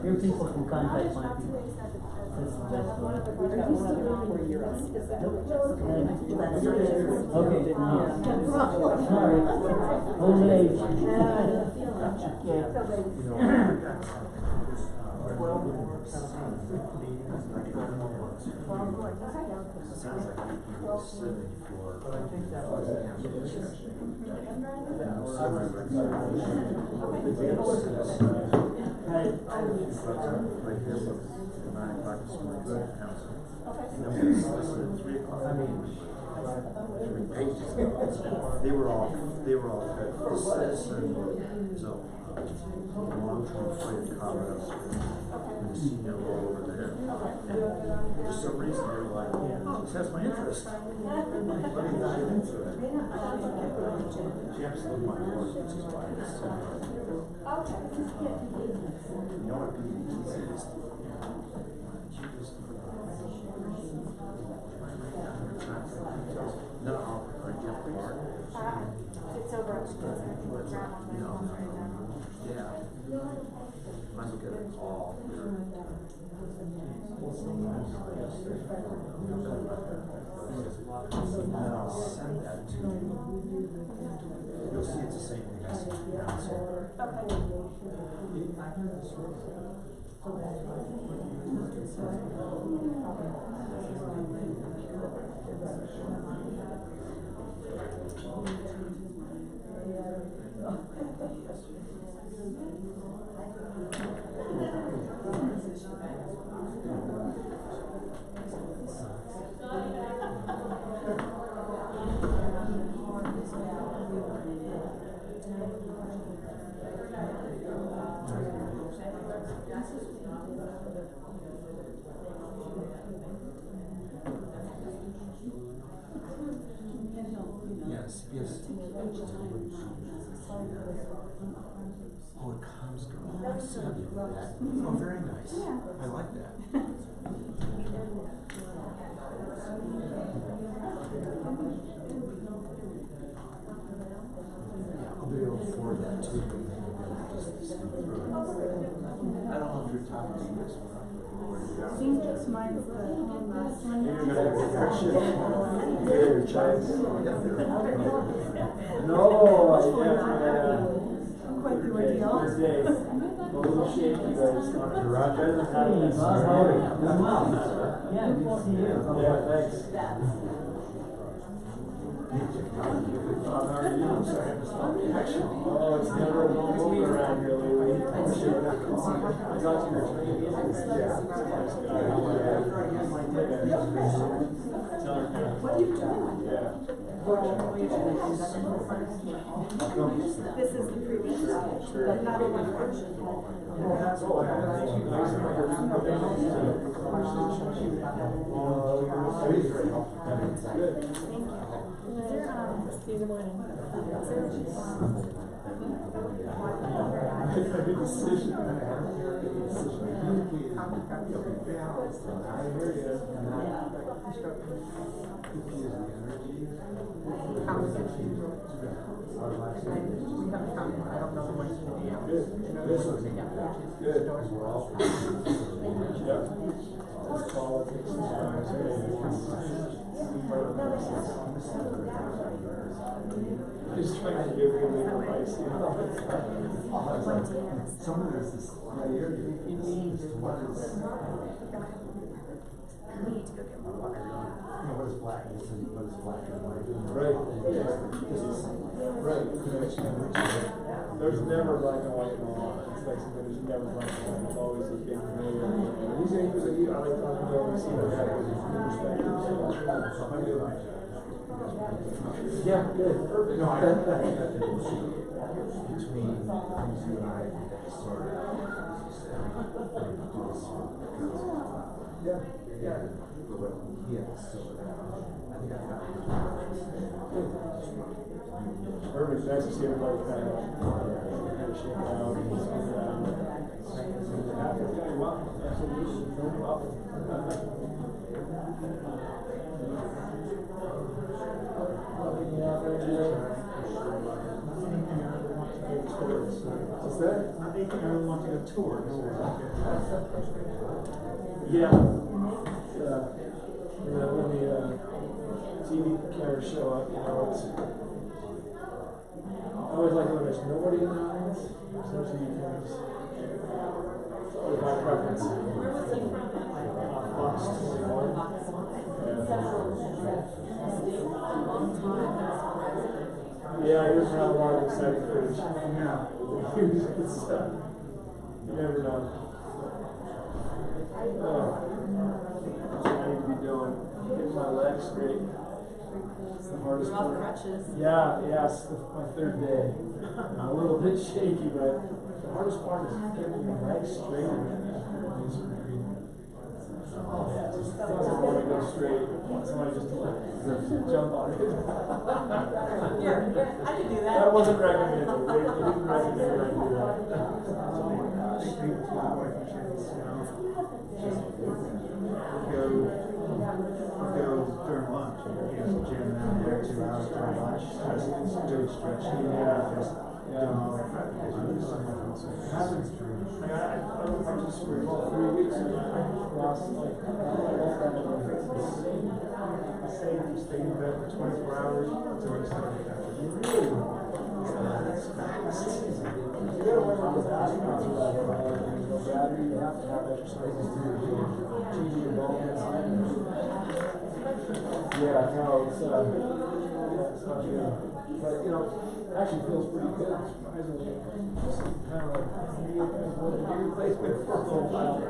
Your people can contact my people. That's the best one. Okay, sorry. Old age. They were all good. This is a long-term flight comments in the senior role over there. For some reason, they were like, this has my interest. Let me dive into it. She absolutely my work, which is why it's you know what would be the easiest? No, I kept the mark. It's over at Yeah. I'm good at all. And I'll send that to you. You'll see it's the same thing I sent now, so. Yes, yes. Oh, it comes girl. I said that. Oh, very nice. I like that. I'll be able to forward that to you. don't know if you're talking to this one. I think it's mine for the last one. No, Quite the ordeal. a little shaky, but it's not better than having this. Yeah, thanks. How are you? Oh, it's never a normal around here lately. I got to your training. What are you doing? Yeah. This is the previous, but not in one version. That's all I have. Good. Is there, See you in the morning. Just trying to give him advice. Some of this is, what is, we need to go get more water. what is black, what is black and white. Right. Right. There's never black and white in the law. It's like there's never black and white. It's always a big familiar. He's a, I like talking to him, see that from his perspective. Yeah, good. Perfect. No, I think that the between things you and I sort of, yeah. But he had to sort it out. I think I got Perfect. Nice to see everybody kind of shake out and well, absolutely. No problem. What's that? I think I really want to go tour. Yeah. When the TV cameras show up, you know, it's. I always like when there's nobody in the audience. There's no TV cameras. It's always my preference. Where was he from? Fox 21. Yeah, he doesn't have a lot of exciting footage. Yeah. You never know. What I need to be doing, getting my legs straight. It's the hardest Rough part. crutches. Yeah, yes, my third day. I'm a little bit shaky, but the hardest part is getting your legs straight. Oh, yeah, just doesn't want to go straight. Somebody just to jump on it. Yeah, I can do that. That wasn't recommended. They didn't recommend I do that. go during lunch, gym down there 2 hours during lunch, do stretching, just doing all that. I was just for about 3 weeks and I lost like, I say you stay in bed for 24 hours until you start to get really, that's fast. You gotta work on the aspects of that, battery, you have to have exercises to change your bones. Yeah, no, it's not good. But, you know, it actually feels pretty good, surprisingly. Just kind of like, knee replacement for a little while.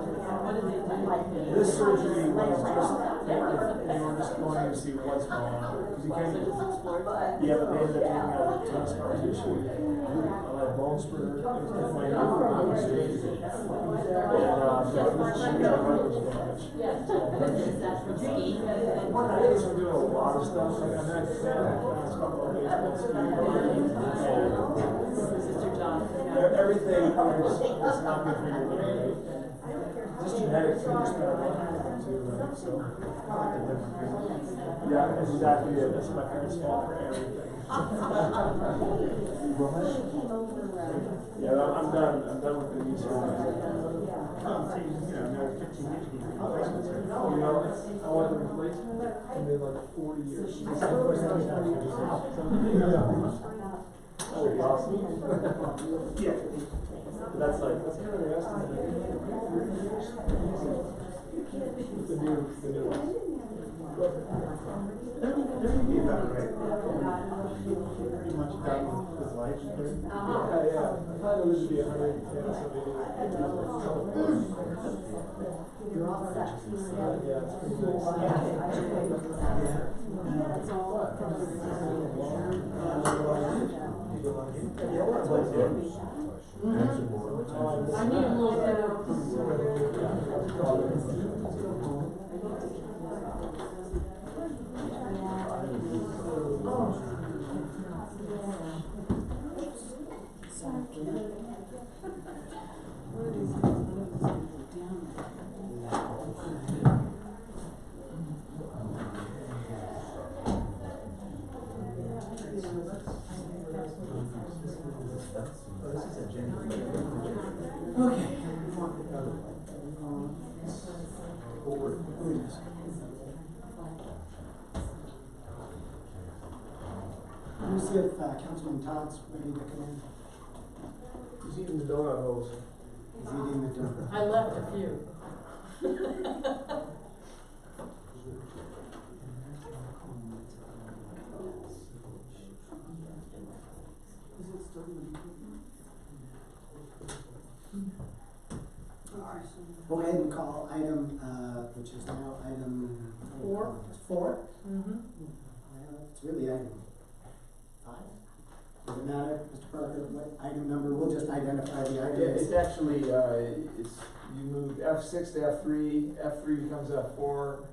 This surgery was just, just going to see what's going on. Because you can't even, yeah, but they ended up taking out a ton of scar tissue. I had bone spur, it was just my knee for being straight. One day I'm doing a lot of stuff. Like I'm at the basketball, baseball, skiing, everything is not good for your brain. Just genetics, you just gotta learn too, right? So, yeah, that's exactly it. That's my parents' fault for everything. Yeah, I'm done with the news. I want the replacement and then like 40 years. Oh, awesome. Yeah. That's kind of the estimate. The new one. There you go, right? Pretty much done with his life. Yeah. I thought it was to be 110 or something. You're all set. Yeah, it's pretty nice. I need a little bit of. Let me see if Councilman Todd's ready to come in. He's eating the donut holes. He's eating the donut. I left a few. Go ahead and call item, which is now item 4. Mm-hmm. Well, it's really item 5. Does it matter, Mr. Parker, what item number? We'll just identify the item. Yeah, it's actually, you moved F6 to F3, F3 becomes F4,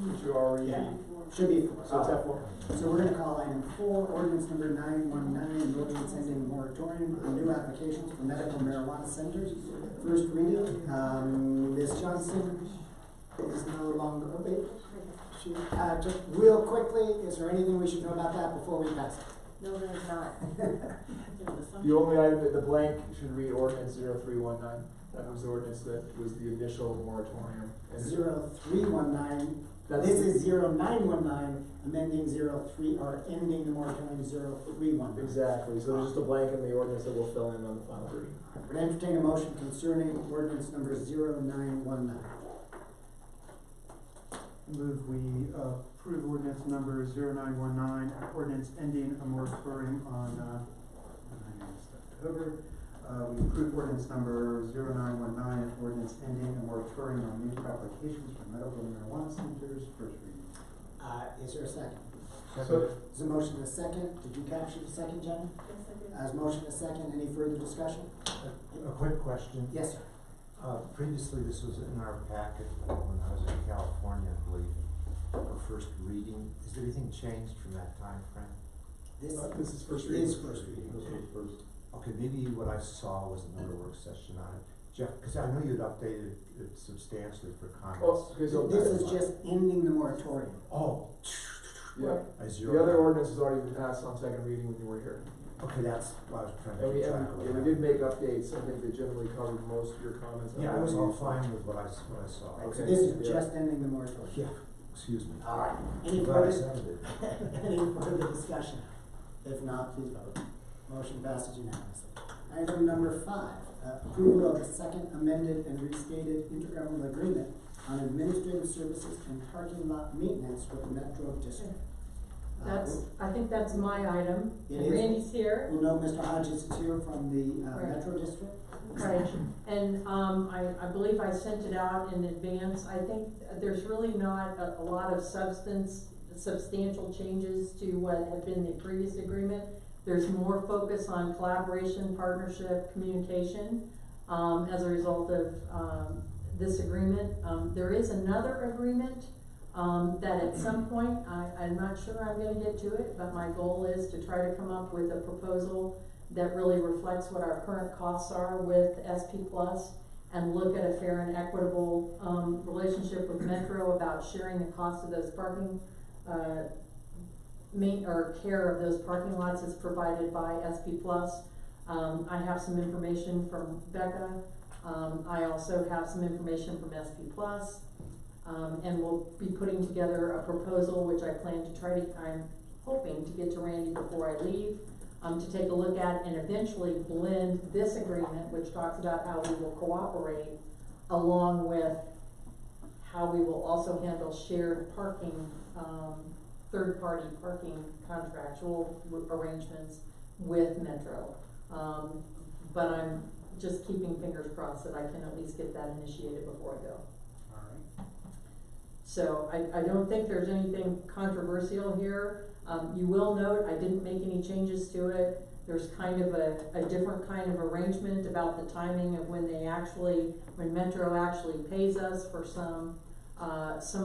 which you already. Yeah, should be 4. So it's F4. So we're gonna call item 4, ordinance number 919, an ordinance ending moratorium on new applications for medical marijuana centers. First reading, Ms. Johnson is no longer, just real quickly, is there anything we should know about that before we pass it? No, there's not. The only item that the blank should read ordinance 0319. That was the ordinance that was the initial moratorium. 0319, this is 0919, amending 03, or ending the moratorium 0319. Exactly, so there's just a blank in the ordinance that we'll fill in on the final version. Would entertain a motion concerning ordinance number 0919. Move we approve ordinance number 0919, ordinance ending a moratorium on, October. We approve ordinance number 0919, ordinance ending a moratorium on new applications for medical marijuana centers, first reading. Is there a second? So, There's a motion and a second. Did you capture the second, Jenny? Yes, I did. As motion and a second, any further discussion? A quick question. Yes, sir. Previously, this was in our packet when I was in California, I believe, for first reading. Has anything changed from that time frame? This is first reading. is first reading. Okay, maybe what I saw was another work session on it. Jeff, because I know you'd updated it substantially for comments. Oh, okay, so This is just ending the moratorium. Oh. Yeah. I The zeroed other out. ordinance has already been passed on second reading when you were here. Okay, that's what I was trying to And we, keep track of. we did make updates, I think they generally covered most of your comments. Yeah, I was all fine with what I saw. Right, so Okay. this is Yeah. just ending the moratorium. Yeah, excuse me. All right. Any Glad I further, said it. any further discussion? If not, please vote. Motion passes unanimously. Item number 5, approval of the second amended and restated intergovernmental agreement on administrative services and parking lot maintenance with the Metro District. I think that's my item. It And is. Randy's here. We'll know Mr. Hodges is here from the Right. Metro District. Right, and, I believe I sent it out in advance. I think there's really not a lot of substantial changes to what had been the previous agreement. There's more focus on collaboration, partnership, communication, as a result of, this agreement. There is another agreement, that at some point, I'm not sure I'm gonna get to it, but my goal is to try to come up with a proposal that really reflects what our current costs are with SP Plus and look at a fair and equitable, relationship with Metro about sharing the cost of those parking, or care of those parking lots is provided by SP Plus. I have some information from Becca. I also have some information from SP Plus. And we'll be putting together a proposal, which I plan to I'm hoping to get to Randy before I leave, to take a look at and eventually blend this agreement, which talks about how we will cooperate, along with how we will also handle shared parking, third-party parking contractual arrangements with Metro. But I'm just keeping fingers crossed that I can at least get that initiated before I go. All right. So I don't think there's anything controversial here. You will note I didn't make any changes to it. There's kind of a different kind of arrangement about the timing of when Metro actually pays us for some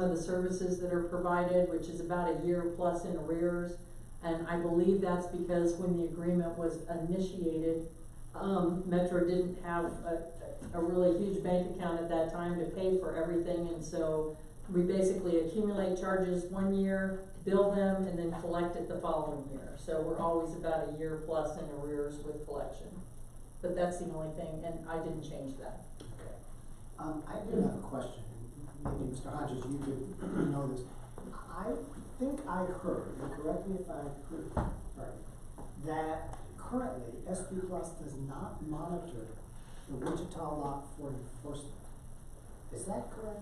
of the services that are provided, which is about a year plus in arrears. And I believe that's because when the agreement was initiated, Metro didn't have a really huge bank account at that time to pay for everything, and so we basically accumulate charges one year, bill them, and then collect it the following year. So we're always about a year plus in arrears with collection. But that's the only thing, and I didn't change that. Okay. I do have a question. Maybe Mr. Hodges, you could know this. I think I heard, and correct me if I heard right, that currently SP Plus does not monitor the Wichita lot for enforcement. Is that correct?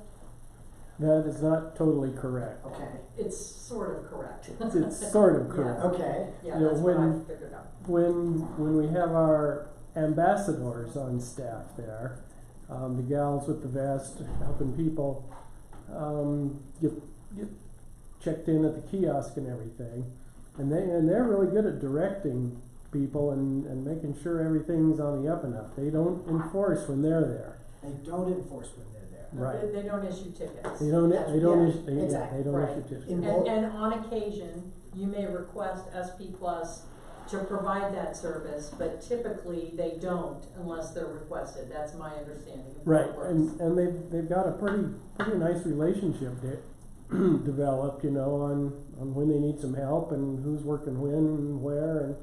That is not totally correct. Okay. It's sort of correct. It's sort of correct. Yeah. Okay. Yeah, You know, that's what I figured out. when we have our ambassadors on staff there, the gals with the vest helping people get checked in at the kiosk and everything, and they're really good at directing people and making sure everything's on the up and up. They don't enforce when they're there. They don't enforce when they're there. Right. They don't issue tickets. They don't That's- issue Right. tickets. In both- And on occasion, you may request SP Plus to provide that service, but typically they don't unless they're requested. That's my understanding of how Right, it works. and they've got a pretty nice relationship developed, you know, on when they need some help and who's working when and where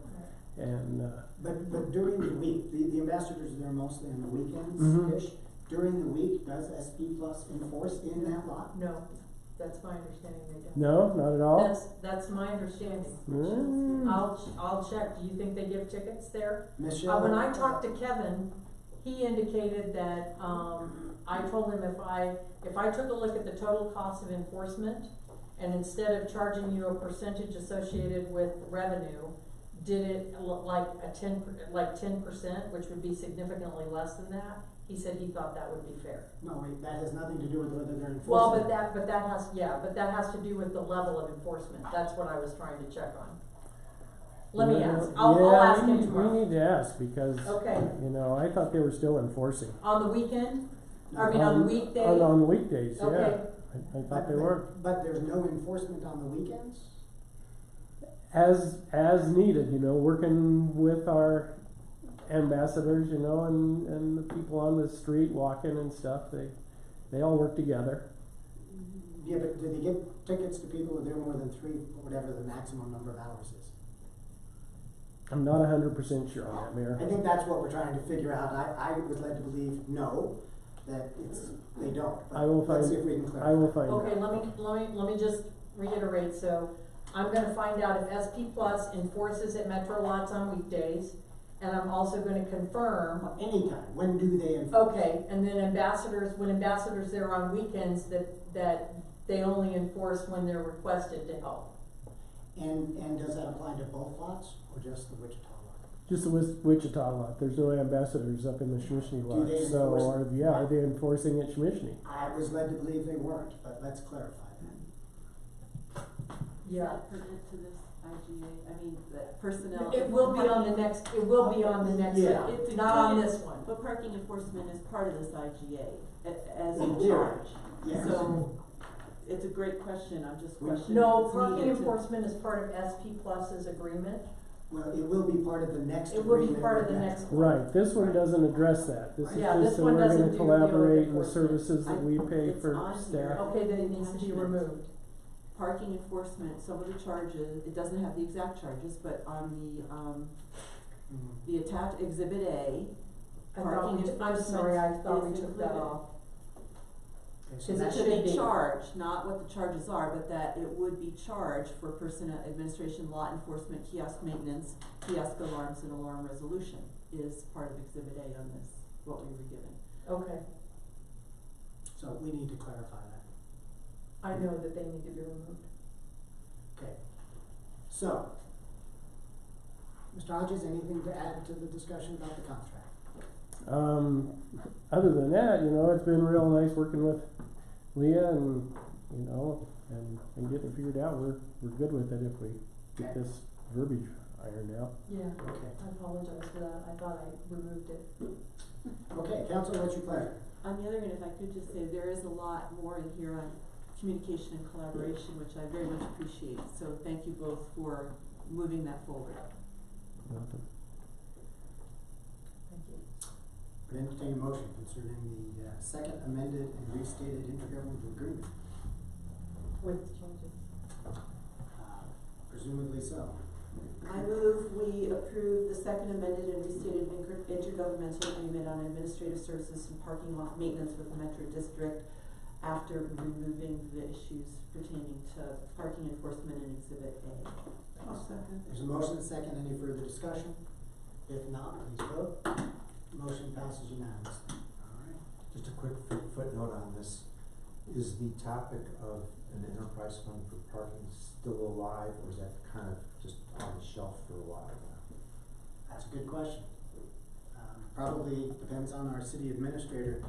and But during the week, the ambassadors are there mostly on the weekends-ish. Mhm. During the week, does SP Plus enforce in that lot? No, that's my understanding they don't. no, not at all. That's my understanding. Mm. I'll check. Do you think they give tickets there? Michelle? When I talked to Kevin, he indicated that, I told him if I took a look at the total cost of enforcement, and instead of charging you a percentage associated with revenue, did it like 10%, which would be significantly less than that, he said he thought that would be fair. No, wait, that has nothing to do with whether they're enforcing. Well, but that has to do with the level of enforcement. That's what I was trying to check on. Let me ask. I'll ask him tomorrow. We need to ask because, Okay. you know, I thought they were still enforcing. On the weekend? I mean, on the weekday? On the weekdays, yeah. Okay. I thought they were. But there's no enforcement on the weekends? As needed, you know, working with our ambassadors, you know, and the people on the street walking and stuff, they all work together. Yeah, but do they give tickets to people who are there more than 3, whatever the maximum number of hours is? I'm not 100% sure on that, Mayor. I think that's what we're trying to figure out. I was led to believe no, that they don't. But I will let's find- see if we can clarify. I will find Okay, out. let me just reiterate. So I'm gonna find out if SP Plus enforces at Metro lots on weekdays, and I'm also gonna confirm. Anytime, when do they enforce? Okay, and then when ambassadors there on weekends, that they only enforce when they're requested to help. And does that apply to both lots, or just the Wichita lot? Just the Wichita lot. There's no ambassadors up in the Shmishni lot. they So, enforce- are they enforcing at Shmishni? I was led to believe they weren't, but let's clarify that. Yeah. Is that pertinent to this IGA? I mean, the personnel. It will be on the next, Yeah. It's not on included, this one. But parking enforcement is part of this IGA as In a theory, charge. yes. So, it's a great question, I'm just questioning. No, if it's parking needed to- enforcement is part of SP Plus's agreement. Well, it will be part of the next It will be agreement. part of with the Metro. next one. Right, this one doesn't address that. This is Yeah, just this that one we're doesn't gonna do the deal with collaborate in the enforcement. services that we pay It's for on here. staff. Okay, then it needs to be removed. Parking enforcement, some of the charges, it doesn't have the exact charges, but on The attached Exhibit A, I parking thought we, I'm enforcement sorry, I thought we is took that included. off. Okay, so Cause that it should should be, be charged, not what the charges are, but that it would be charged for person administration, law enforcement, kiosk maintenance, kiosk alarms, and alarm resolution is part of Exhibit A on this, what we were given. Okay, so we need to clarify that. I know that they need to be removed. Okay. So, Mr. Hodges, anything to add to the discussion about the contract? Other than that, you know, it's been real nice working with Leah and, you know, and getting it figured out. We're good with it if we get this verbiage ironed out. Yeah, Okay. I apologize for that, I thought I removed it. Okay, council, what's your pleasure? On the other hand, if I could just say, there is a lot more in here on communication and collaboration, which I very much appreciate, so thank you both for moving that forward. Nothing. Thank you. Would entertain a motion concerning the second amended and restated intergovernmental agreement. With changes. Presumably so. I move we approve the second amended and restated intergovernmental agreement on administrative services and parking lot maintenance with the Metro District after removing the issues pertaining to parking enforcement in Exhibit A. I'll second. There's a motion and a second. Any further discussion? If not, please vote. Motion passes unanimously. All right. Just a quick footnote on this. Is the topic of an enterprise fund for parking still alive, or is that kind of just on the shelf for a while now? That's a good question. Probably depends on our city administrator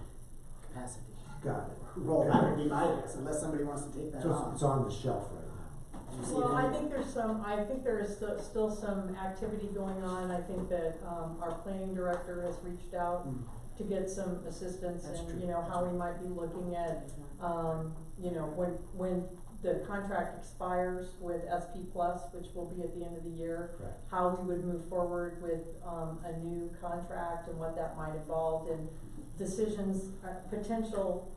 capacity. Got it. Well, that would be my guess, unless somebody wants to take that So on. it's on the shelf right now. Do you see Well, it I in- think there is still some activity going on. I think that, our planning director has reached out to get some assistance That's and, true. you know, how we might be looking at, you know, when the contract expires with SP Plus, which will be at the end of the year, Correct. how we would move forward with, a new contract and what that might involve and decisions, potential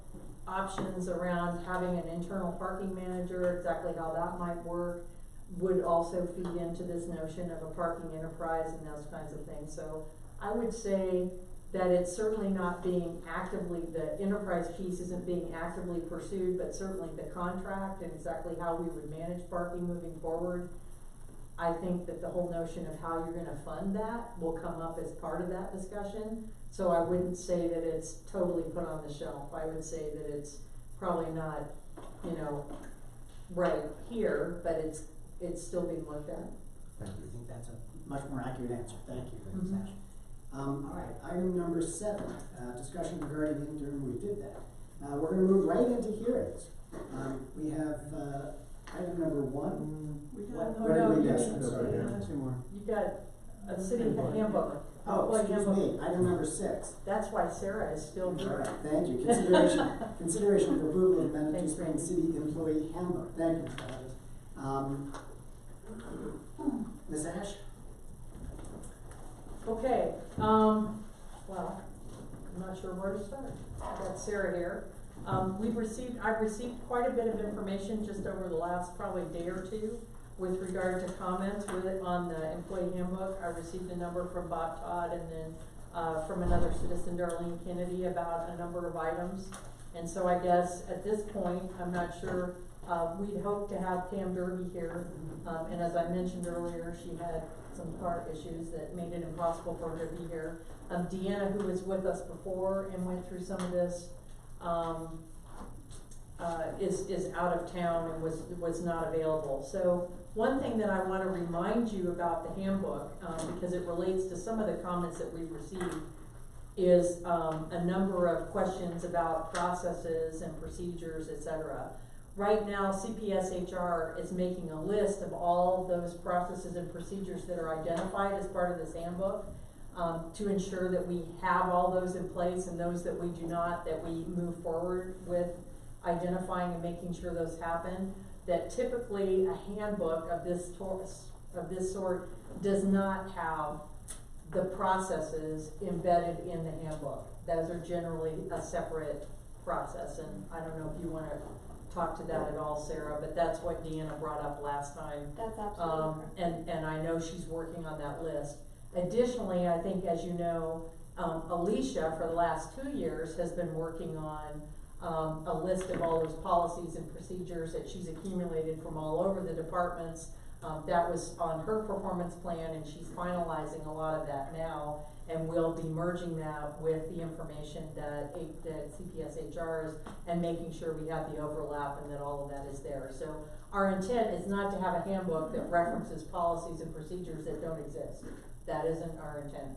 options around having an internal parking manager, exactly how that might work, would also feed into this notion of a parking enterprise and those kinds of things. So I would say that it's certainly not being actively, the enterprise piece isn't being actively pursued, but certainly the contract and exactly how we would manage parking moving forward. I think that the whole notion of how you're gonna fund that will come up as part of that discussion. So I wouldn't say that it's totally put on the shelf. I would say that it's probably not, you know, right here, but it's still being looked at. Thank I you. think that's a much more accurate answer. Thank you, Ms. Mhm. Ash. All right, item number 7, discussion regarding interim, we did that. We're gonna move right into hearings. We have, item number 1. We What, have, Oh, what no, did we you miss? need- I'm sorry. Two more. You got a city handbook. Oh, Employee excuse handbook. me, item number 6. That's why Sarah is still All here. right, thank you. Consideration of approval of Manitou Thanks, Springs Randy. City Employee Handbook. Thank you, Mr. Hodges. Ms. Ash? Okay, well, I'm not sure where to start. I've got Sarah here. I've received quite a bit of information just over the last probably day or two with regard to comments with it on the employee handbook. I received a number from Bob Todd and then, from another citizen, Darlene Kennedy, about a number of items. And so I guess at this point, I'm not sure, we'd hoped to have Pam Derby here. And as I mentioned earlier, she had some car issues that made it impossible for her to be here. Deanna, who was with us before and went through some of this, is out of town and was not available. So one thing that I wanna remind you about the handbook, because it relates to some of the comments that we've received, is, a number of questions about processes and procedures, et cetera. Right now, CPSHR is making a list of all those processes and procedures that are identified as part of this handbook, to ensure that we have all those in place, and those that we do not, that we move forward with identifying and making sure those happen. That typically a handbook of this sort does not have the processes embedded in the handbook. Those are generally a separate process, and I don't know if you wanna talk to that at all, Sarah, but that's what Deanna brought up last time. That's absolutely correct. And I know she's working on that list. Additionally, I think, as you know, Alicia, for the last 2 years, has been working on a list of all those policies and procedures that she's accumulated from all over the departments. That was on her performance plan, and she's finalizing a lot of that now, and we'll be merging that with the information that CPS HR is, and making sure we have the overlap and that all of that is there. So our intent is not to have a handbook that references policies and procedures that don't exist. That isn't our intent.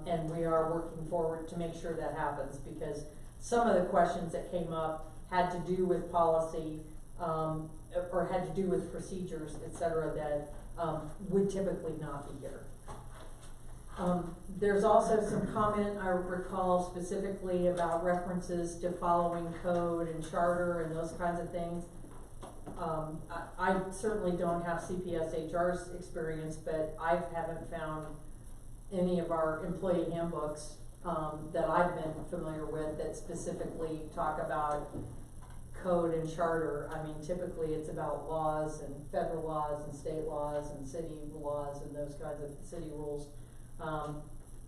And we are working forward to make sure that happens, because some of the questions that came up had to do with policy, or had to do with procedures, et cetera, that would typically not be here. There's also some comment I recall specifically about references to following code and charter and those kinds of things. I certainly don't have CPS HR's experience, but I haven't found any of our employee handbooks that I've been familiar with that specifically talk about code and charter. I mean, typically it's about laws and federal laws and state laws and city laws and those kinds of city rules,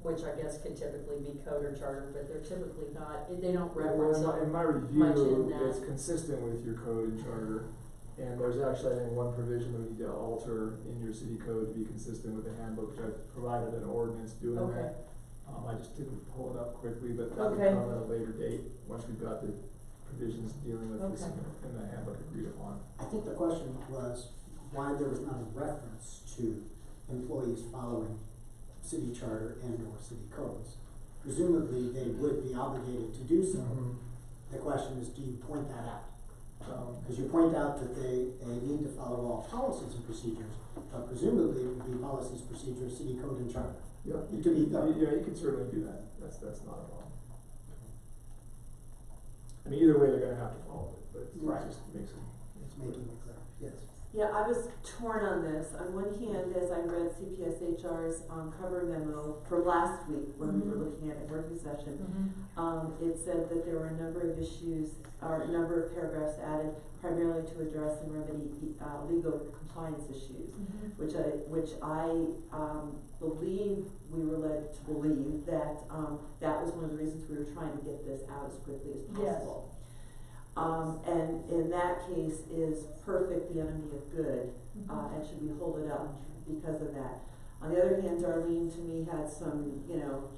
which I guess could typically be code or charter, but they're typically not, they don't reference in my much review, in that. it's consistent with your code and charter. And there's actually, I think, one provision that we need to alter in your city code to be consistent with the handbook, which I've provided an ordinance doing that. I just didn't pull it up quickly, but that will come at a later date, once we've got the provisions dealing with this in the handbook agreed upon. I think the question was why there was not a reference to employees following city charter and or city codes. Presumably, they would be obligated to do so. The question is, do you point that out? Because you point out that they need to follow all policies and procedures, but presumably it would be policies, procedures, city code, and charter. Yeah, To be done. yeah, you can certainly do that. That's not a problem. I mean, either way, they're going to have to follow it, but it just makes it. It's making it clear. Yes. Yeah, I was torn on this. On one hand, as I read CPS HR's cover memo from last week when we were looking at a working session, it said that there were a number of issues, or a number of paragraphs added primarily to address and remedy legal compliance issues, which I believe we were led to believe that that was one of the reasons we were trying to get this out as quickly as possible. And in that case, is perfect the enemy of good, and should we hold it up because of that? On the other hand, Darlene to me had some,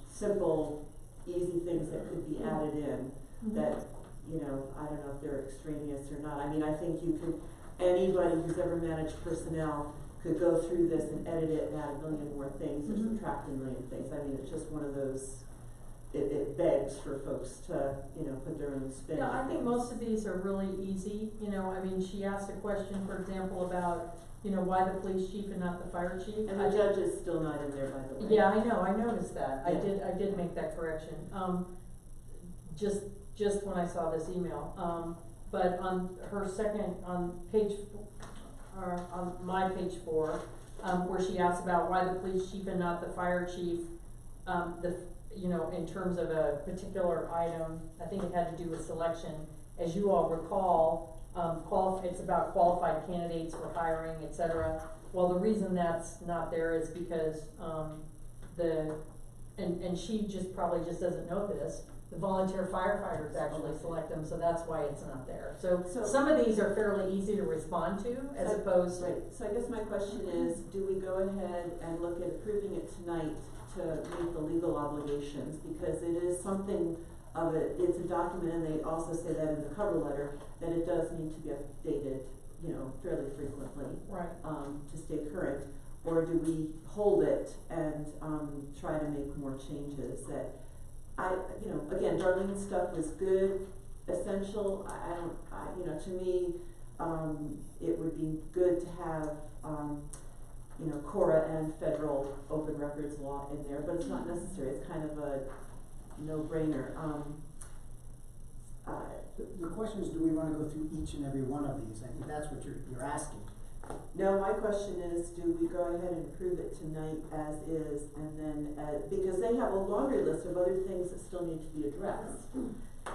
simple, easy things that could be added in that, I don't know if they're extraneous or not. I mean, I think anybody who's ever managed personnel could go through this and edit it and add a million more things or subtract a million things. I mean, it's just one of those. It begs for folks to, put their own spin. Yeah, I think most of these are really easy. I mean, she asked a question, for example, about, why the police chief and not the fire chief. And the judge is still not in there, by the way. Yeah, I know, I noticed that. Yeah. I did make that correction. Just when I saw this email. But on her second, on my page 4, where she asks about why the police chief and not the fire chief, in terms of a particular item, I think it had to do with selection. As you all recall, it's about qualified candidates for hiring, et cetera. Well, the reason that's not there is because and she probably just doesn't know this, the volunteer firefighters actually select them, so that's why it's not there. So some of these are fairly easy to respond to, as opposed to. Right, so I guess my question is, do we go ahead and look at approving it tonight to meet the legal obligations? Because it is something of it's a document, and they also say that in the cover letter, that it does need to be updated, fairly frequently. Right. To stay current. Or do we hold it and try to make more changes that again, Darlene's stuff was good, essential. To me, it would be good to have, CORA and federal open records law in there, but it's not necessary. It's kind of a no-brainer. The question is, do we want to go through each and every one of these? I think that's what you're asking. No, my question is, do we go ahead and approve it tonight as is, and then, because they have a laundry list of other things that still need to be addressed.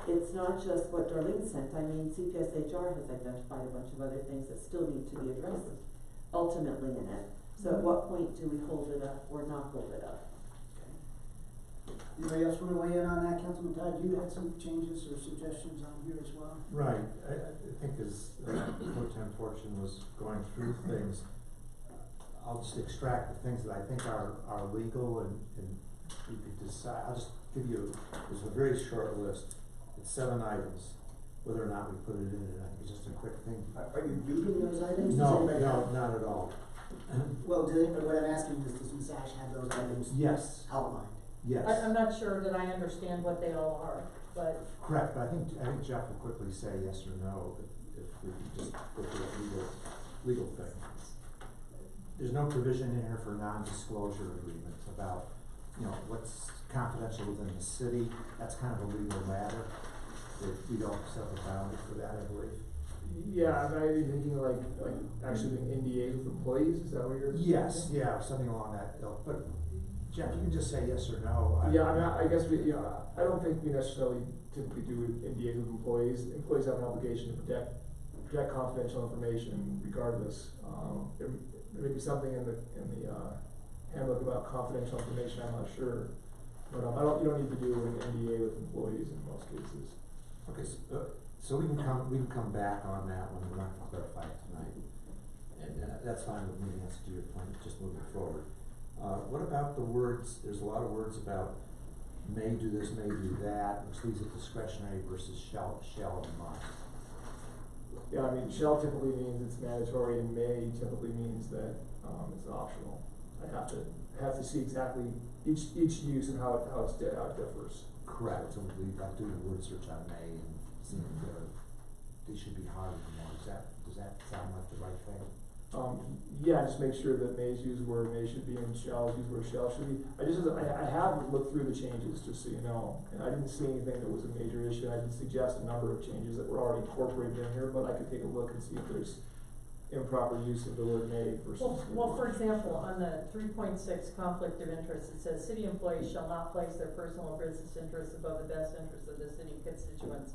It's not just what Darlene sent. I mean, CPS HR has identified a bunch of other things that still need to be addressed ultimately in it. So at what point do we hold it up or not hold it up? Anybody else wanna weigh in on that? Councilman Todd, you had some changes or suggestions on here as well? Right, I think as Pro Tem Fortune was going through things, I'll just extract the things that I think are legal and you could decide, I'll just give you, there's a very short list. It's 7 items, whether or not we put it in, and I think it's just a quick thing. Are you reading those items? No, not at all. Well, but what I'm asking is, does Ms. Ash have those items? Yes. Outlined? Yes. I'm not sure that I understand what they all are, but. Correct, but I think Jeff will quickly say yes or no if we just go through a legal thing. There's no provision in here for non-disclosure agreements about, what's confidential within the city. That's kind of a legal matter. That we don't set the boundary for that, I believe. Yeah, am I thinking like actually doing NDAs with employees, is that what you're? Yes, yeah, something along that ilk, but Jeff, you can just say yes or no. Yeah, I mean, I guess I don't think we necessarily typically do NDAs with employees. Employees have an obligation to protect confidential information regardless. There may be something in the handbook about confidential information, I'm not sure. But you don't need to do an NDA with employees in most cases. Okay, so we can come back on that when we're not gonna clarify it tonight. And that's fine with me, that's to your point, just moving forward. What about the words, there's a lot of words about may do this, may do that, which leaves it discretionary versus shall and must. Yeah, I mean, shall typically means it's mandatory and may typically means that, it's optional. I have to see exactly each use and how it differs. Correct, so I'll do the word search on may and see if they should be harder than more. Does that sound like the right thing? Yeah, just make sure that may's used where may should be and shall is used where shall should be. I have looked through the changes, just so you know, and I didn't see anything that was a major issue. I can suggest a number of changes that were already incorporated in here, but I could take a look and see if there's improper use of the word may versus. Well, for example, on the 3.6 conflict of interest, it says city employees shall not place their personal or business interests above the best interests of the city constituents.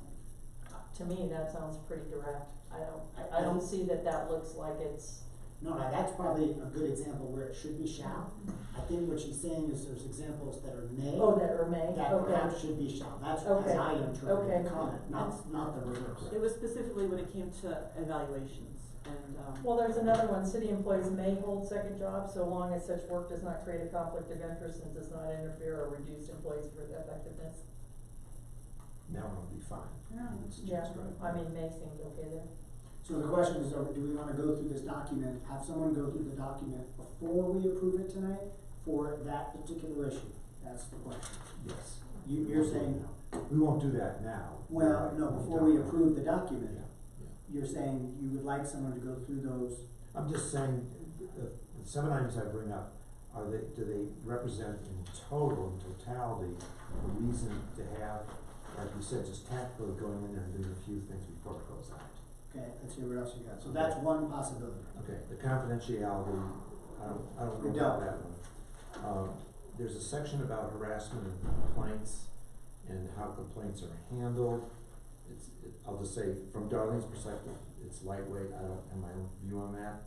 To me, that sounds pretty direct. I don't see that looks like it's. No, that's probably a good example where it should be shall. I think what she's saying is there's examples that are may. Oh, that are may, that okay. perhaps should be shall. That's Okay. as I interpret Okay. the comment, not the reverse. It was specifically when it came to evaluations and, Well, there's another one, city employees may hold second jobs so long as such work does not create a conflict of interest and does not interfere or reduce employees' effectiveness. That one would be fine. It's Yeah, just right. I mean, may seems okay there. So the question is, do we wanna go through this document, have someone go through the document before we approve it tonight for that particular issue? That's the question. Yes. You're saying, We won't do that now. well, no, before we approve the document, Yeah. you're saying you would like someone to go through those. I'm just saying, the 7 items I bring up, do they represent in totality, a reason to have, like you said, just tactfully going in there and doing a few things before it goes out? Okay, let's see what else you got. So that's one possibility. Okay, the confidentiality, I don't know We about don't. that one. There's a section about harassment and complaints and how complaints are handled. I'll just say, from Darlene's perspective, it's lightweight, I don't have my own view on that.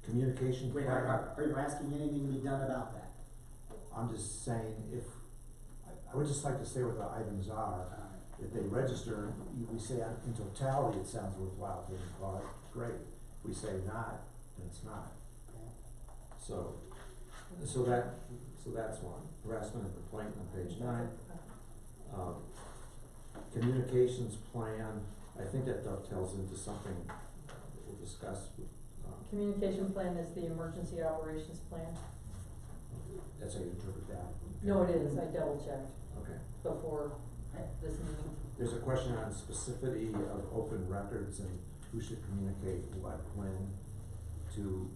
Communication. Wait, are you asking anything to be done about that? I'm just saying, I would just like to say what the items are. If they register, we say in totality, it sounds worthwhile to apply, great. If we say not, then it's not. So that's one. Harassment and complaint on page 9. Communications plan, I think that dovetails into something we'll discuss. Communication plan is the emergency operations plan. That's how you interpret that. No, it is, I double checked Okay. before this meeting. There's a question on specificity of open records and who should communicate what, when, to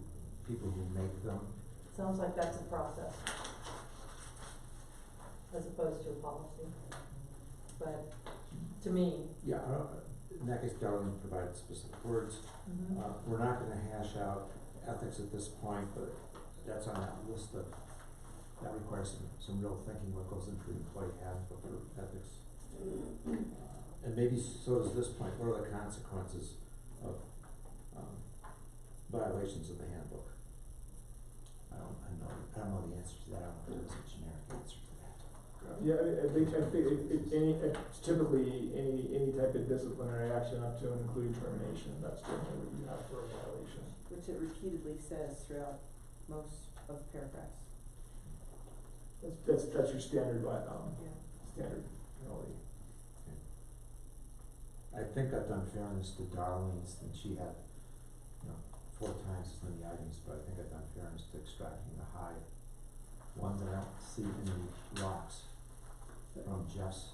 people who make them. Sounds like that's a process, as opposed to a policy. But to me. Yeah, in that case, Darlene provided specific words. Mhm. We're not gonna hash out ethics at this point, but that's on that list of, that requires some real thinking, what goes into the employee handbook for ethics. And maybe so does this point, what are the consequences of violations of the handbook? I don't know the answer to that, I don't know if there is a generic answer to that. Yeah, I think it's typically any type of disciplinary action up to and including termination, that's generally what you have for a violation. Which it repeatedly says throughout most of the paragraphs. That's your standard, Yeah. standard penalty. I think I've done fairness to Darlene's, and she had, 4 times as many items, but I think I've done fairness to extracting the high ones that I don't see any rocks from Jeff's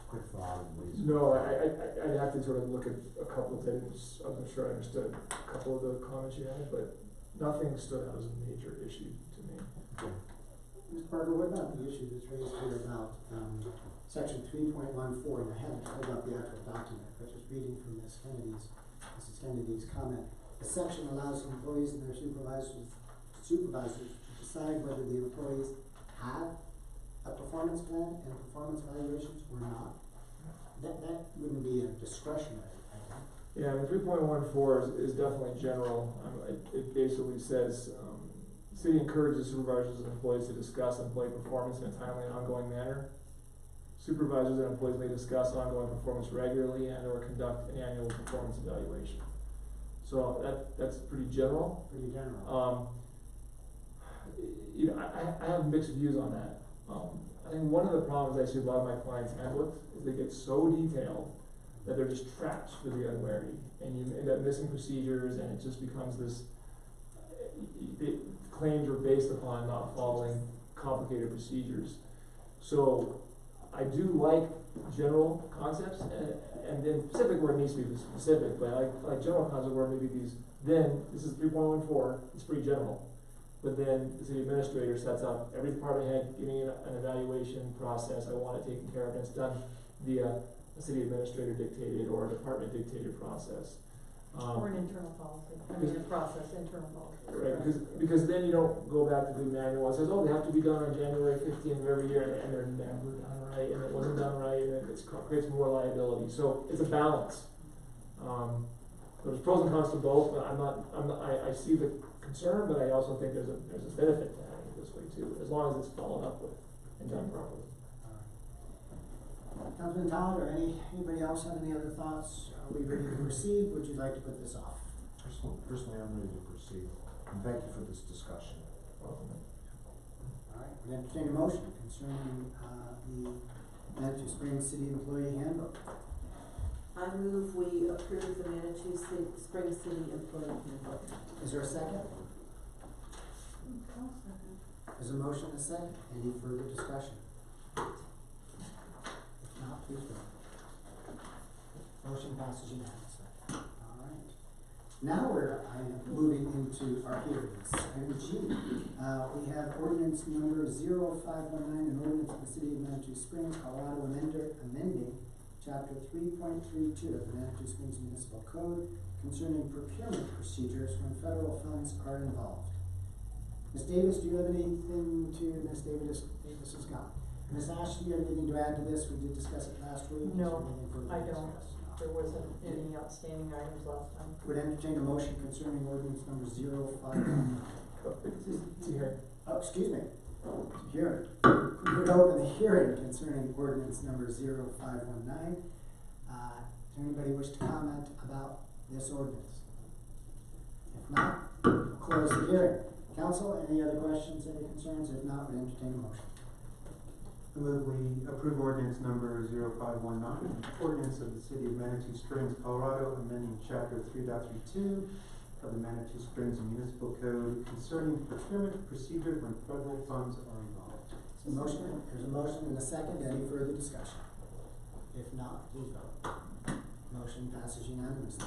quick thought and ways. No, I'd have to sort of look at a couple of things, I'm not sure I understood a couple of the comments you had, but nothing stood out as a major issue to me. Mr. Parker, what about the issue that's raised here about, section 3.14, and I haven't pulled up the actual document, but just reading from Mrs. Kennedy's comment. The section allows employees and their supervisors to decide whether the employees have a performance plan and performance evaluations or not. That wouldn't be a discretionary item. Yeah, I mean, 3.14 is definitely general. It basically says, city encourages supervisors and employees to discuss employee performance in a timely and ongoing manner. Supervisors and employees may discuss ongoing performance regularly and or conduct an annual performance evaluation. So that's pretty general. Pretty general. I have mixed views on that. I think one of the problems I see a lot of my clients have with is they get so detailed that they're just trapped for the unwary, and you end up missing procedures, and it just becomes this. Claims are based upon not following complicated procedures. So I do like general concepts, and then specific where it needs to be specific, but I like general concepts where maybe this is 3.14, it's pretty general. But then the city administrator sets up every department head giving an evaluation process, I want it taken care of, and it's done via a city administrator dictated or a department dictated process. Or an internal policy, a process, internal policy. Right, because then you don't go back to the manual, it says, oh, they have to be done on January 15th of every year, and they're never done right, and it wasn't done right, and it creates more liability, so it's a balance. There's pros and cons to both, but I see the concern, but I also think there's a benefit to having it this way too, as long as it's followed up with and done properly. Councilman Todd, or anybody else have any other thoughts? Are we ready to proceed? Would you like to put this off? Personally, I'm ready to proceed, and thank you for this discussion. All right, we entertain a motion concerning the Manitou Springs City Employee Handbook. I move we approve the Manitou Springs City Employee Handbook. Is there a second? There's a motion and a second. Any further discussion? If not, please vote. Motion passes unanimously. All right. Now I am moving into our hearings. Item G, we have ordinance number 0519, an ordinance of the City of Manitou Springs, Colorado, amending Chapter 3.32 of the Manitou Springs Municipal Code concerning procurement procedures when federal funds are involved. Ms. Davis, do you have anything to, Ms. Davis is gone. Ms. Ash, do you have anything to add to this? We did discuss it last week. No, I don't. There wasn't any outstanding items last time. Would entertain a motion concerning ordinance number 0519. Oh, excuse me. Hearing. We would open the hearing concerning ordinance number 0519. Does anybody wish to comment about this ordinance? If not, we'll close the hearing. Council, any other questions, any concerns? If not, we entertain a motion. I move we approve ordinance number 0519, ordinance of the City of Manitou Springs, Colorado, amending Chapter 3.32 of the Manitou Springs Municipal Code concerning procurement procedure when federal funds are involved. There's a motion and a second. Any further discussion? If not, please vote. Motion passes unanimously.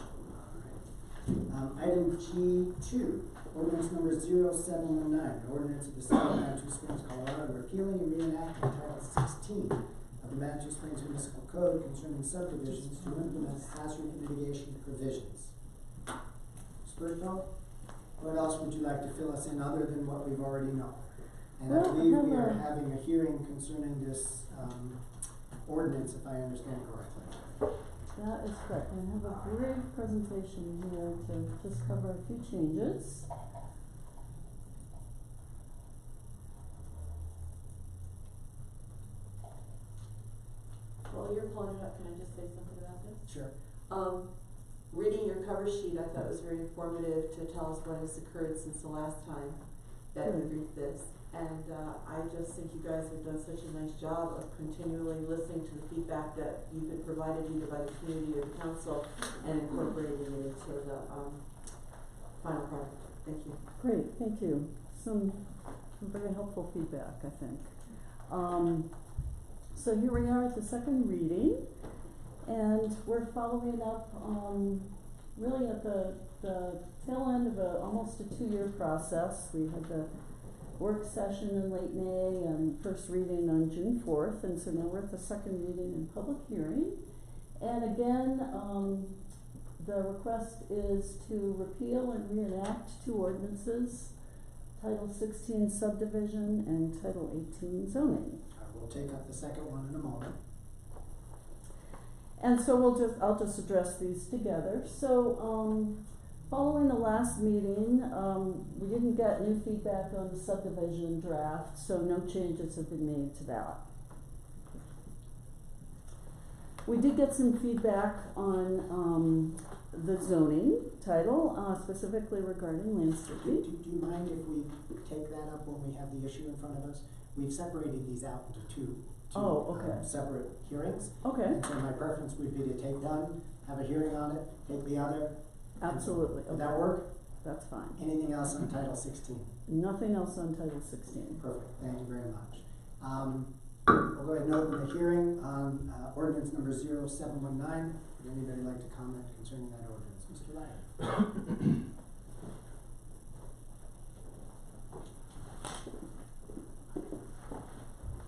All right. Item G2, ordinance number 0719, an ordinance of the City of Manitou Springs, Colorado, repealing and reenacting Title 16 of the Manitou Springs Municipal Code concerning subdivisions to implement hazard mitigation provisions. Spurgeon, what else would you like to fill us in other than what we've already known? And I believe we are having a hearing concerning this ordinance, if I understand correctly. That is correct. I have a brief presentation here to just cover a few changes. pulling it up, can I just say something about this? Sure. Reading your cover sheet, I thought was very informative to tell us what has occurred since the last time that we briefed this. And I just think you guys have done such a nice job of continually listening to the feedback that you've been provided either by the community or the council and incorporating it into the final product. Thank you. Great, thank you. Some very helpful feedback, I think. So here we are at the second reading, and we're following up really at the tail end of almost a 2-year process. We had the work session in late May and first reading on June 4th, and so now we're at the second reading and public hearing. And again, the request is to repeal and reenact 2 ordinances, Title 16 subdivision and Title 18 zoning. We'll take up the second one in a moment. And so I'll just address these together. So, following the last meeting, we didn't get new feedback on the subdivision draft, so no changes have been made to that. We did get some feedback on the zoning title, specifically regarding landscaping. Do you mind if we take that up when we have the issue in front of us? We've separated these out into two separate hearings. Okay. And so my preference would be to take one, have a hearing on it, take the other. Absolutely. Would that work? That's fine. Anything else on Title 16? Nothing else on Title 16. Perfect, thank you very much. We'll go ahead and open the hearing on ordinance number 0719. Would anybody like to comment concerning that ordinance? Mr. Lyon.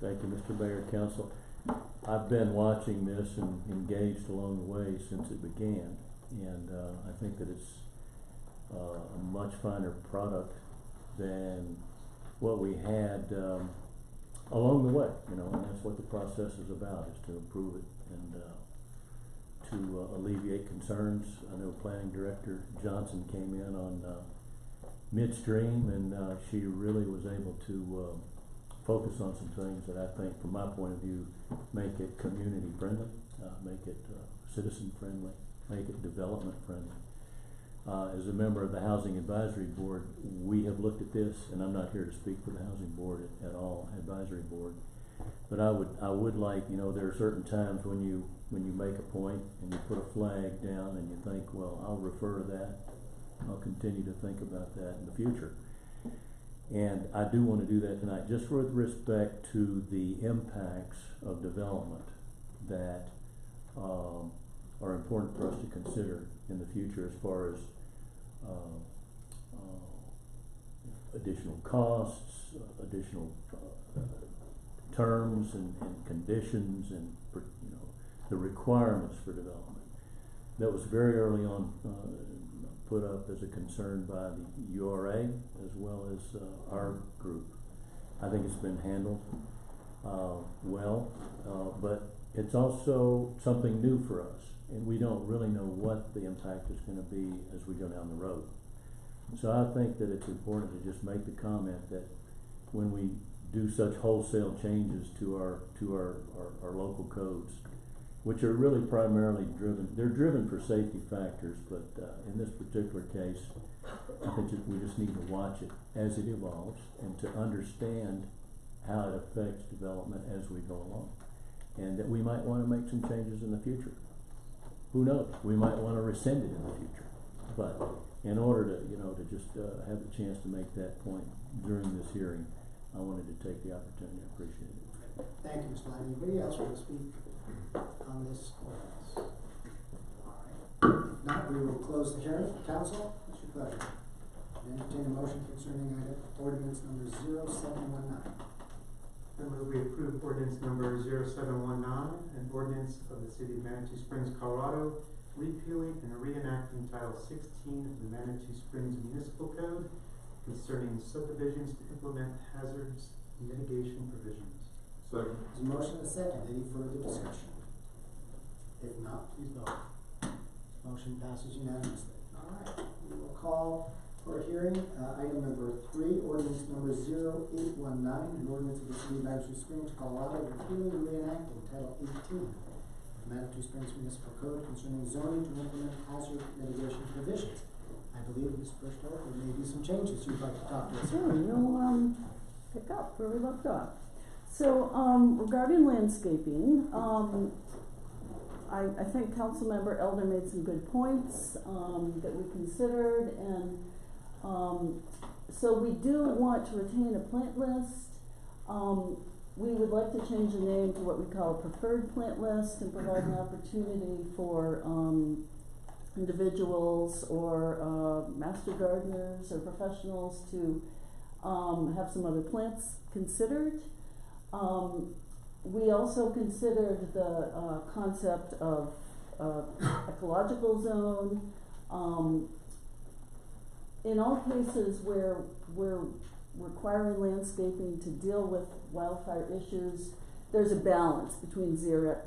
Thank you, Mr. Mayor, Council. I've been watching this and engaged along the way since it began, and I think that it's a much finer product than what we had along the way, you know, and that's what the process is about, is to improve it and to alleviate concerns. I know Planning Director Johnson came in on midstream, and she really was able to focus on some things that I think, from my point of view, make it community friendly, make it citizen friendly, make it development friendly. As a member of the Housing Advisory Board, we have looked at this, and I'm not here to speak for the Housing Board at all, Advisory Board, but I would like, you know, there are certain times when you make a point and you put a flag down and you think, well, I'll refer to that, I'll continue to think about that in the future. And I do want to do that tonight, just with respect to the impacts of development that are important for us to consider in the future, as far as additional costs, additional terms and conditions, and you know, the requirements for development. That was very early on put up as a concern by the URA as well as our group. I think it's been handled well, but it's also something new for us, and we don't really know what the impact is going to be as we go down the road. So I think that it's important to just make the comment that when we do such wholesale changes to our local codes, which are really primarily they're driven for safety factors, but in this particular case, I think we just need to watch it as it evolves and to understand how it affects development as we go along, and that we might want to make some changes in the future. Who knows? We might want to rescind it in the future. But in order to, you know, to just have the chance to make that point during this hearing, I wanted to take the opportunity. I appreciate it. Thank you, Mr. Lyon. Anybody else want to speak on this ordinance? All right. If not, we will close the hearing. Council, it's your pleasure. Entertain a motion concerning ordinance number 0719. I move we approve ordinance number 0719, an ordinance of the City of Manitou Springs, Colorado, repealing and reenacting Title 16 of the Manitou Springs Municipal Code concerning subdivisions to implement hazards mitigation provisions. Second. There's a motion and a second. Any further discussion? If not, please vote. Motion passes unanimously. All right. We will call for a hearing, item number 3, ordinance number 0819, an ordinance of the City of Manitou Springs, Colorado, repealing and reenacting Title 18 of Manitou Springs Municipal Code concerning zoning to implement hazard mitigation provisions. I believe Ms. Burstow, there may be some changes you'd like to talk to us Sure, about. you'll, pick up where we left off. So, regarding landscaping, I think Councilmember Elder made some good points, that we considered, and, so we do want to retain a plant list. We would like to change the name to what we call a preferred plant list and provide an opportunity for, individuals or, master gardeners or professionals to, have some other plants considered. We also considered the concept of ecological zone. In all cases where we're requiring landscaping to deal with wildfire issues, there's a balance between xeric,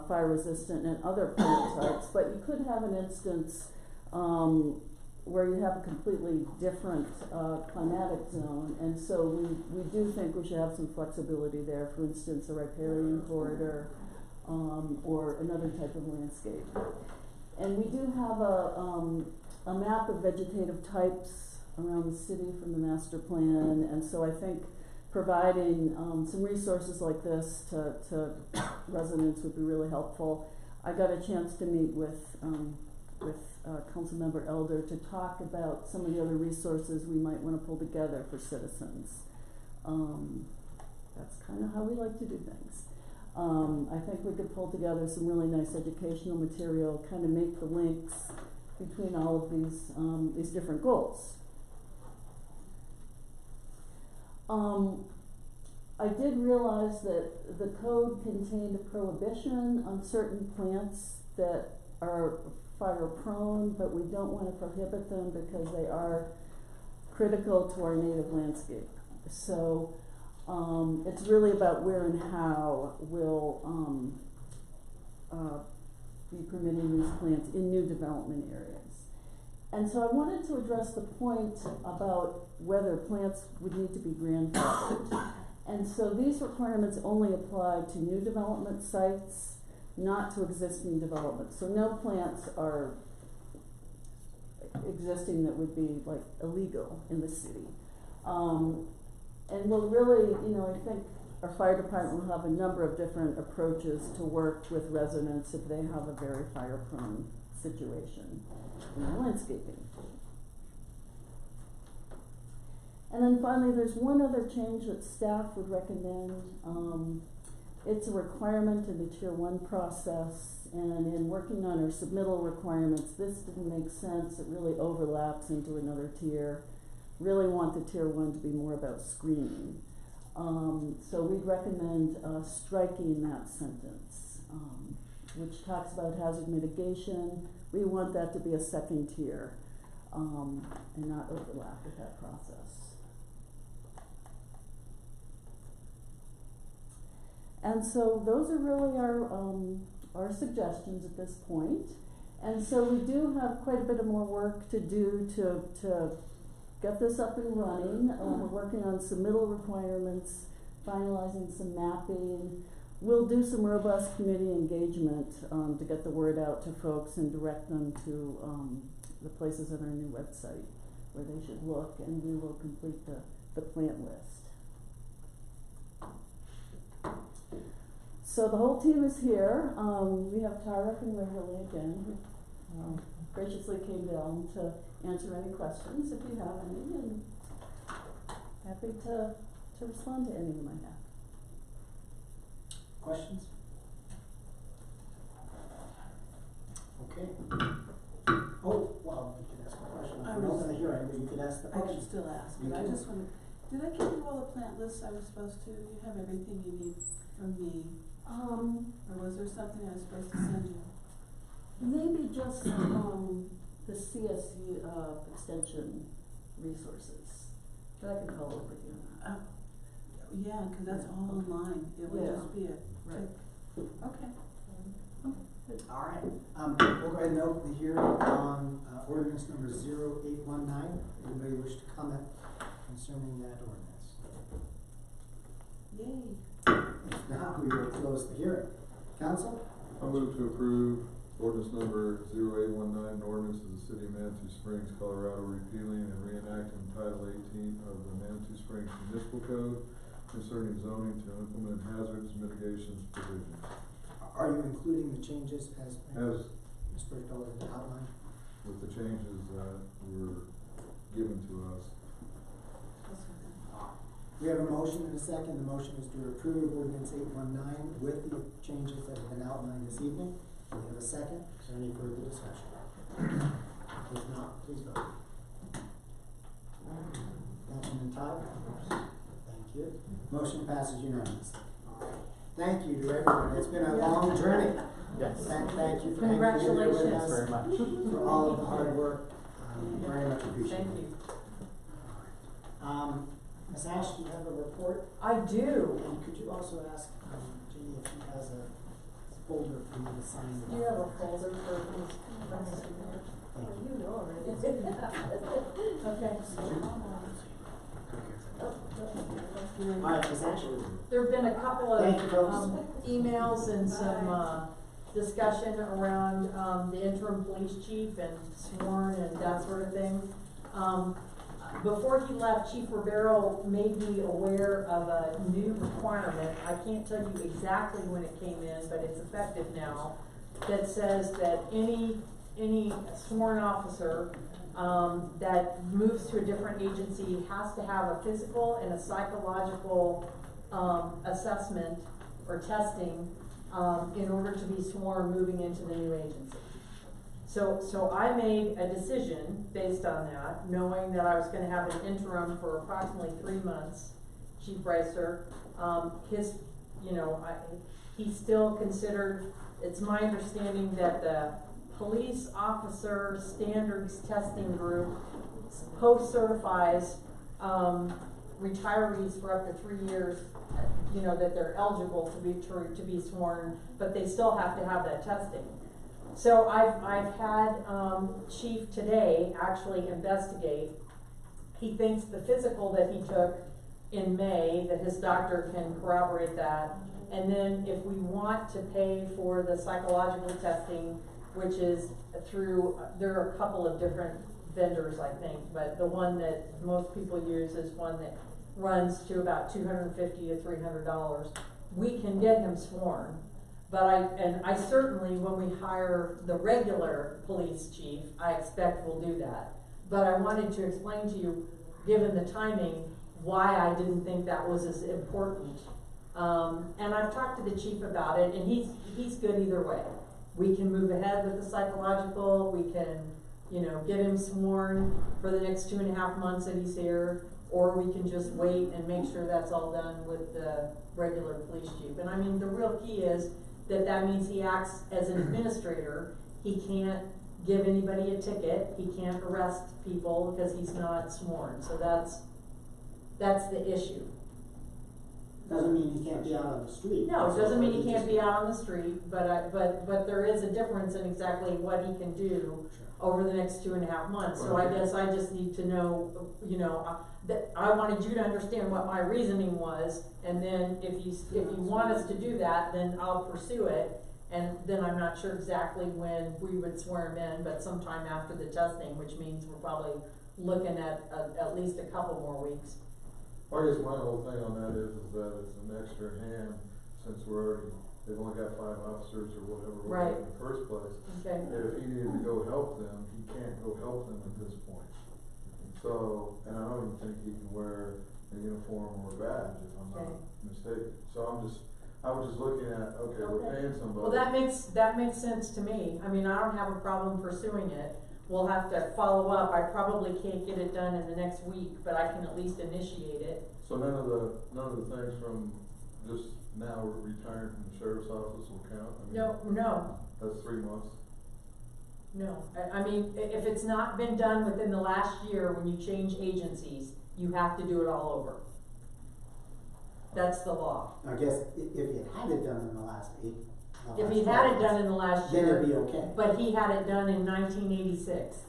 fire resistant, and other plant types, but you could have an instance where you have a completely different climatic zone, and so we do think we should have some flexibility there, for instance, a riparian corridor, or another type of landscape. And we do have a map of vegetative types around the city from the master plan, and so I think providing some resources like this to residents would be really helpful. I got a chance to meet with Councilmember Elder to talk about some of the other resources we might want to pull together for citizens. That's kind of how we like to do things. I think we could pull together some really nice educational material, kind of make the links between all of these different goals. I did realize that the code contained a prohibition on certain plants that are fire prone, but we don't want to prohibit them because they are critical to our native landscape. So it's really about where and how we'll be permitting these plants in new development areas. And so I wanted to address the point about whether plants would need to be grandfathered. And so these requirements only apply to new development sites, not to existing developments. So no plants are existing that would be like illegal in the city. And we'll really, I think our fire department will have a number of different approaches to work with residents if they have a very fire-prone situation in landscaping. And then finally, there's one other change that staff would recommend. It's a requirement in the Tier 1 process, and in working on our submittal requirements, this didn't make sense. It really overlaps into another tier. Really want the Tier 1 to be more about screening. So we'd recommend striking that sentence, which talks about hazard mitigation. We want that to be a second tier, and not overlap with that process. And so those are really our suggestions at this point. And so we do have quite a bit of more work to do to get this up and running. We're working on submittal requirements, finalizing some mapping. We'll do some robust community engagement to get the word out to folks and direct them to the places on our new website where they should look, and we will complete the plant list. So the whole team is here. We have Tarek and Waverly again, who graciously came down to answer any questions if you have any, and happy to respond to any you might have. Questions? Okay. Oh, well, you can ask a question. We're not gonna hear it, but you can ask the I question. can still ask, You but I can. just wanted, did I give you all the plant lists I was supposed to? You have everything you need from me? Or was there something I was supposed to send you? Maybe just the CSU extension resources, but I can follow up with you on that. Yeah, cause that's all online. It would Yeah. just be a Right. Okay. All right, we'll go ahead and open the hearing on ordinance number 0819. Anybody wish to comment concerning that ordinance? Yay. Now we will close the hearing. Council? I move to approve ordinance number 0819, an ordinance of the city of Manitou Springs, Colorado, repealing and reenacting Title 18 of the Manitou Springs Municipal Code concerning zoning to implement hazards mitigation provisions. Are you including the changes as As Mr. Bertolo outlined? with the changes that were given to us. We have a motion and a second. The motion is to approve ordinance 819 with the changes that have been outlined this evening. Do we have a second? Is there any further discussion? If not, please vote. Benjamin Todd? Thank you. Motion passes unanimously. Thank you to everyone. It's been a long journey. Yes. Thank you for hanging in there with Congratulations. us. Very much. For all of the hard work. Very much appreciated. Thank you. Ms. Ash, do you have a report? I do. And could you also ask Jeannie if she has a folder for me to sign? Do you have a folder for these? Thank you. You know already. Okay. All right, Ms. Ash. There've been a couple Thank you, folks. of, emails and some, discussion around, the interim police chief and sworn and that sort of thing. Before he left, Chief Rivero made me aware of a new requirement. I can't tell you exactly when it came in, but it's effective now, that says that any sworn officer that moves to a different agency has to have a physical and a psychological assessment or testing in order to be sworn moving into the new agency. So I made a decision based on that, knowing that I was gonna have an interim for approximately 3 months, Chief Brycer. He's still considered, it's my understanding that the police officer standards testing group post-certifies retirees for up to 3 years, that they're eligible to be sworn, but they still have to have that testing. So I've had Chief today actually investigate. He thinks the physical that he took in May, that his doctor can corroborate that. And then if we want to pay for the psychological testing, which is through, there are a couple of different vendors, I think, but the one that most people use is one that runs to about $250 to $300. We can get him sworn. But I certainly, when we hire the regular police chief, I expect we'll do that. But I wanted to explain to you, given the timing, why I didn't think that was as important. And I've talked to the chief about it, and he's good either way. We can move ahead with the psychological, we can, get him sworn for the next 2.5 months that he's here, or we can just wait and make sure that's all done with the regular police chief. And I mean, the real key is that means he acts as an administrator. He can't give anybody a ticket, he can't arrest people because he's not sworn. So that's the issue. Doesn't mean he can't be out on the street. No, it doesn't mean he can't be out on the street, but there is a difference in exactly what he can do over the next 2.5 months. So I guess I just need to know, that I wanted you to understand what my reasoning was, and then if you want us to do that, then I'll pursue it. And then I'm not sure exactly when we would swear him in, but sometime after the testing, which means we're probably looking at least a couple more weeks. I guess my whole thing on that is that it's an extra hand, since they've only got 5 officers or whatever Right. in the first place. Okay. If he needed to go help them, he can't go help them at this point. So, and I don't even think he can wear a uniform or a badge, if I'm not mistaken. So I was just looking at, okay, we're paying somebody. Well, that makes sense to me. I mean, I don't have a problem pursuing it. We'll have to follow up. I probably can't get it done in the next week, but I can at least initiate it. So none of the things from just now retiring from the sheriff's office will count? I mean, No. That's 3 months? No. I mean, if it's not been done within the last year, when you change agencies, you have to do it all over. That's the law. I guess if you had it done in the last 8. If he had it done in the last then year. it'd be okay. But he had it done in 1986,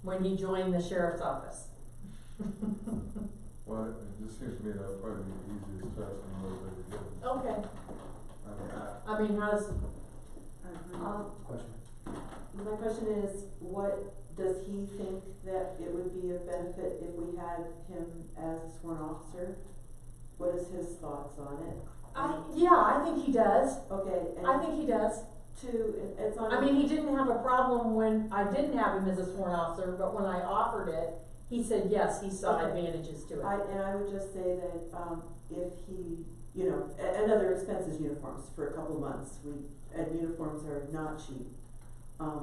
when he joined the sheriff's office. Well, it just seems to me that would probably be the easiest test in those ever given. Okay. I mean, I mean, Question. My question is, what does he think that it would be of benefit if we had him as a sworn officer? What is his thoughts on it? I think he does. Okay, and I think he does. it's on. I mean, he didn't have a problem when I didn't have him as a sworn officer, but when I offered it, he said yes, he saw Okay. advantages to it. I would just say that, if he, you know, another expense is uniforms for a couple of months. And uniforms are not cheap.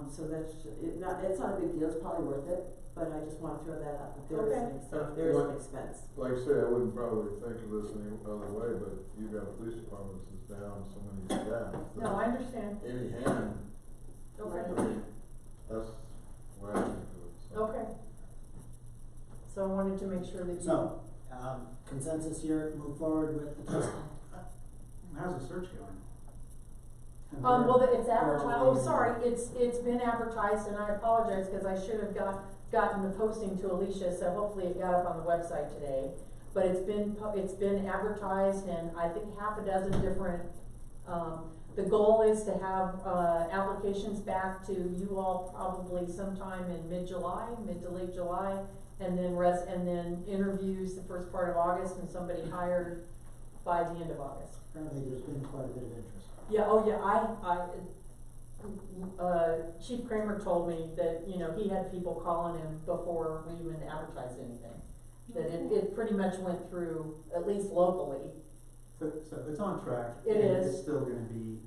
So it's not a big deal, it's probably worth it, but I just wanna throw that out, that there is an expense. Like I say, I wouldn't probably think of this any other way, but you've got a police department that's down so many staff. No, I understand. Any hand, Okay. I mean, that's why I think of it, so. Okay. So I wanted to make sure that you. So, consensus here, move forward with the testing. How's the search going? Well, it's advertised, oh, sorry, it's been advertised, and I apologize, cause I should have gotten the posting to Alicia, so hopefully it got up on the website today. But it's been advertised, and I think half a dozen different, the goal is to have, applications back to you all probably sometime in mid to late July, and then interviews the first part of August, and somebody hired by the end of August. Apparently there's been quite a bit of interest. Yeah, oh yeah, Chief Kramer told me that, you know, he had people calling him before we even advertised anything. That it pretty much went through, at least locally. So it's on track. It and is. It's still gonna be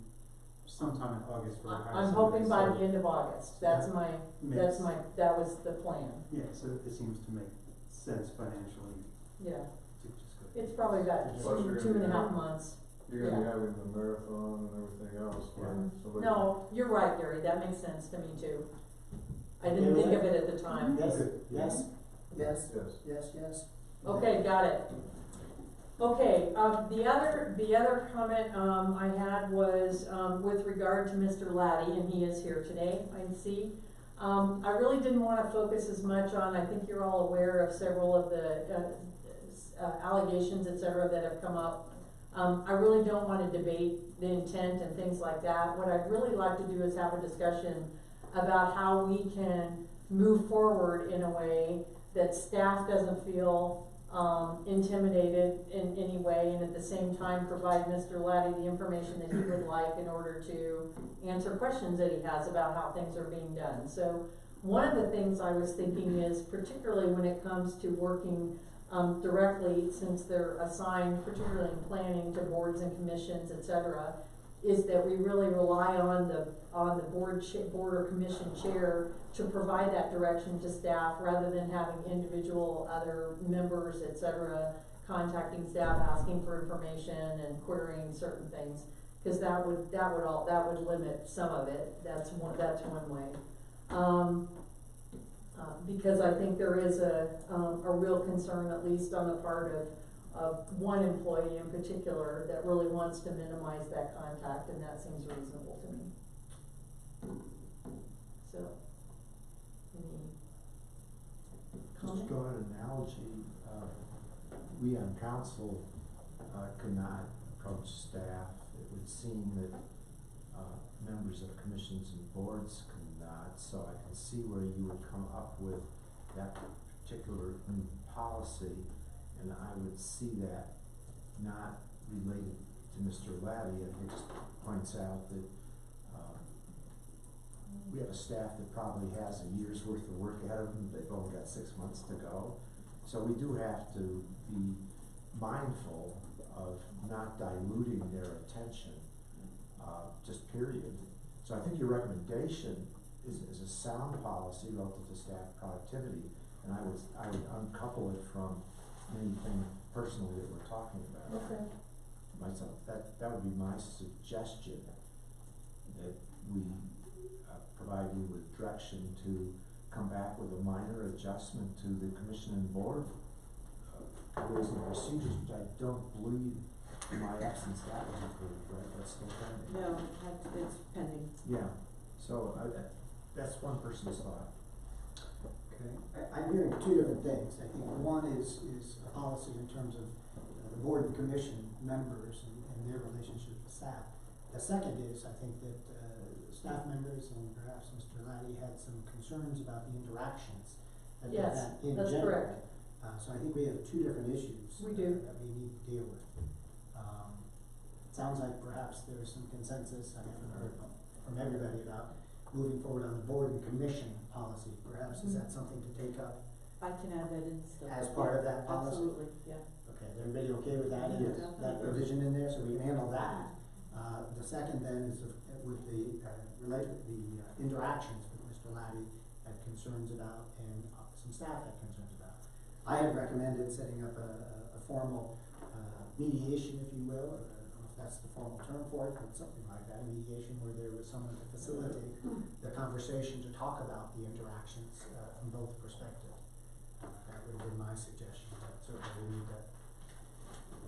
sometime in August for the high I'm school. hoping by the end of August, that was the plan, Yeah, so it seems to make sense financially yeah. to just go. It's probably about Plus you're two and a gonna half be- months. You're gonna be Yeah. having the marathon and everything else, where somebody. No, you're right, Gary, that makes sense to me too. I didn't think of it at the time. Yes, Okay. yes, yes, Yes. yes, yes. Okay, got it. Okay, the other comment, I had was, with regard to Mr. Laddie, and he is here today, I see. I really didn't wanna focus as much on, I think you're all aware of several of the, allegations, et cetera, that have come up. I really don't wanna debate the intent and things like that. What I'd really like to do is have a discussion about how we can move forward in a way that staff doesn't feel intimidated in any way, and at the same time provide Mr. Laddie the information that he would like in order to answer questions that he has about how things are being done. So one of the things I was thinking is, particularly when it comes to working directly, since they're assigned, particularly in planning, to boards and commissions, et cetera, is that we really rely on the board or commission chair to provide that direction to staff, rather than having individual other members, et cetera, contacting staff, asking for information and querying certain things, because that would limit some of it. That's one way. Because I think there is a real concern, at least on the part of one employee in particular, that really wants to minimize that contact, and that seems reasonable to me. So, any Just comment? draw an analogy, we on council, could not approach staff. It would seem that, members of commissions and boards could not, so I can see where you would come up with that particular new policy, and I would see that not related to Mr. Laddie, and it just points out that, we have a staff that probably has a year's worth of work ahead of them, they've only got 6 months to go. So we do have to be mindful of not diluting their attention, just period. So I think your recommendation is a sound policy relative to staff productivity, and I would uncouple it from anything personally that we're talking about. Okay. Myself, that would be my suggestion, that we provide you with direction to come back with a minor adjustment to the commission and board rules and procedures, which I don't believe in my absence that was approved, right? That's still pending. No, it's pending. Yeah, so that's one person's thought. Okay, I'm hearing two different things. I think one is a policy in terms of the board and commission members and their relationship with staff. The second is, I think that, staff members and perhaps Mr. Laddie had some concerns about the interactions that they Yes, had in that's general. correct. So I think we have two different issues. We do. That we need to deal with. It sounds like perhaps there's some consensus, I haven't heard from everybody about moving forward on the board and commission policy. Perhaps is that something to take up I can add that in still. as part of that policy? Absolutely, yeah. Okay, is everybody okay with that, Yes. that provision in there, so we can handle that? The second then is with the, interactions that Mr. Laddie had concerns about and some staff had concerns about. I had recommended setting up a formal, mediation, if you will, or I don't know if that's the formal term for it, but something like that, a mediation where there was someone to facilitate the conversation to talk about the interactions, from both perspectives. That would have been my suggestion, but certainly we need to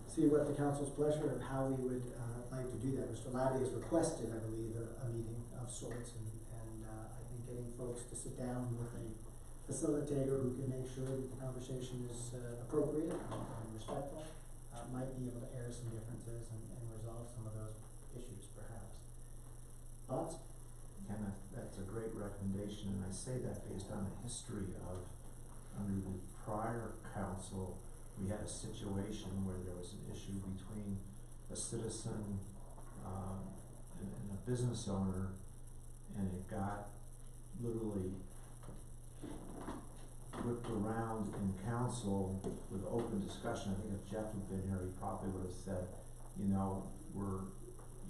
see what the council's pleasure of how we would, like to do that. Mr. Laddie has requested, I believe, a meeting of sorts, and I think getting folks to sit down with a facilitator who can make sure that the conversation is, appropriate and respectful, might be able to air some differences and resolve some of those issues, perhaps. Thoughts? Ken, that's a great recommendation, and I say that based on the history of, under the prior council, we had a situation where there was an issue between a citizen, and a business owner, and it got literally whipped around in council with open discussion. I think if Jeff had been here, he probably would have said, you know,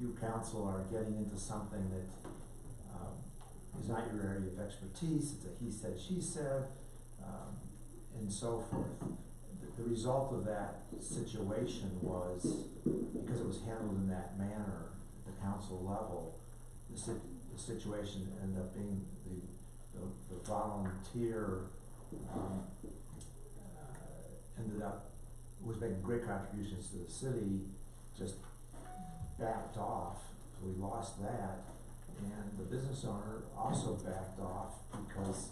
you council are getting into something that, is not your area of expertise, it's a he said, she said, and so forth. The result of that situation was, because it was handled in that manner at the council level, the situation ended up being the volunteer ended up, was making great contributions to the city, just backed off, so we lost that. And the business owner also backed off because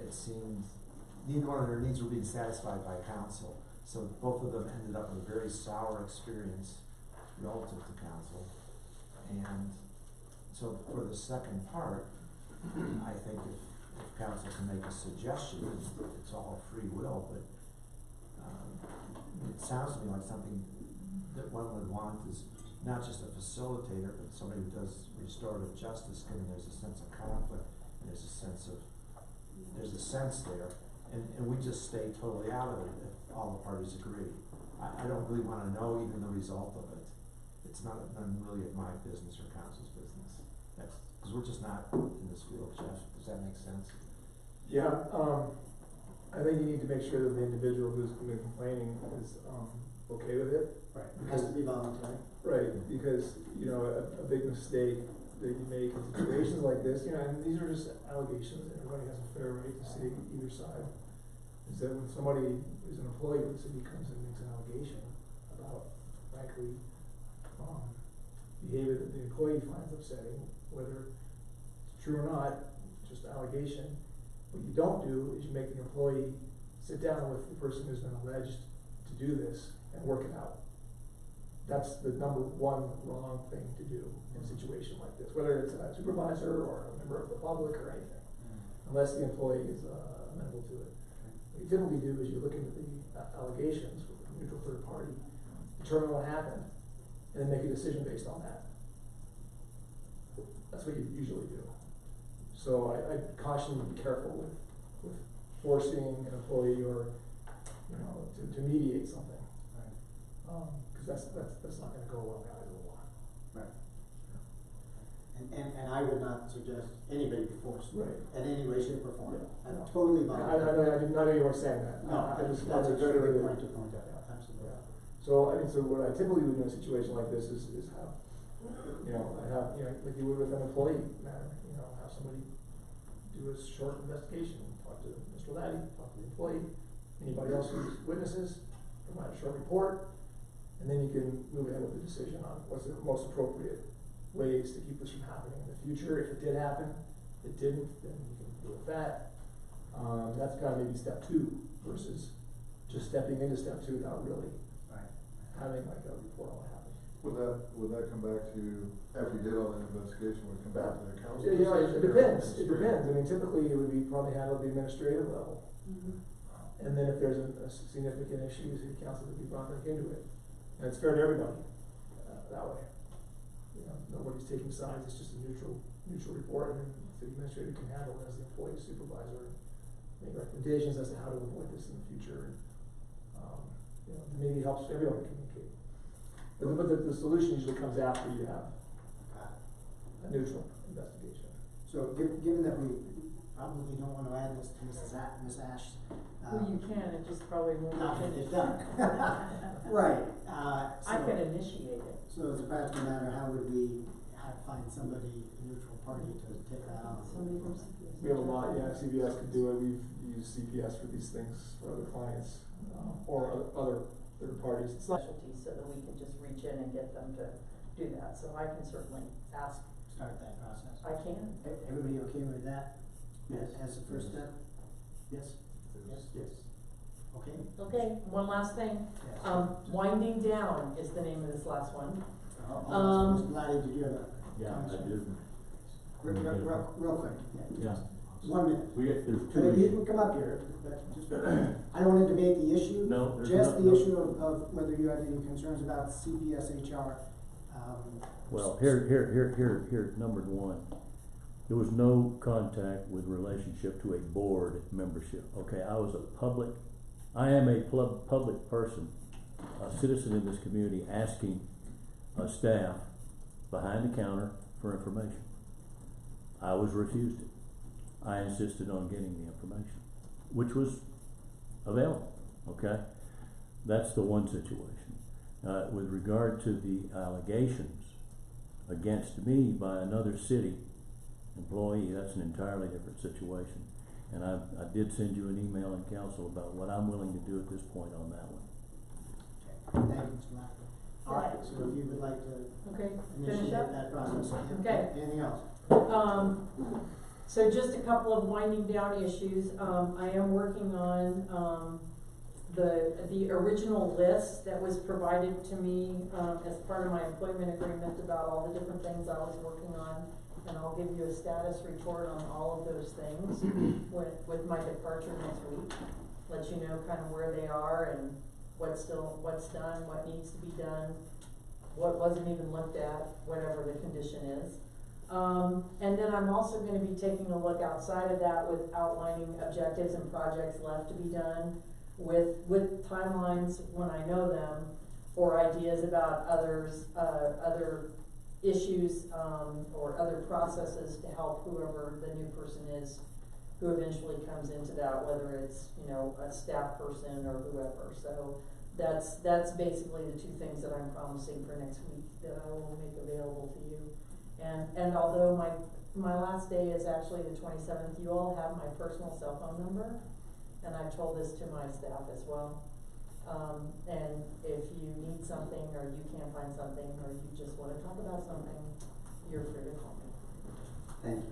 it seemed neither one of their needs were being satisfied by council. So both of them ended up with a very sour experience relative to council. And so for the second part, I think if council can make a suggestion, it's all free will, but it sounds to me like something that one would want is not just a facilitator, but somebody who does restorative justice, given there's a sense of conflict, and there's a sense there, and we just stay totally out of it if all the parties agree. I don't really wanna know even the result of it. It's not really of my business or council's business. That's, cause we're just not in this field, Jeff, does that make sense? Yeah, I think you need to make sure that the individual who's been complaining is, okay with it. Right, it has to be voluntary. Right, because, you know, a big mistake that you make in situations like this, you know, and these are just allegations, everybody has a fair right to say either side, is that when somebody is an employee of the city comes and makes an allegation about, frankly, behavior that the employee finds upsetting, whether it's true or not, just an allegation, what you don't do is you make the employee sit down with the person who's been alleged to do this and work it out. That's the number one wrong thing to do in a situation like this, whether it's a supervisor or a member of the public or anything, unless the employee is amenable to it. What you typically do is you look into the allegations with a neutral third party, determine what happened, and then make a decision based on that. That's what you usually do. So I caution you to be careful with forcing an employee or, you know, to mediate something. Cause that's not gonna go well guys a lot. Right. And I would not suggest anybody be forced. Right. In any way, shape or form. Yeah. I'm totally voluntary. I did not know you were saying that. No, that's a very good point to point out, absolutely. Yeah. So, I mean, so what I typically would do in a situation like this is have, you know, like you would with an employee matter, you know, have somebody do a short investigation, talk to Mr. Laddie, talk to the employee, anybody else who's witnesses, provide a short report, and then you can move ahead with the decision on what's the most appropriate ways to keep this from happening in the future. If it did happen, it didn't, then you can deal with that. That's kind of maybe step 2 versus just stepping into step 2 without really having like a report on what happened. Would that come back to, after you did all that investigation, would it come back to the council? It depends, it depends. I mean, typically it would be probably handled at the administrative level. And then if there's a significant issue, city council would be brought back into it. And it's fair to everybody, that way. You know, nobody's taking sides, it's just a neutral report, and then the city administrator can handle it as the employee supervisor, make recommendations as to how to avoid this in the future. And, you know, maybe it helps everyone communicate. But the solution usually comes after you have a neutral investigation. So given that we probably don't want to add this to Ms. Ash. Well, you can, it just probably won't Not be get it finished. done. Right, I can initiate it. So as a practical matter, how would we find somebody, a neutral party to take that on? Somebody from CPS. We have a lot, yeah, CVS could do it, we've used CPS for these things for other clients, or other third parties. It's not Specialties, so that we can just reach in and get them to do that, so I can certainly ask. Start that process. I can. Everybody okay with that? Yes. As a first step? Yes? Yes. Okay? Okay, one last thing. Yes. Winding Down is the name of this last one. Mr. Blatty, did you have a? Yeah, I do. Real quick. Yeah. 1 minute. There's I two mean, you issues. can come up here, but just, I don't want to debate the issue. No, there's just not- the no. issue of whether you had any concerns about CPS HR. Well, here, number one. There was no contact with relationship to a board membership, okay? I am a public person, a citizen in this community asking staff behind the counter for information. I was refused it. I insisted on getting the information, which was available, okay? That's the one situation. With regard to the allegations against me by another city employee, that's an entirely different situation. And I did send you an email in council about what I'm willing to do at this point on that one. Thank you, Mr. Black. All right, so if you would like to Finish initiate up? that process. Okay. Anything else? So just a couple of winding down issues. I am working on, the original list that was provided to me, as part of my employment agreement about all the different things I was working on. And I'll give you a status report on all of those things with my departure next week. Let you know kind of where they are and what's done, what needs to be done, what wasn't even looked at, whatever the condition is. And then I'm also gonna be taking a look outside of that with outlining objectives and projects left to be done with timelines when I know them, or ideas about other issues, or other processes to help whoever the new person is who eventually comes into that, whether it's, you know, a staff person or whoever. So that's basically the two things that I'm promising for next week that I will make available to you. And although my last day is actually the 27th, you all have my personal cell phone number, and I've told this to my staff as well. And if you need something, or you can't find something, or you just wanna talk about something, you're free to call me. Thank you.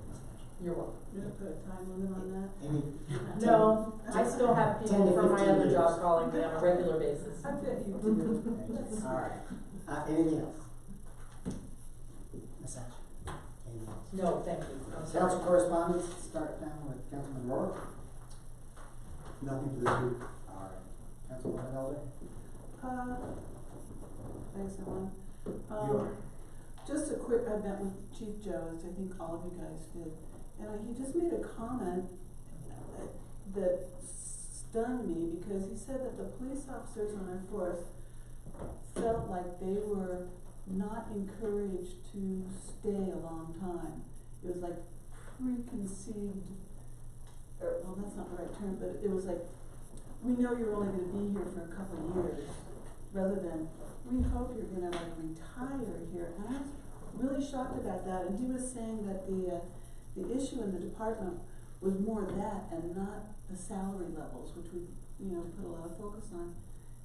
You're welcome. You gonna put a time limit on that? No, I still have 10 people to from my 15 other minutes. job calling me on a regular basis. I bet you do. All right. Anything else? Ms. Ash? Anything else? No, thank you. I'm sorry. Council correspondence, start down with Councilman Rourke. Nothing for this week. All right. Councilwoman Elder? Thanks, Ellen. You are. Just a quick, I met with Chief Joe, as I think all of you guys did, and he just made a comment that stunned me, because he said that the police officers on our force felt like they were not encouraged to stay a long time. It was like preconceived, or, well, that's not the right term, but it was like, we know you're only gonna be here for a couple of years, rather than, we hope you're gonna like retire here. And I was really shocked about that, and he was saying that the issue in the department was more that and not the salary levels, which we, put a lot of focus on.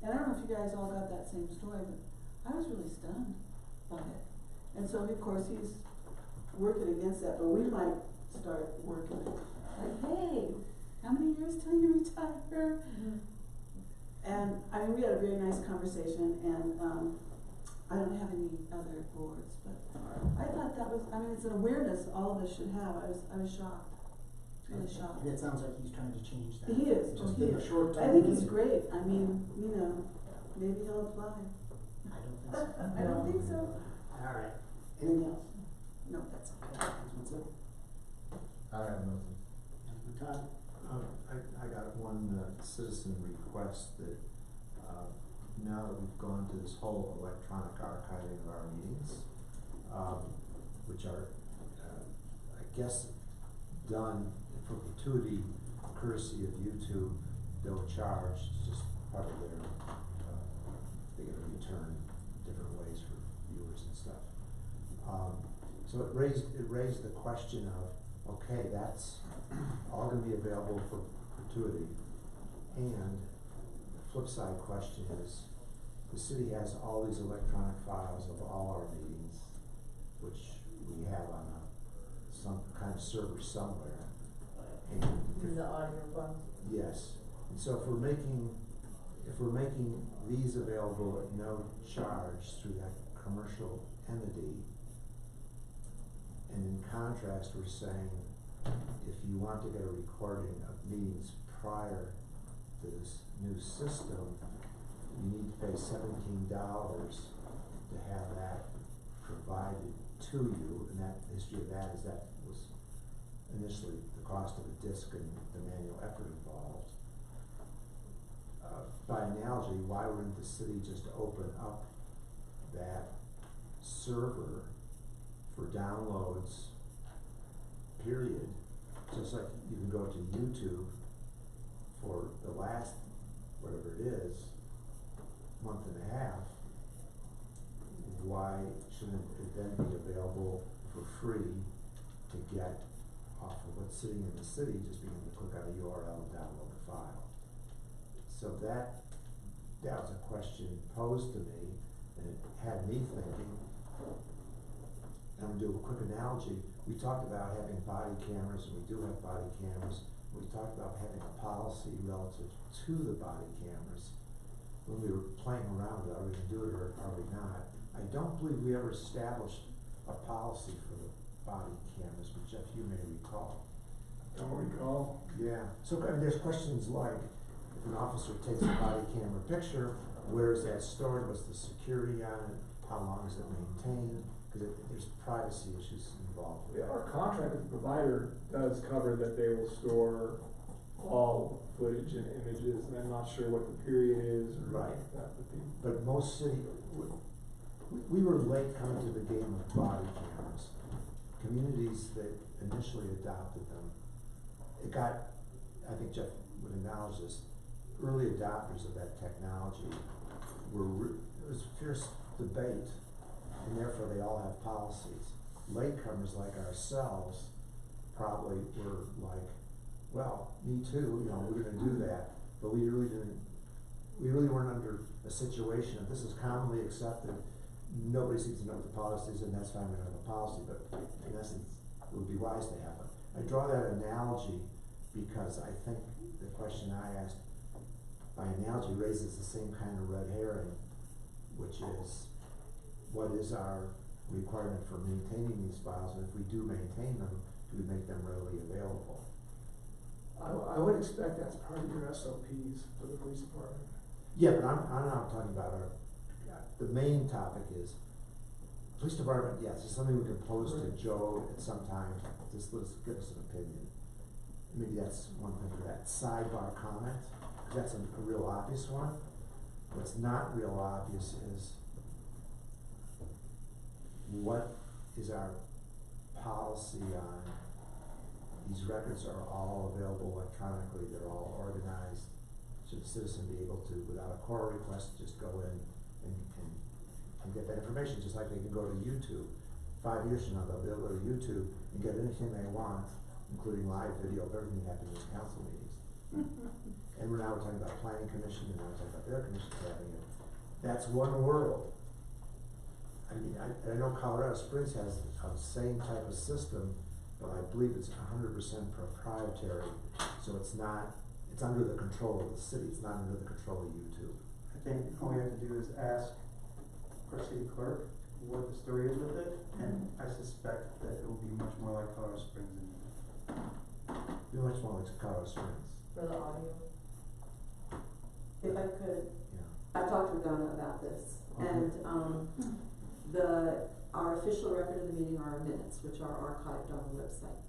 And I don't know if you guys all got that same story, but I was really stunned by it. And so, of course, he's working against that, but we might start working like, hey, how many years till you retire? And I mean, we had a very nice conversation, and I don't have any other boards, but I thought that was, I mean, it's an awareness all of us should have. I was shocked. Really shocked. It sounds like he's trying to change that. He is, Just he in a is. short time. I think he's great. I mean, you know, maybe he'll apply. I don't think so. I don't think so. All right. Anything else? No, that's okay. Councilman Sill? I have nothing. Councilman Todd? I got one citizen request that, now that we've gone to this whole electronic archiving of our meetings, which are, I guess, done for gratuity, courtesy of YouTube, no charge, it's just part of their, they get a return different ways for viewers and stuff. So it raised the question of, okay, that's all gonna be available for gratuity, and the flip side question is, the city has all these electronic files of all our meetings, which we have on some kind of server somewhere, and The audio files. yes, and so if we're making these available at no charge through that commercial entity, and in contrast, we're saying, if you want to get a recording of meetings prior to this new system, you need to pay $17 to have that provided to you, and that, the history of that is that was initially the cost of a disc and the manual effort involved. By analogy, why wouldn't the city just open up that server for downloads, period, just like you can go to YouTube for the last, whatever it is, month and a half, why shouldn't it then be available for free to get off of what's sitting in the city, just being able to click on a URL and download the file? So that was a question posed to me, and it had me thinking. I'm gonna do a quick analogy. We talked about having body cameras, and we do have body cameras. We talked about having a policy relative to the body cameras. When we were playing around with it, are we gonna do it or are we not? I don't believe we ever established a policy for the body cameras, but Jeff, you may recall. Don't recall. Yeah, so I mean, there's questions like, if an officer takes a body camera picture, where is that stored, what's the security on it, how long is it maintained? Because there's privacy issues involved with Yeah, that. our contract with the provider does cover that they will store all footage and images, and I'm not sure what the period is or Right. anything like that would be. But most we were late coming to the game of body cameras. Communities that initially adopted them, it got, I think Jeff would acknowledge this, early adopters of that technology it was fierce debate, and therefore they all have policies. Latecomers like ourselves probably were like, well, me too, you know, we're gonna do that, but we really weren't under a situation of this is commonly accepted, nobody seems to know what the policy is, and that's fine, we don't have a policy, but in essence, it would be wise to have one. I draw that analogy because I think the question I asked by analogy raises the same kind of red herring, which is, what is our requirement for maintaining these files, and if we do maintain them, do we make them readily available? I would expect that's part of your SOPs for the police department. Yeah, but I'm not talking about the main topic is, police department, yes, it's something we can pose to Joe at some time, just let's give us an opinion. Maybe that's one thing for that sidebar comment, because that's a real obvious one. What's not real obvious is, what is our policy on, these records are all available electronically, they're all organized. Should a citizen be able to, without a core request, just go in and get that information, just like they can go to YouTube. 5 years from now, they'll be able to go to YouTube and get anything they want, including live video of everything happening in council meetings. And we're talking about planning commission, and now we're talking about their commissions having it. That's one world. I mean, I know Colorado Springs has the same type of system, but I believe it's 100% proprietary, so it's under the control of the city, it's not under the control of YouTube. I think all we have to do is ask our city clerk what the story is with it, and I suspect that it will be much more like Colorado Springs Be much more like Colorado Springs. For the audio. If I could, Yeah. I've talked with Donna about this, Okay. and, our official record of the meeting are our minutes, which are archived on the website.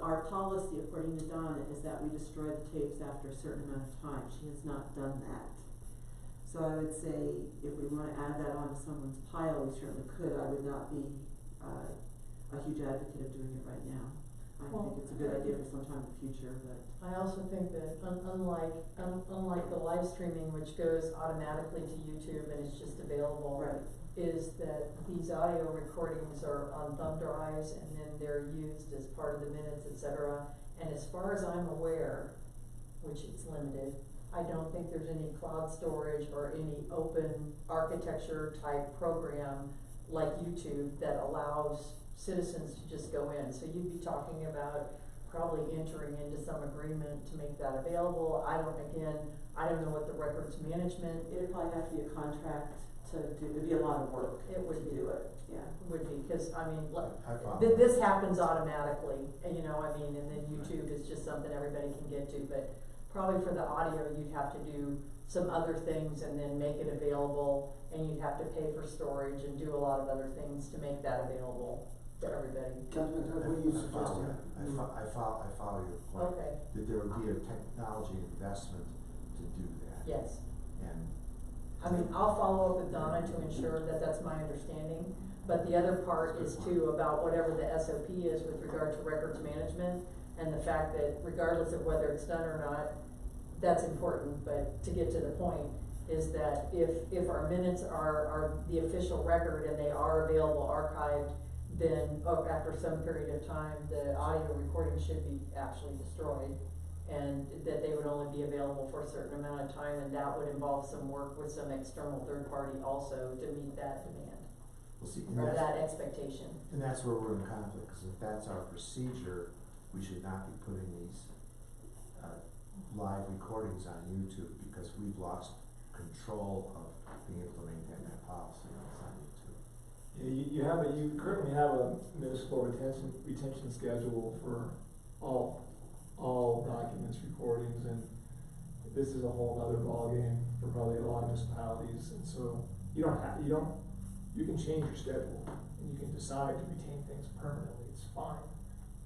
Our policy, according to Donna, is that we destroy the tapes after a certain amount of time. She has not done that. So I would say, if we wanna add that onto someone's pile, we certainly could. I would not be, a huge advocate of doing it right now. I Well, think it's a good idea for sometime in the future, but. I also think that unlike the live streaming, which goes automatically to YouTube and it's just available, Right. is that these audio recordings are on thumb drives and then they're used as part of the minutes, et cetera. And as far as I'm aware, which it's limited, I don't think there's any cloud storage or any open architecture type program like YouTube that allows citizens to just go in. So you'd be talking about probably entering into some agreement to make that available. I don't know what the records management. It'd probably have to be a contract to do, it'd be a lot of work. It would to be. do it, yeah. Would be, cause I mean, I follow. this happens automatically, and you know, I mean, and then YouTube is just something everybody can get to, but probably for the audio, you'd have to do some other things and then make it available, and you'd have to pay for storage and do a lot of other things to make that available to everybody. Councilman Doug, what are you suggesting? I follow your point. Okay. That there would be a technology investment to do that. Yes. And. I mean, I'll follow up with Donna to ensure that that's my understanding, but the other part is too about whatever the SOP is with regard to records management, and the fact that regardless of whether it's done or not, that's important, but to get to the point, is that if our minutes are the official record and they are available archived, then after some period of time, the audio recording should be actually destroyed. And that they would only be available for a certain amount of time, and that would involve some work with some external third party also to meet that demand. Well, see, Or that expectation. And that's where we're in conflict, because if that's our procedure, we should not be putting these, live recordings on YouTube, because we've lost control of being able to maintain that policy on YouTube. Yeah, you currently have a municipal retention schedule for all documents, recordings, and this is a whole other ballgame for probably a lot of municipalities, and so you can change your schedule, and you can decide to retain things permanently, it's fine.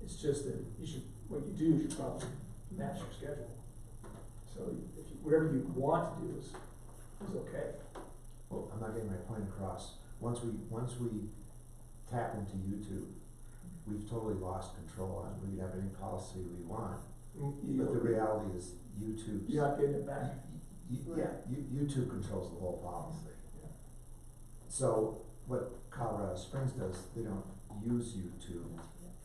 It's just that what you do, you should probably match your schedule. So whatever you want to do is okay. Well, I'm not getting my point across. Once we tap into YouTube, we've totally lost control on it. We can have any policy we want, but the reality is YouTube's. You're not getting it back. YouTube controls the whole policy. Yeah. So what Colorado Springs does, they don't use YouTube.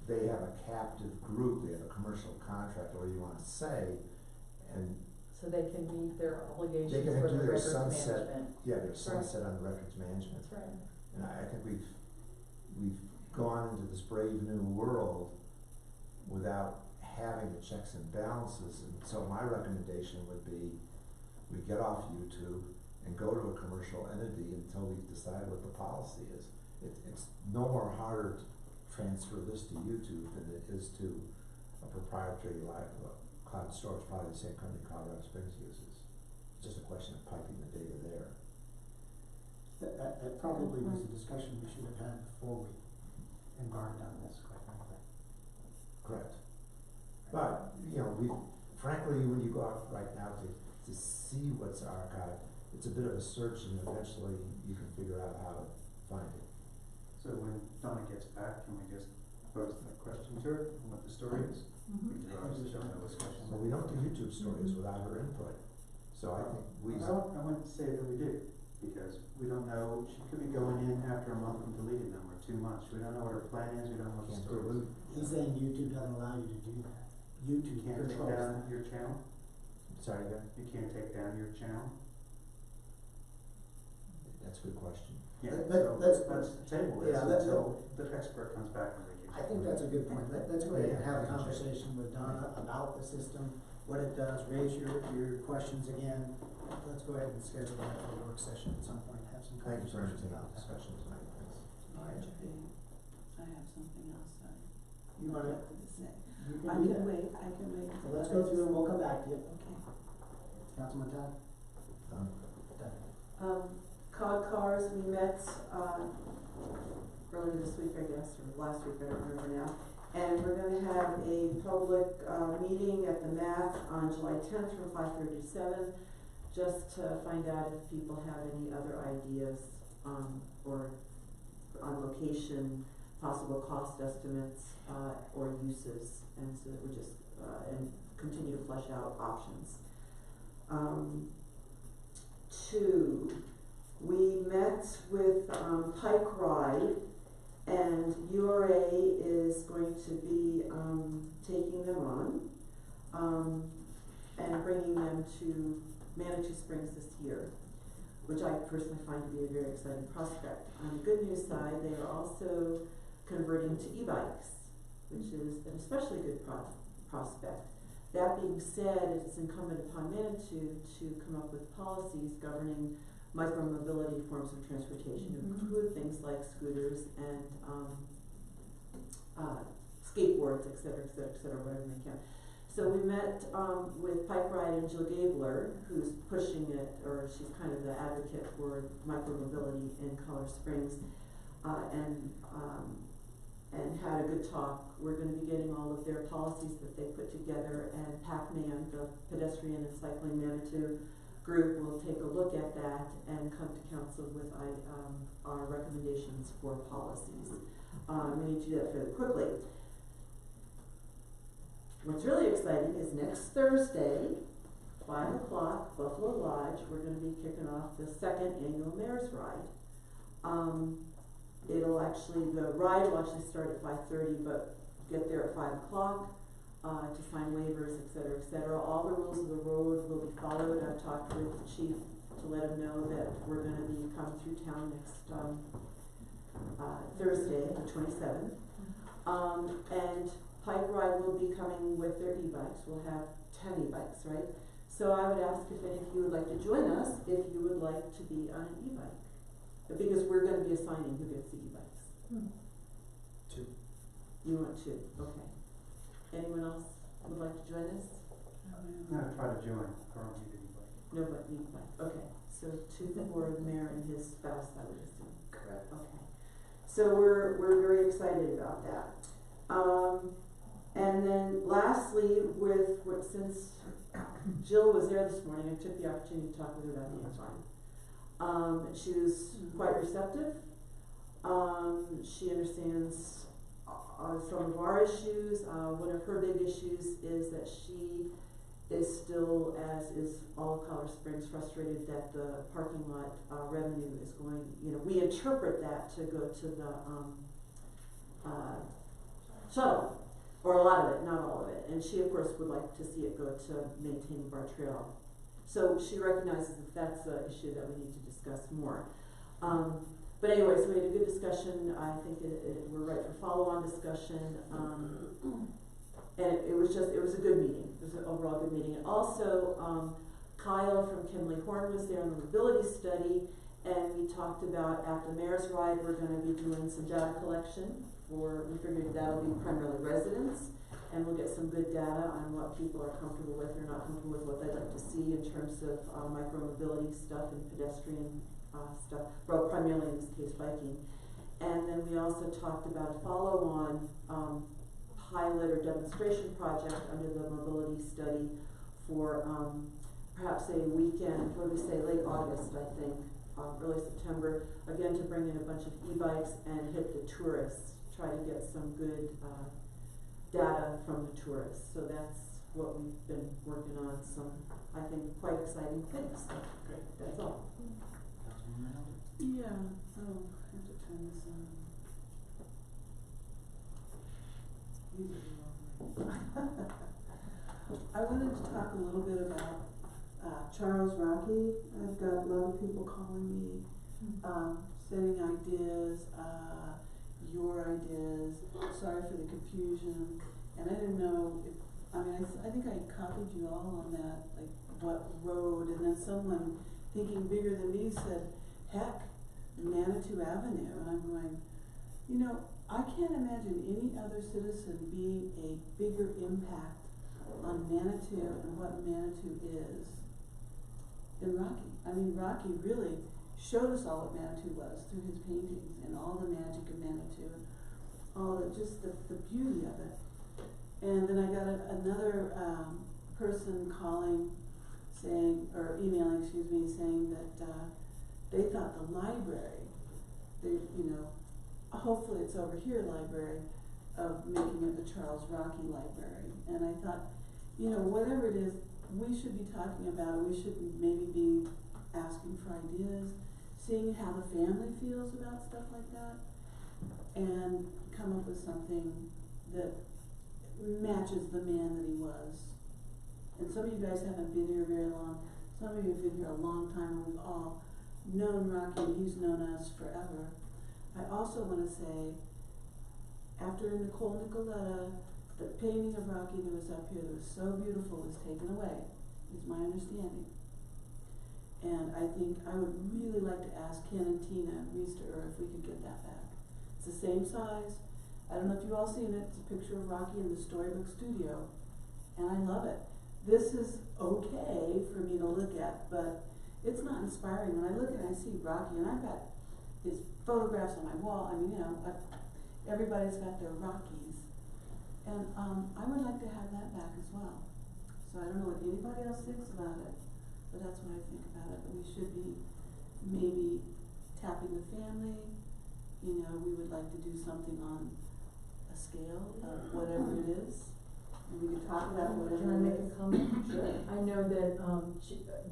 They have a captive group, they have a commercial contract, or you wanna say, and So they can meet their obligations they can for do the their records sunset, management. yeah, their Right. sunset on the records management. That's right. And I think we've gone into this brave new world without having the checks and balances, and so my recommendation would be we get off YouTube and go to a commercial entity until we've decided what the policy is. It's no more harder to transfer this to YouTube than it is to a proprietary live cloud storage, probably the same company Colorado Springs uses. It's just a question of piping the data there. That probably was a discussion we should have had before we embarked on this, quite frankly. Correct. But, frankly, when you go out right now to see what's archived, it's a bit of a search, and eventually you can figure out how to find it. So when Donna gets back, can we just pose the question to her, on what the story is? We can obviously don't have a discussion. Well, we don't do YouTube stories without her input, so I think I wouldn't say that we do, because we don't know, she could be going in after a month and deleting them, or 2 months, we don't know what her plan is, we don't know what the Can't story is. He's saying YouTube doesn't allow you to do that. YouTube You can't take controls down that. your channel, Sorry again? you can't take down your channel. That's a good question. Yeah, Let's table this yeah, let's- until the expert comes back and we can. I think that's a good point. Let's go ahead and have a conversation with Donna about the system, what it does, raise your questions again, let's go ahead and schedule that for a work session at some point, have some Thank you for conversations entertaining about that. discussion tonight, thanks. I have something else You wanna, to say. you I can do can that. wait, I can wait. So let's go through and we'll come back to you. Okay. Councilman Todd? COG cars, we met, earlier this week, I guess, or last week, I don't remember now. And we're gonna have a public, meeting at the MAC on July 10th from 5:30 to 7, just to find out if people have any other ideas, or on location, possible cost estimates, or uses, and so that we just, and continue to flesh out options. 2, we met with Pike Ride, and URA is going to be taking them on and bringing them to Manitou Springs this year, which I personally find to be a very exciting prospect. On the good news side, they are also converting to e-bikes, which is an especially good prospect. That being said, it is incumbent upon Manitou to come up with policies governing micromobility forms of transportation, to include things like scooters and skateboards, et cetera, whatever they can. So we met with Pike Ride and Jill Gabler, who's pushing it, or she's kind of the advocate for micromobility in Colorado Springs, and had a good talk. We're going to be getting all of their policies that they put together, and PACMAN, the Pedestrian and Cycling Manitou group, will take a look at that and come to council with our recommendations for policies. We need to do that fairly quickly. What's really exciting is next Thursday, 5 o'clock, Buffalo Lodge, we're going to be kicking off the 2nd annual Mayor's Ride. The ride will actually start at 5:30, but get there at 5 o'clock to sign waivers, et cetera. All the rules of the road will be followed. I've talked with the chief to let him know that we're going to be coming through town next Thursday, the 27th. And Pike Ride will be coming with their e-bikes. We'll have 10 e-bikes, right? So I would ask if any of you would like to join us, if you would like to be on an e-bike. Because we're going to be assigning who gets the e-bikes. 2. You want 2, okay. Anyone else would like to join us? I'm gonna try to join, I don't need anybody. No, but e-bike, okay. So 2 for the mayor and his spouse, I would assume. Correct. Okay. So we're very excited about that. And then lastly, since Jill was there this morning, I took the opportunity to talk with her about the Amazon. She was quite receptive. She understands some of our issues. One of her big issues is that she is still, as is all of Colorado Springs, frustrated that the parking lot revenue is going, we interpret that to go to the shuttle, or a lot of it, not all of it. And she, of course, would like to see it go to maintaining our trail. So she recognizes that that's an issue that we need to discuss more. But anyway, so we had a good discussion. I think we're right for follow-on discussion. And it was a good meeting. It was an overall good meeting. And also, Kyle from Kimley Horn was there on the mobility study, and we talked about at the Mayor's Ride, we're going to be doing some data collection. We figured that'll be primarily residents, and we'll get some good data on what people are comfortable with or not comfortable with, what they'd like to see in terms of micromobility stuff and pedestrian stuff, well, primarily in this case biking. And then we also talked about a follow-on pilot or demonstration project under the mobility study for perhaps a weekend, what do we say, late August, I think, early September, again to bring in a bunch of e-bikes and hit the tourists, try to get some good data from the tourists. So that's what we've been working on, some, I think, quite exciting things. Great. That's all. Yeah, I have to turn this on. I wanted to talk a little bit about Charles Rocky. I've got a lot of people calling me, sending ideas, your ideas. Sorry for the confusion. And I didn't know I mean, I think I copied you all on that, like what road, and then someone thinking bigger than me said, heck, Manitou Avenue, and I'm going, you know, I can't imagine any other citizen being a bigger impact on Manitou and what Manitou is than Rocky. I mean, Rocky really showed us all what Manitou was through his paintings and all the magic of Manitou and all the, just the beauty of it. And then I got another person calling, saying, or emailing, excuse me, saying that they thought the library, you know, hopefully it's over here library, of making it the Charles Rocky Library. And I thought, you know, whatever it is, we should be talking about it. We should maybe be asking for ideas, seeing how the family feels about stuff like that, and come up with something that matches the man that he was. And some of you guys haven't been here very long. Some of you have been here a long time, and we've all known Rocky, and he's known us forever. I also want to say, after Nicole Nicoletta, the painting of Rocky that was up here that was so beautiful was taken away, is my understanding. And I think I would really like to ask Ken and Tina Reister if we could get that back. It's the same size. I don't know if you've all seen it. It's a picture of Rocky in the Storybook Studio, and I love it. This is okay for me to look at, but it's not inspiring. When I look at it, I see Rocky, and I've got his photographs on my wall. I mean, you know, everybody's got their Rockies. And I would like to have that back as well. So I don't know what anybody else thinks about it, but that's what I think about it. That we should be maybe tapping the family. You know, we would like to do something on a scale of whatever it is. And we could talk about whatever Can I make it is. a comment? Sure. I know that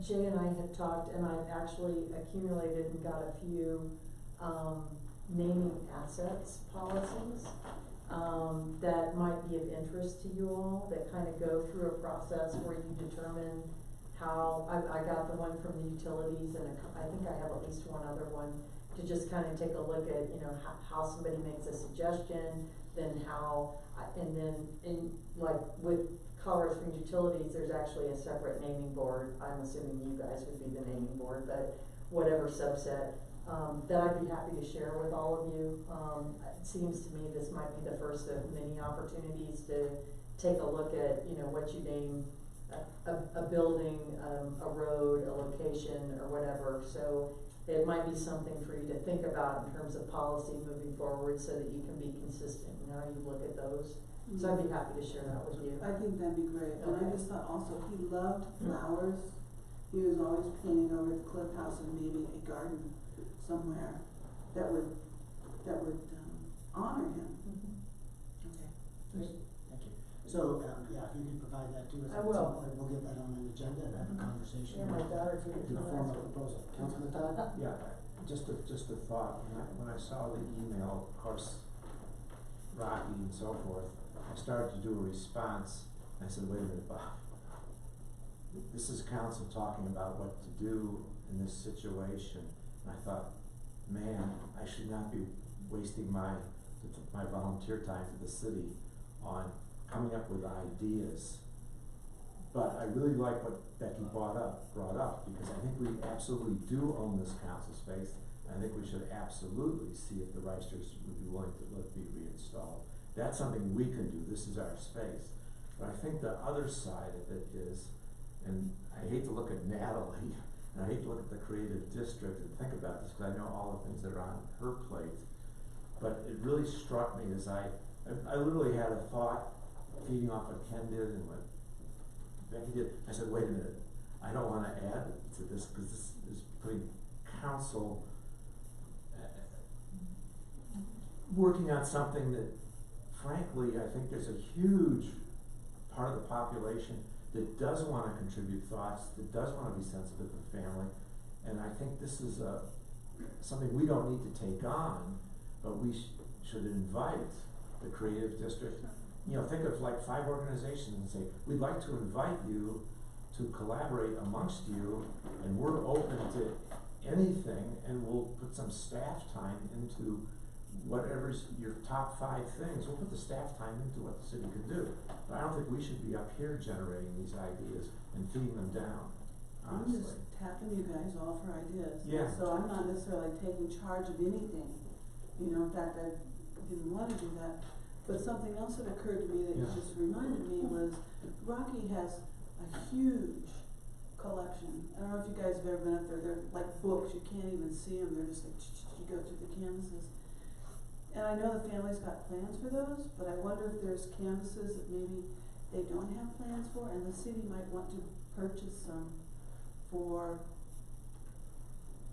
Jay and I had talked, and I've actually accumulated and got a few naming assets policies that might be of interest to you all, that kind of go through a process where you determine how, I got the one from the utilities, and I think I have at least one other one, to just kind of take a look at, you know, how somebody makes a suggestion, then how, and then like with Colorado Springs Utilities, there's actually a separate naming board. I'm assuming you guys would be the naming board, but whatever subset, that I'd be happy to share with all of you. It seems to me this might be the first of many opportunities to take a look at, you know, what you name a building, a road, a location, or whatever. So it might be something for you to think about in terms of policy moving forward, so that you can be consistent in how you look at those. Mm-hmm. So I'd be happy to share that with you. I think that'd be great. Okay. And I just thought also he loved flowers. He was always painting over the cliff house and maybe a garden somewhere that would honor him. Mm-hmm. Okay, thank you. So, yeah, if you can provide that to us. I will. And we'll get that on an agenda and have a conversation. Yeah, my daughter took it In the to form us. of a proposal. Councilman Todd? Yeah, just a thought, when I saw the email, of course, Rocky and so forth, I started to do a response, I said, wait a minute, Bob. This is council talking about what to do in this situation, and I thought, man, I should not be wasting my volunteer time to the city on coming up with ideas. But I really like what Becky brought up, because I think we absolutely do own this council space. I think we should absolutely see if the Reisters would be willing to let it be reinstalled. That's something we can do, this is our space. But I think the other side of it is, and I hate to look at Natalie, and I hate to look at the creative district and think about this, because I know all the things that are on her plate. But it really struck me as I literally had a thought feeding off what Ken did and what Becky did. I said, wait a minute, I don't want to add to this, because this is putting council working on something that, frankly, I think there's a huge part of the population that does want to contribute thoughts, that does want to be sensitive to the family, and I think this is something we don't need to take on, but we should invite the creative district. You know, think of like 5 organizations and say, we'd like to invite you to collaborate amongst you, and we're open to anything, and we'll put some staff time into whatever's your top 5 things, we'll put the staff time into what the city could do. But I don't think we should be up here generating these ideas and feeding them down, I'm honestly. just tapping you guys all for ideas. Yeah. So I'm not necessarily taking charge of anything. You know, in fact, I didn't want to do that. But something else that occurred to me that you Yeah. just reminded me was Rocky has a huge collection. I don't know if you guys have ever been up there. They're like books. You can't even see them. They're just like, you go through the canvases. And I know the family's got plans for those, but I wonder if there's canvases that maybe they don't have plans for, and the city might want to purchase some for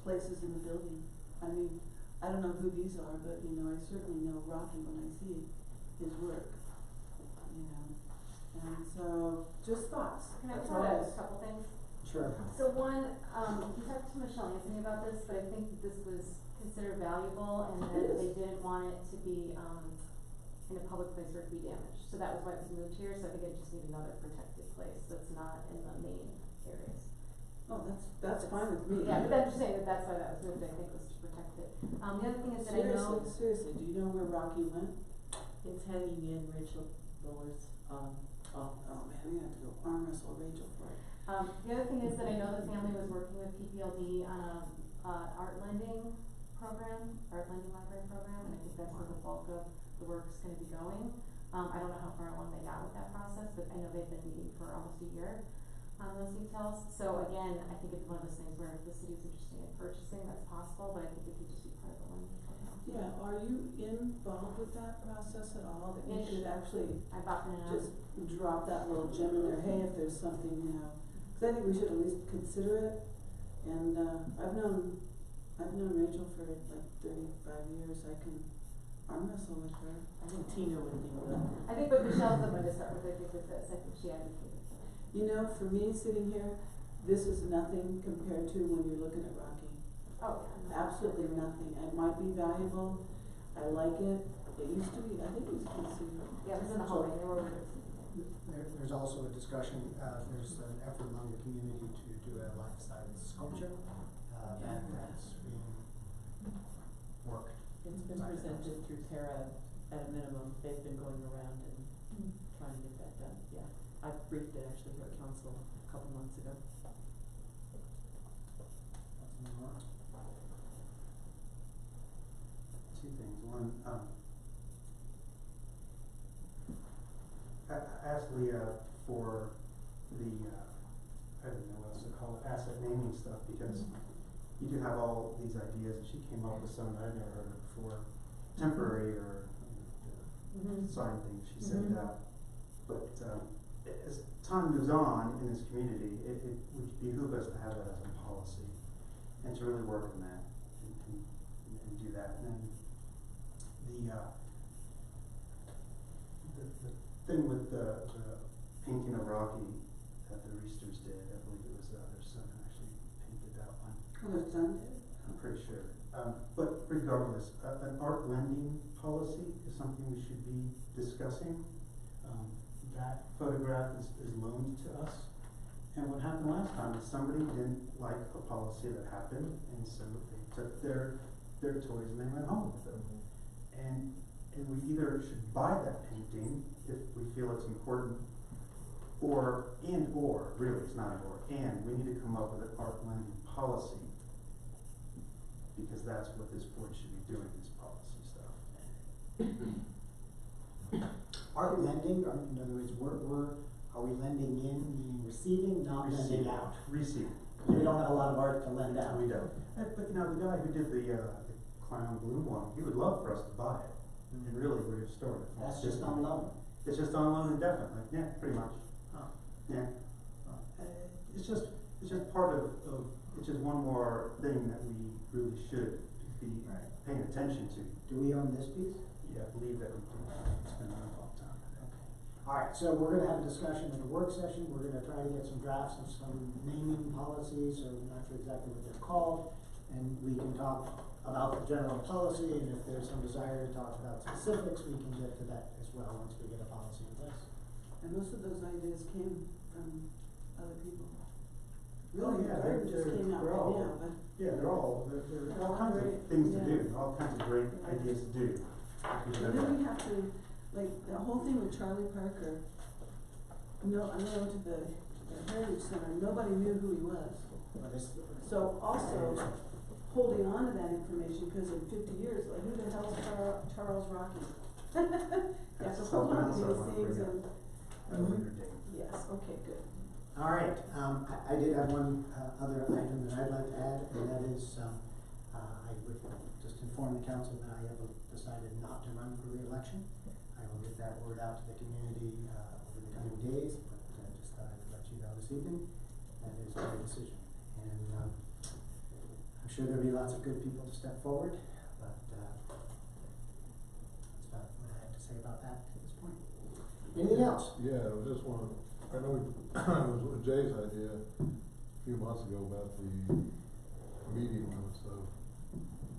places in the building. I mean, I don't know who these are, but you know, I certainly know Rocky when I see his work. You know, and so just thoughts. Can I That's throw all out it is. a couple things? Sure. So one, you talked to Michelle Anthony about this, but I think that this was considered valuable and that they didn't want it to be, in a public place where it could be damaged. So that was why it was moved here, so I think it just needs another protected place that's not in the main areas. Oh, that's fine with me. Yeah, but I'm just saying that that's why that was moved, I think, was to protect it. The other thing is that I know. Seriously, do you know where Rocky went? It's hanging in Rachel Miller's, office. Oh man, I'm gonna have to go arm wrestle Rachel for it. The other thing is that I know the family was working with PPLD on a art lending program, art lending library program, and I think that's where the bulk of the work's gonna be going. I don't know how far along they got with that process, but I know they've been meeting for almost a year on those details. So again, I think it's one of those things where if the city's interested in purchasing, that's possible, but I think it could just be part of the lending program. Yeah, are you involved with that process at all? That you could actually I've often just drop that little gem in there, hey, if there's something, you know, cause I think we should at least consider it. And, I've known Rachel for like 35 years. I can arm wrestle with her. I think Tina would be good. I think what Michelle's the one to start with, I think with this, I think she advocated for it. You know, for me sitting here, this is nothing compared to when you're looking at Rocky. Oh, yeah. Absolutely nothing. It might be valuable. I like it. It used to be, I think it used to be city. Yeah, it was in the hallway, they were. There's also a discussion, there's an effort among the community to do a life-size sculpture, that's being worked. It's been presented through Tara at a minimum. They've been going around and trying to get that done, yeah. I briefed it actually here at council a couple months ago. Two things. One, I asked Leah for the, I don't know what else to call it, asset naming stuff, because you do have all these ideas, and she came up with some that I'd never heard of before. Temporary or sign things, she said that. But as time moves on in this community, it would behoove us to have that as a policy, and to really work on that, and do that. And then the thing with the painting of Rocky that the Reesters did, I believe it was their son actually painted that one. Oh, their son did? I'm pretty sure. But regardless, an art lending policy is something we should be discussing. That photograph is loaned to us. And what happened last time is somebody didn't like a policy that happened, and so they took their toys and they went home with them. And we either should buy that painting if we feel it's important, or really it's not an or, and we need to come up with an art lending policy, because that's what this board should be doing, is policy stuff. Art lending, or in other words, are we lending in, meaning receiving, not lending out? Receiving. We don't have a lot of art to lend out. We don't. But you know, the guy who did the clown balloon one, he would love for us to buy it and really restore it. That's just on loan. It's just on loan indefinitely. Yeah, pretty much. Oh. Yeah. It's just part of it's just one more thing that we really should be paying attention to. Do we own this piece? Yeah, I believe that we do. It's been around a long time. All right, so we're gonna have a discussion at a work session. We're gonna try to get some drafts of some naming policies, or I'm not sure exactly what they're called. And we can talk about the general policy, and if there's some desire to talk about specifics, we can get to that as well once we get a policy in place. And most of those ideas came from other people. Really, yeah, Garden just came out they're right all- now, but. Yeah, there are all kinds of Great, things to yeah. do, all kinds of great ideas to do. And then we have to, like, the whole thing with Charlie Parker, no, I went to the Heritage Center, nobody knew who he was. So also, holding on to that information, cause in 50 years, like, who the hell's Charles Rocky? You have to hold on to these things and. At a later date. Yes, okay, good. All right, I did have one other item that I'd like to add, and that is, I would just inform the council that I have decided not to run for re-election. I will get that word out to the community over the coming days, but just thought I would let you know this evening. That is my decision. And I'm sure there'll be lots of good people to step forward, but that's about what I have to say about that at this point. Anything else? Yeah, I was just one, I know it was Jay's idea a few months ago about the meeting limits of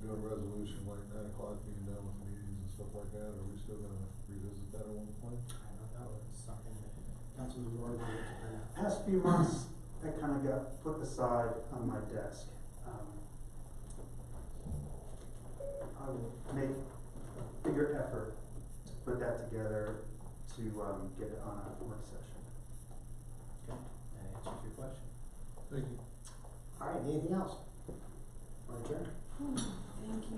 doing a resolution like 9 o'clock being done with meetings and stuff like that. Are we still gonna revisit that at one point? I know that was something that Councilman Ward wanted to bring up. Past few months, that kind of got put aside on my desk. I will make a bigger effort to put that together to get it on a work session. Okay, that answers your question. Thank you. All right, anything else? Or adjourn? Thank you.